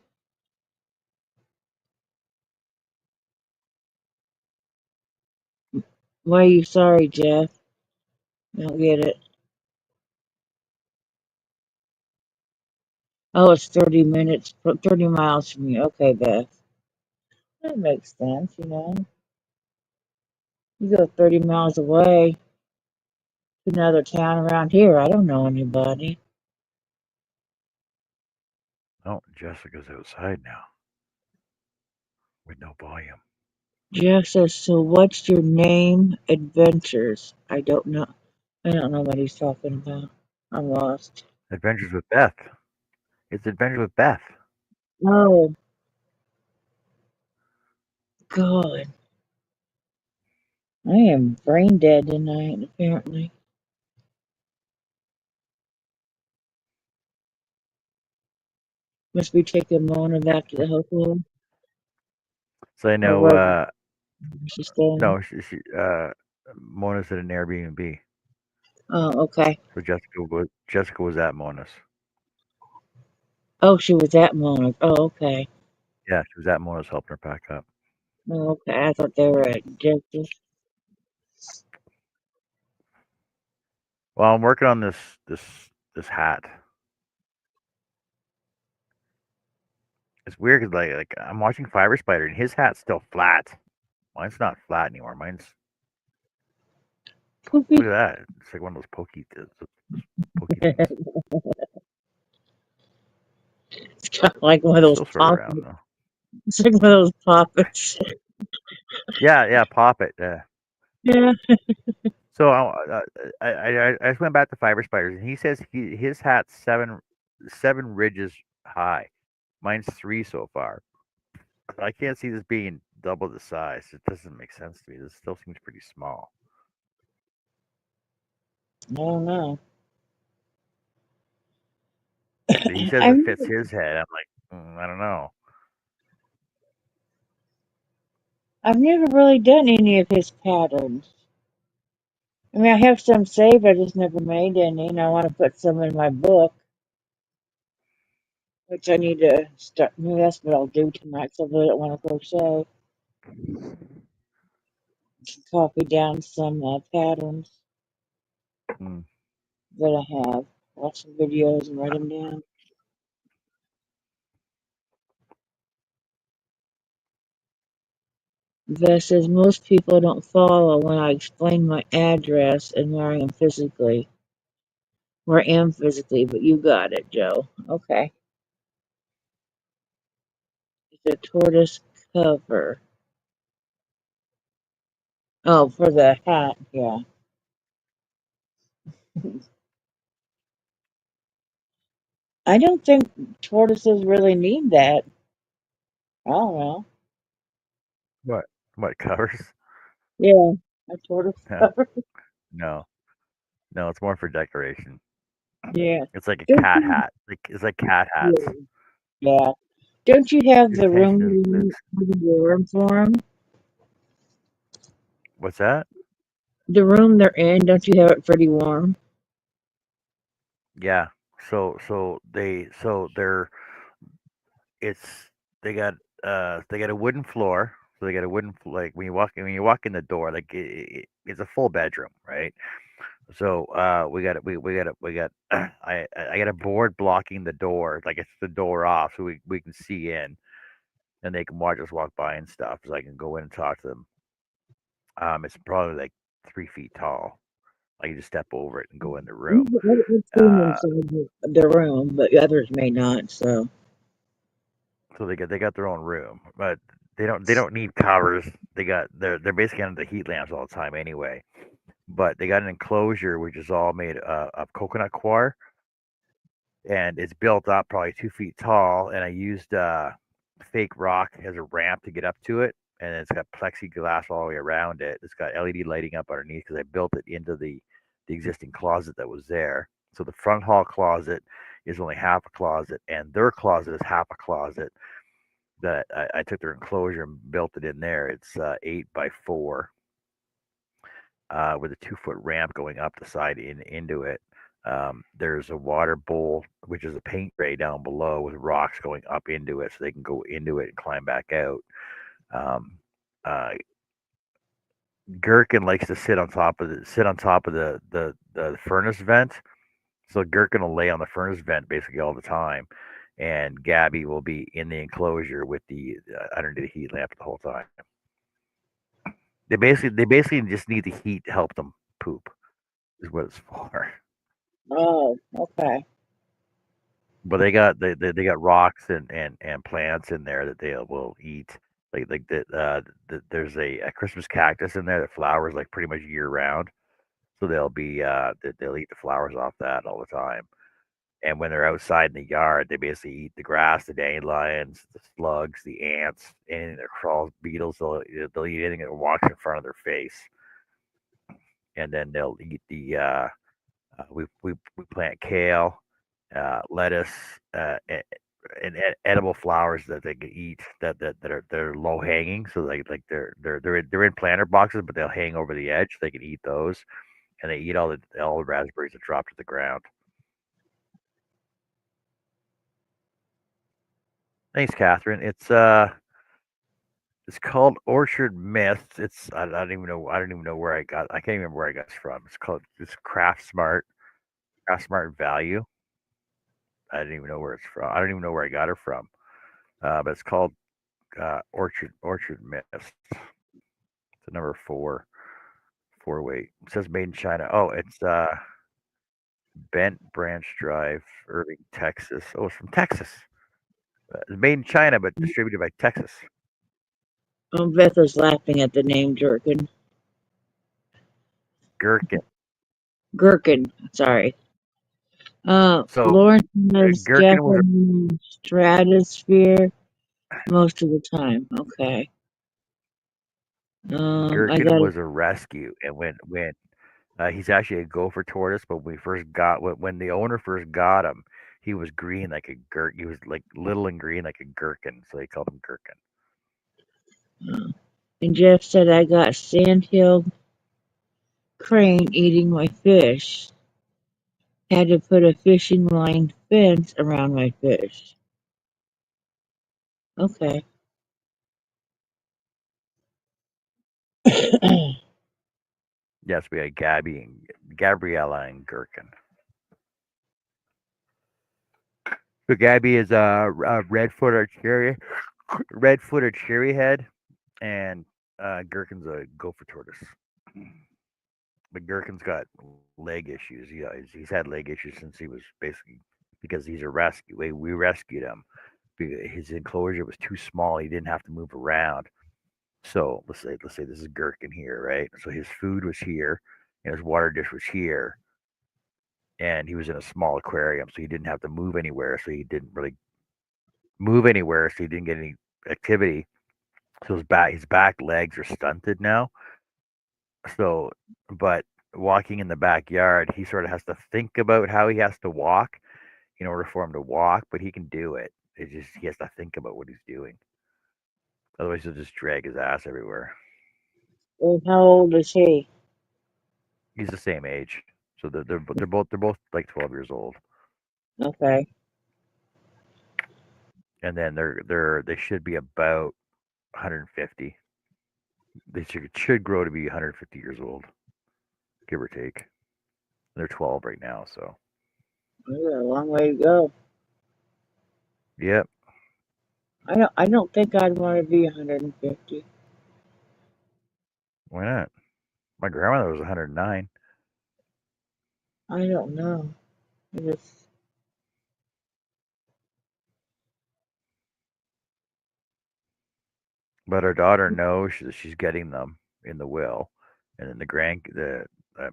Why are you sorry, Jeff? I don't get it. Oh, it's 30 minutes, 30 miles from you. Okay, Beth. That makes sense. You go 30 miles away to another town around here. I don't know anybody. Oh, Jessica's outside now with no volume. Jeff says, so what's your name? Adventures. I don't know. I don't know what he's talking about. I'm lost. Adventures with Beth. It's Adventures with Beth. Oh, God. I am brain dead tonight, apparently. Must be taking Mona back to the hotel So I or know. where she's staying. No, Mona's at an Airbnb. Oh, okay. So Jessica was at Mona's. Oh, she was at Mona. Oh, okay. Yeah, she was at Mona's helping her pack up. Oh, okay. I thought they were at Jess's. Well, I'm working on this hat. It's weird because like I'm watching Fiber Spider and his hat's still flat. Mine's not flat anymore. Mine's look Poopy. at that. It's like one of those those pokey things. It's kind of like one of It's those still sort of poppets. round though. It's like one of those poppets. Yeah, pop it. Yeah. Yeah. So I just went back to Fiber Spiders and he says his hat's seven ridges high. Mine's 3 so far. I can't see this being double the size. It doesn't make sense to me. This still seems pretty small. I don't know. He says I've it fits his head. I'm like, I don't know. I've never really done any of his patterns. I mean, I have some saved. I just never made any, and I want to put some in my book, which I need to start. Maybe that's what I'll do tonight. So I really don't want to crochet. Copy down some patterns Mm. that I have. Watch some videos and write them down. Vess says most people don't follow when I explain my address and where I am physically, but you got it, Joe. Okay. It's a tortoise cover. Oh, for the hat, yeah. I don't think tortoises really need that. I don't know. What? What covers? Yeah, a tortoise No, cover. no, no. It's more for decoration. Yeah. It's like a Don't cat you, hat. It's like cat hats. yeah. Yeah. Don't you have The the room extension is loose. with the warm for 'em? What's that? The room they're in, don't you have it pretty warm? Yeah. They're it's they got a wooden floor. So they got a like when you walk in the door, like it's a full bedroom, right? So we got I got a board blocking the door, like it's the door off, so we can see in, and they can watch us walk by and stuff. So I can go in and talk to them. It's probably like 3 feet tall. I can just step over it and go in the room. I've seen Uh, inside the room, but others may not. So, so they got their own room, but they don't need covers. They're basically under the heat lamps all the time anyway. But they got an enclosure which is all made of coconut coir, and it's built up probably 2 feet tall. And I used fake rock as a ramp to get up to it, and it's got plexiglass all the way around it. It's got LED lighting up underneath because I built it into the existing closet that was there. So the front hall closet is only half a closet, and their closet is half a closet. That I took their enclosure and built it in there. It's 8 by 4 with a 2 foot ramp going up the side into it. There's a water bowl, which is a paint tray down below with rocks going up into it, so they can go into it and climb back out. Um, uh, Gherkin likes to sit on top of the furnace vent. So Gherkin will lay on the furnace vent basically all the time, and Gabby will be in the enclosure with the underneath the heat lamp the whole time. They basically just need the heat to help them poop is what it's for. oh, okay. But they got rocks and plants in there that they will eat. There's a Christmas cactus in there that flowers like pretty much year round. So they'll eat the flowers off that all the time. And when they're outside in the yard, they basically eat the grass, the dandelions, the slugs, the ants, anything that crawls, beetles. They'll eat anything that walks in front of their face, and then they'll eat the we plant kale, lettuce, edible flowers that they can eat that are low hanging. So they're in planter boxes, but they'll hang over the edge. They can eat those, and they eat all the raspberries that drop to the ground. Thanks, Catherine. It's called Orchard Myths. I don't even know where I got. I can't even remember where I got this from. It's Craft Smart Value. I didn't even know where it's from. I don't even know where I got it from. But it's called Orchard Myths. It's a number four weight. It says made in China. Oh, it's Bent Branch Drive, Irving, Texas. Oh, it's from Texas. It's made in China, but distributed by Texas. Beth was laughing at the name Gherkin. Gherkin. Gherkin, sorry. So Lauren says Gherkin was Japanese stratosphere most of the time. Okay. I Gherkin got it. was a rescue, and when he's actually a gopher tortoise, but when the owner first got him, he was green like a gherkin. He was like little and green like a gherkin, so they called him Gherkin. And Jeff said I got sandhill crane eating my fish. Had to put a fishing line fence around my fish. Okay. Yes, we had Gabriella and Gherkin. So Gabby is a red-footed cherry head, and Gherkin's a gopher tortoise. But Gherkin's got leg issues. He's had leg issues since he was basically because he's a rescue. We rescued him. His enclosure was too small. He didn't have to move around. So let's say this is Gherkin here, right? So his food was here, and his water dish was here, and he was in a small aquarium, so he didn't have to move anywhere. So he didn't really move anywhere. So he didn't get any activity. So his back legs are stunted now. So, but walking in the backyard, he sort of has to think about how he has to walk in order for him to walk, but he can do it. It's just he has to think about what he's doing. Otherwise, he'll just drag his ass everywhere. And how old is he? He's the same age, so they're both like 12 years old, Okay. and then they should be about 150. They should grow to be 150 years old, give or take. They're 12 right now, so We got a long way to go. yep. I don't think I'd want to be 150. Why not? My grandmother was 109. I don't know. I just, But our daughter knows she's getting them in the will, and then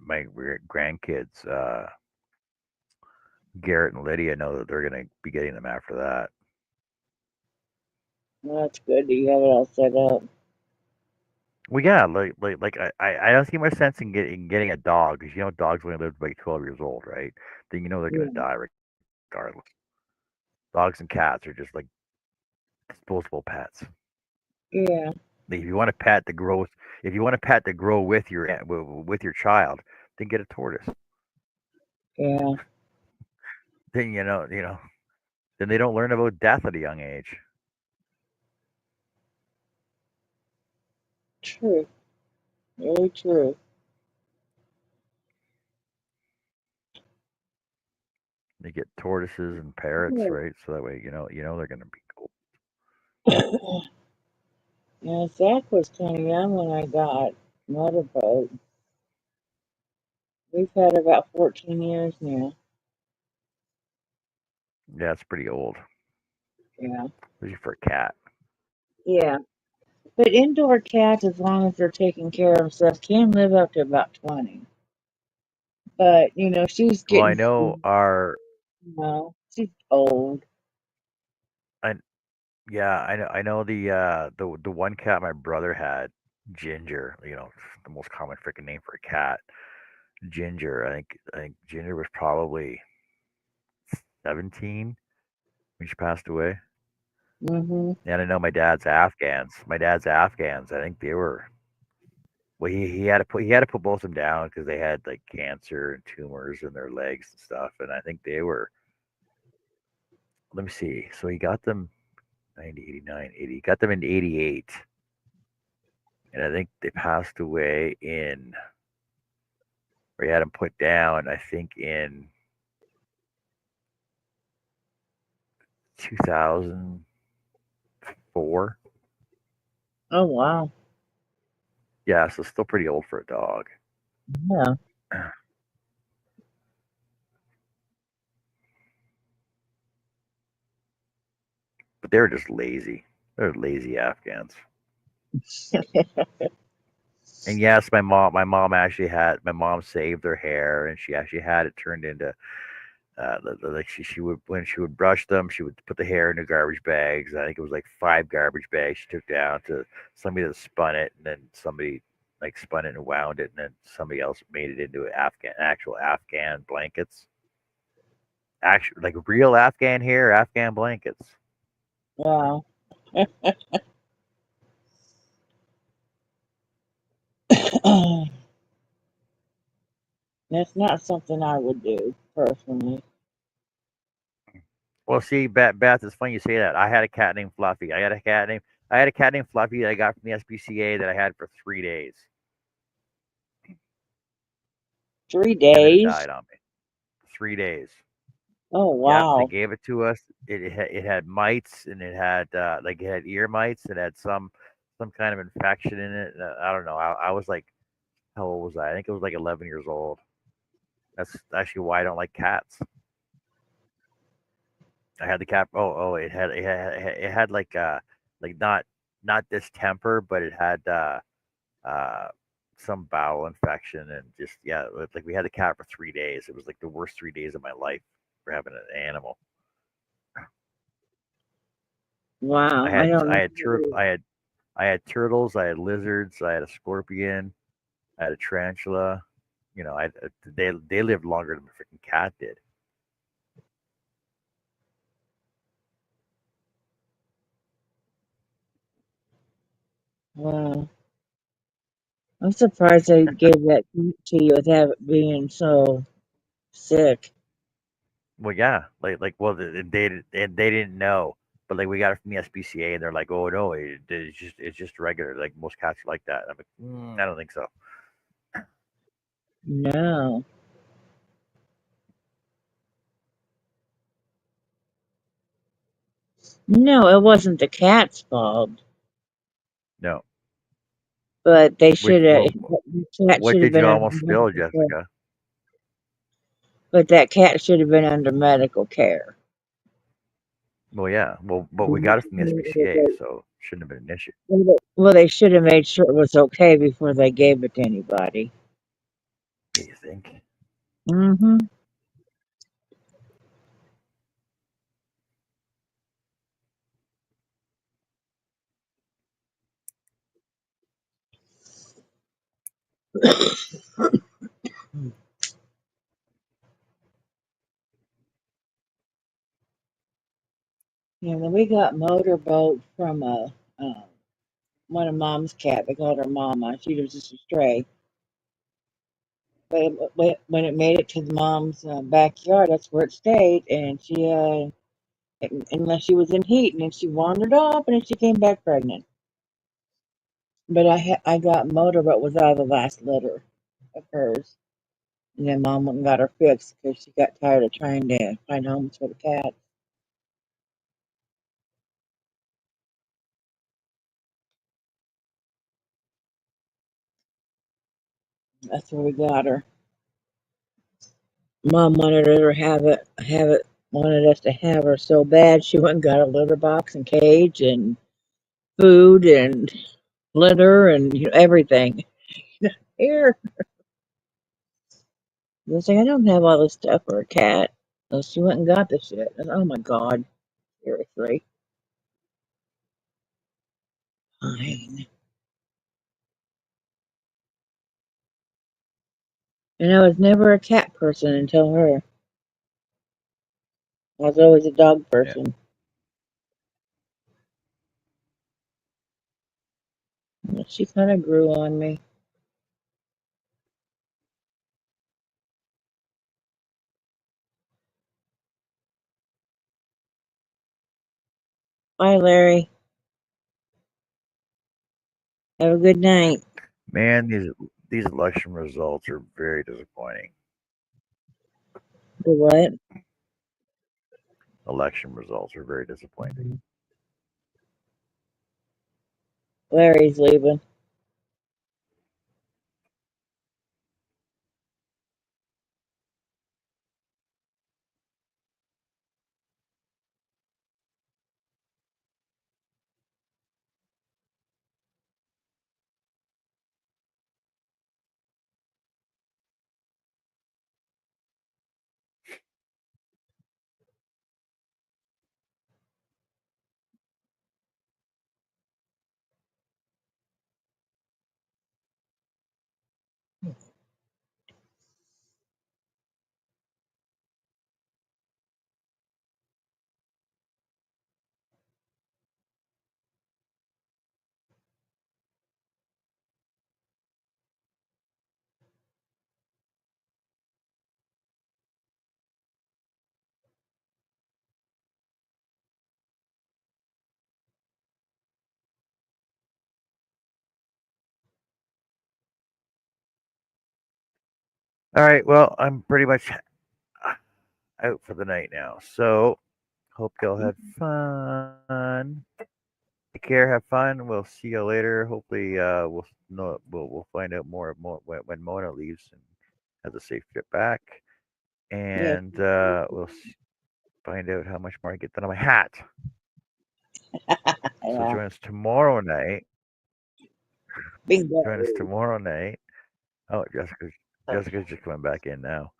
my grandkids, Garrett and Lydia, know that they're going to be getting them after that. well, that's good that you have it all set up. Well, yeah, I don't see much sense in getting a dog because dogs only live to like 12 years old, right? Then they're going Yeah. to die regardless. Dogs and cats are just like disposable pets. Yeah. Like, if you want a pet to grow with your child, then get a tortoise. Yeah. Then then they don't learn about death at a young age. True. Very true. They get tortoises and parrots, Yeah. right? So that way, they're going to be cool. Yeah, Zach was kind of young when I got motorboat. We've had about 14 years now. Yeah, it's pretty old, Yeah. especially for a cat. Yeah. But indoor cats, as long as they're taking care of themselves, can live up to about 20. But, she's Well, I getting, know she's old. I yeah, I know the one cat my brother had, Ginger. The most common freaking name for a cat, Ginger. I think Ginger was probably 17 when she passed away. Mm-hmm. And I know my dad's Afghans. My dad's Afghans. I think they were. Well, he had to put both of them down because they had like cancer and tumors in their legs and stuff. And I think they were. Let me see. So he got them 90, 89, 80. He got them in 88, and I think they passed away in. Or he had them put down. I think in 2004. Oh wow. Yeah, so still pretty old for a dog. Yeah. But they were just lazy. They're lazy Afghans. And yes, my mom saved their hair, and she actually had it turned into like she would when she would brush them, she would put the hair into garbage bags. I think it was like 5 garbage bags she took down to somebody that spun it, and then somebody like spun it and wound it, and then somebody else made it into actual Afghan blankets, actual like real Afghan hair, Afghan blankets. Wow. That's not something I would do personally. Well, see, Beth, it's funny you say that. I had a cat named Fluffy. I had a cat named Fluffy that I got from the SPCA that I had for 3 days, and then it Days. died on me. 3 days. Oh Yep, they wow. gave it to us. It had mites and it had like it had ear mites. It had some kind of infection in it. I don't know. I was like, how old was I? I think it was like 11 years old. That's actually why I don't like cats. I had the cat. It had like not distemper, but it had uh some bowel infection and just yeah, like we had the cat for 3 days. It was like the worst 3 days of my life for having an animal. Wow. I don't I know. had I had turtles, I had lizards, I had a scorpion, I had a tarantula. You know, they lived longer than the freaking cat did. Wow. I'm surprised they gave that to you without it being so sick. Well, yeah, well, they didn't know, but like we got it from the SPCA, and they're like, oh no, it's just regular. Like most cats are like that. I'm like, I don't think so. No. No, it wasn't the cat's fault. No. But they Which should have. what The cat what should have did been you under almost spill, medical care. Jessica? But that cat should have been under medical care. Well, yeah. Well, but we got it from the SPCA, so shouldn't have been an issue. Well, they should have made sure it was okay before they gave it to anybody. Yeah, you think? Mm-hmm. Yeah, then we got motorboat from one of Mom's cat. They called her Mama. She was just a stray. But when it made it to the mom's backyard, that's where it stayed. And unless she was in heat, and then she wandered off, and then she came back pregnant. But I got motorboat was out of the last litter of hers. And then Mom went and got her fixed because she got tired of trying to find homes for the cat. That's where we got her. Mom wanted her to wanted us to have her so bad. She went and got a litter box and cage and food and litter and everything. Here, I was like, I don't have all this stuff for a cat. So she went and got the shit. And, oh my God, seriously. Fine. And I was never a cat person until her. I was always a dog Yeah. person. She kind of grew on me. Bye, Larry. Have a good night. Man, these election results are very disappointing. The what? Election results are very disappointing. Larry's leaving. All right, well, I'm pretty much out for the night now. So hope y'all had fun. Take care, have fun. We'll see you later. Hopefully, we'll find out more when Mona leaves and has a safe trip back, Yeah. and find out how much more I get done on my hat. So Yeah. join us tomorrow night. Bingo. Join us tomorrow night. Oh, Jessica's just coming back in now.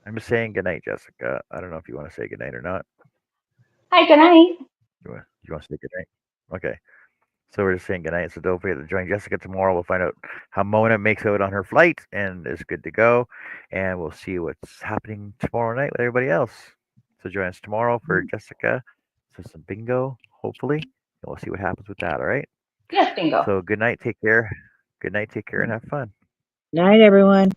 I'm just saying goodnight, Jessica. I don't know if you want to say goodnight or not. Hi, good night. You want to say goodnight? Okay. So we're just saying goodnight. So don't forget to join Jessica tomorrow. We'll find out how Mona makes out on her flight and is good to go. And we'll see what's happening tomorrow night with everybody else. So join us tomorrow for Jessica. So some bingo, hopefully. And we'll see what happens with that. All right. Yes, bingo. So good night. Take care. Good night. Take care and have fun. Night, everyone.